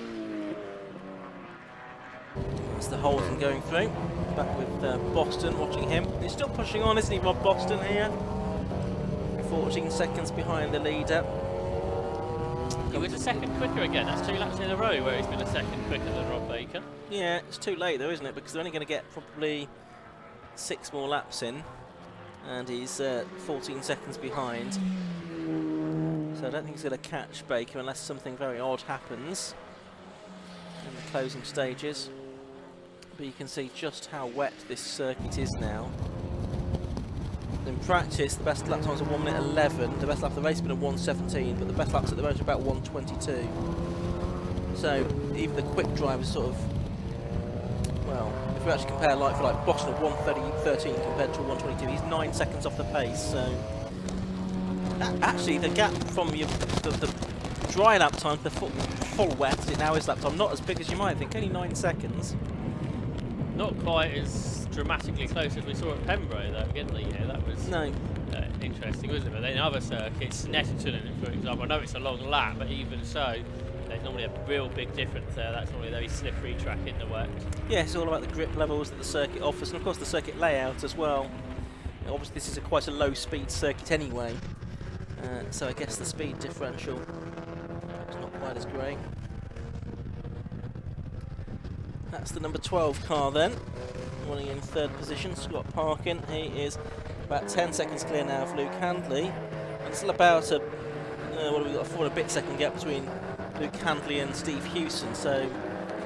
Speaker 1: That's the Holden going through. Back with Boston, watching him. He's still pushing on, isn't he, Rob Boston here? 14 seconds behind the leader.
Speaker 2: He was a second quicker again. That's 2 laps in a row where he's been a second quicker than Rob Baker.
Speaker 1: Yeah, it's too late though, isn't it? Because they're only going to get probably 6 more laps in. And he's 14 seconds behind. So I don't think he's going to catch Baker unless something very odd happens in the closing stages. But you can see just how wet this circuit is now. In practice, the best lap times are 1 minute 11. The best lap of the race has been at 1:17, but the best laps at the moment are about 1:22. So even the quick drivers sort of, well, if we actually compare like for like Boston at 1:13 compared to 1:22, he's 9 seconds off the pace. So actually, the gap from the dry lap time to the full wet as it now is lap time, not as big as you might think, only 9 seconds.
Speaker 2: Not quite as dramatically close as we saw at Pembroke, though, again, yeah, that was interesting, wasn't it? But then other circuits, Netterton, for example, I know it's a long lap, but even so, there's normally a real big difference there. That's normally a very slippery track in the wet. Yeah, it's all about the grip levels that the circuit offers, and of course the circuit layout as well. Obviously this is quite a low speed circuit anyway. So I guess the speed differential is not quite as great. That's the number 12 car then, running in third position, Scott Parkin. He is about 10 seconds clear now of Luke Handley. And still about a, what have we got, a 4 and a bit second gap between
Speaker 1: Luke Handley and Steve Hewson. So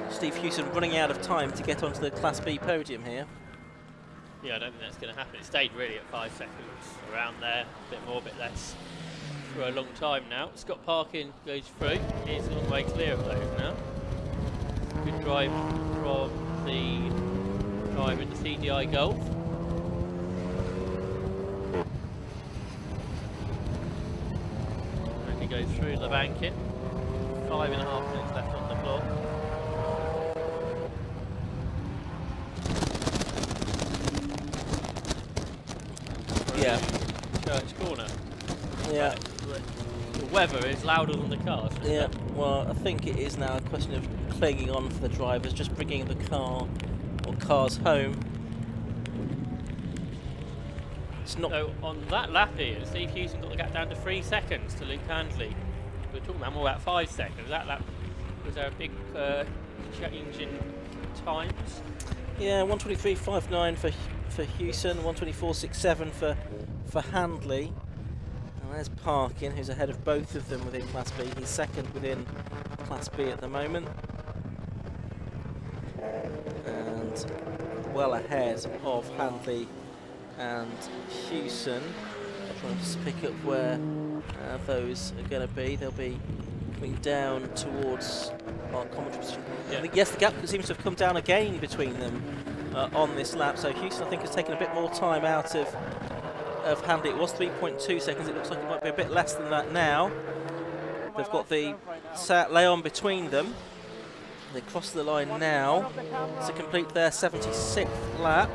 Speaker 1: Steve Hewson running out of time to get onto the Class B podium here.
Speaker 2: Yeah, I don't think that's going to happen. It stayed really at 5 seconds, around there, a bit more, a bit less, for a long time now. Scott Parkin goes through. He's a long way clear of those now. Good drive from the driver in the CDI Golf. And he goes through the banking. 5.5 minutes left on the clock.
Speaker 1: Yeah.
Speaker 2: Church corner.
Speaker 1: Yeah.
Speaker 2: The weather is louder than the cars.
Speaker 1: Yeah. Well, I think it is now a question of clinging on for the drivers, just bringing the car or cars home. It's not.
Speaker 2: So on that lap here, Steve Hewson got the gap down to 3 seconds to Luke Handley. We were talking about more about 5 seconds. That lap, was there a big change in times?
Speaker 1: Yeah, 1:23.59 for Hewson, 1:24.67 for Handley. And there's Parkin, who's ahead of both of them within Class B. He's second within Class B at the moment. And well ahead of Handley and Hewson. Trying to pick up where those are going to be. They'll be coming down towards our commentary position.
Speaker 2: Yeah.
Speaker 1: I think, yes, the gap seems to have come down again between them on this lap. So Hewson, I think, has taken a bit more time out of Handley. It was 3.2 seconds. It looks like it might be a bit less than that now. They've got the Seat Leon between them. They cross the line now to complete their 76th lap.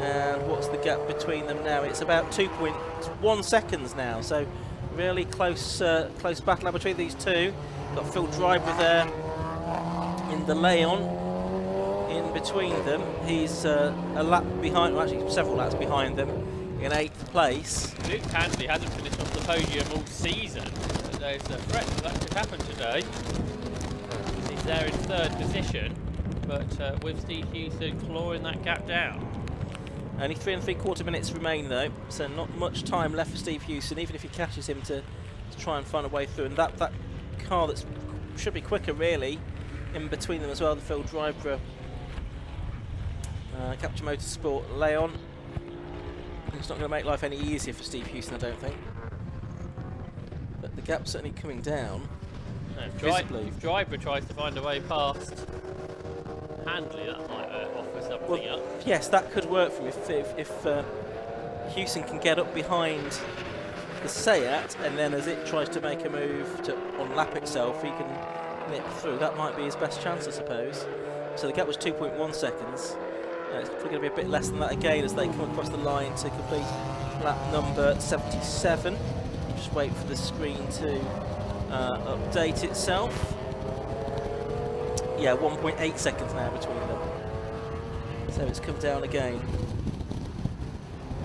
Speaker 1: And what's the gap between them now? It's about 2.1 seconds now. So really close battle between these two. Got Phil Driver there in the Leon in between them. He's a lap behind, well, actually several laps behind them in 8th place.
Speaker 2: Luke Handley hasn't finished off the podium all season, but there's a threat that could happen today. He's there in 3rd position, but with Steve Hewson clawing that gap down.
Speaker 1: Only 3 3/4 minutes remain though, so not much time left for Steve Hewson, even if he catches him to try and find a way through. And that car that should be quicker really, in between them as well, the Phil Driver Capture Motorsport Leon. It's not going to make life any easier for Steve Hewson, I don't think. But the gap's certainly coming down. Visibly.
Speaker 2: If Driver tries to find a way past Handley, that might offer something up.
Speaker 1: Yes, that could work for him if Hewson can get up behind the Seat, and then as it tries to make a move to unlap itself, he can nip through. That might be his best chance, I suppose. So the gap was 2.1 seconds. It's probably going to be a bit less than that again as they come across the line to complete lap number 77. Just wait for the screen to update itself. Yeah, 1.8 seconds now between them. So it's come down again.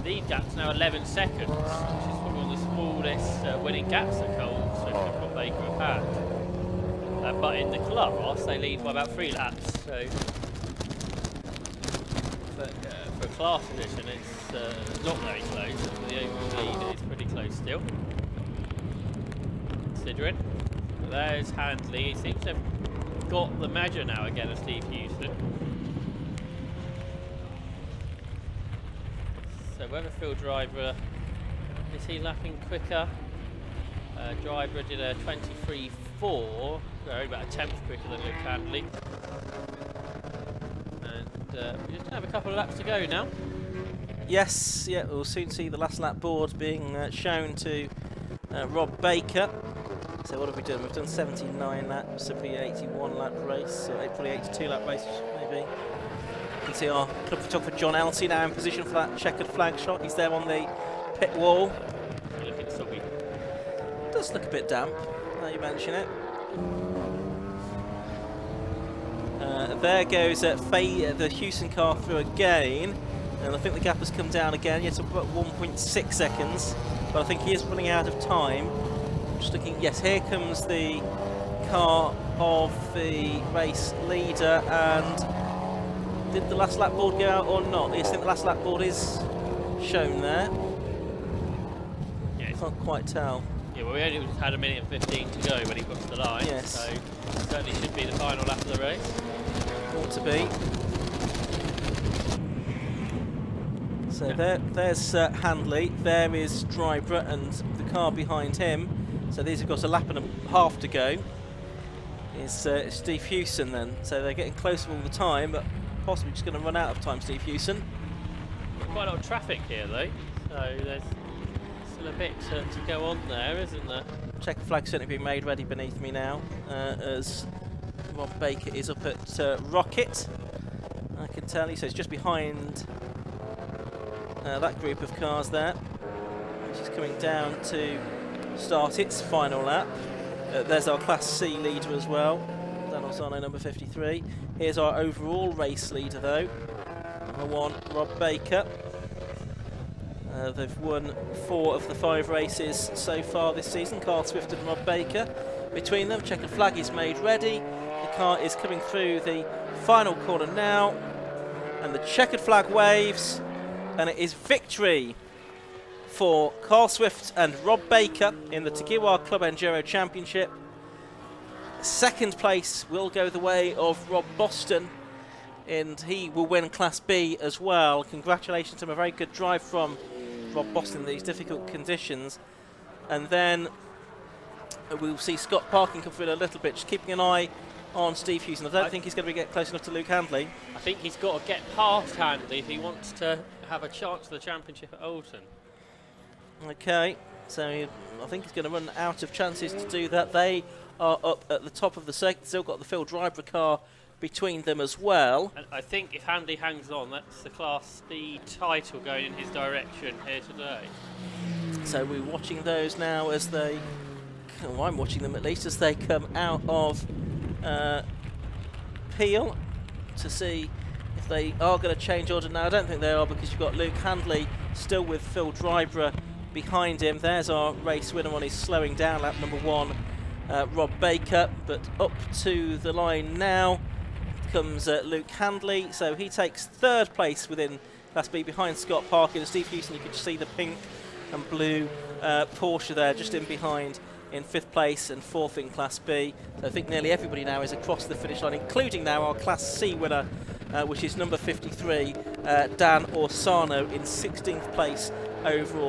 Speaker 2: Lead gap's now 11 seconds, which is probably one of the smallest winning gaps that Coles and Scott Baker have had. But in the club, whilst they lead by about 3 laps, so for a class position, it's not very close. For the overall lead, it's pretty close still, considering. But there's Handley. He seems to have got the measure now again of Steve Hewson. So whether Phil Driver, is he lapping quicker? Driver did a 23.4, very about a 10th quicker than Luke Handley. And we're just going to have a couple of laps to go now.
Speaker 1: Yes, yeah, we'll soon see the last lap board being shown to Rob Baker. So what have we done? We've done 79 laps, so probably an 81 lap race, or probably 82 lap race maybe. You can see our club photographer John Elsey now in position for that checkered flag shot. He's there on the pit wall.
Speaker 2: Looking soggy.
Speaker 1: It does look a bit damp, now you mention it. There goes the Hewson car through again, and I think the gap has come down again. Yes, about 1.6 seconds, but I think he is running out of time. Just looking, yes, here comes the car of the race leader, and did the last lap board go out or not? Yes, I think the last lap board is shown there.
Speaker 2: Yeah,
Speaker 1: Can't quite tell.
Speaker 2: Yeah, well, we only had 1:15 to go when he crossed the line,
Speaker 1: Yes.
Speaker 2: so certainly should be the final lap of the race.
Speaker 1: Ought to be. So there's Handley, there is Drybrough and the car behind him. So these have got a lap and a half to go. Is Steve Hewson then. So they're getting closer all the time, but possibly just going to run out of time, Steve Hewson.
Speaker 2: Quite a lot of traffic here though, so there's still a bit to go on there, isn't there?
Speaker 1: Checker flag certainly being made ready beneath me now, as Rob Baker is up at Rocket. I can tell so he's just behind that group of cars there, which is coming down to start its final lap. There's our Class C leader as well, Dan Orsano, number 53. Here's our overall race leader though, number 1, Rob Baker. They've won 4 of the 5 races so far this season, Carl Swift and Rob Baker. Between them, checkered flag is made ready. The car is coming through the final corner now, and the checkered flag waves, and it is victory for Carl Swift and Rob Baker in the TEGIWA Club Enduro Championship. Second place will go the way of Rob Boston, and he will win Class B as well. Congratulations to him, a very good drive from Rob Boston in these difficult conditions. And then we'll see Scott Parkin come through in a little bit, just keeping an eye on Steve Hewson. I don't think he's going to get close enough to Luke Handley.
Speaker 2: I think he's got to get past Handley if he wants to have a chance for the championship at Oulton.
Speaker 1: Okay, so I think he's going to run out of chances to do that. They are up at the top of the circuit, still got the Phil Drybrough car between them as well.
Speaker 2: And I think if Handley hangs on, that's the Class B title going in his direction here today.
Speaker 1: So we're watching those now as they, well, I'm watching them at least, as they come out of Peel to see if they are going to change order. Now I don't think they are, because you've got Luke Handley still with Phil Drybrough behind him. There's our race winner on his slowing down lap, number 1, Rob Baker. But up to the line now comes Luke Handley, so he takes 3rd place within Class B behind Scott Parkin. And Steve Hewson, you can just see the pink and blue Porsche there just in behind in 5th place and 4th in Class B. So I think nearly everybody now is across the finish line, including now our Class C winner, which is number 53, Dan Orsano, in 16th place overall.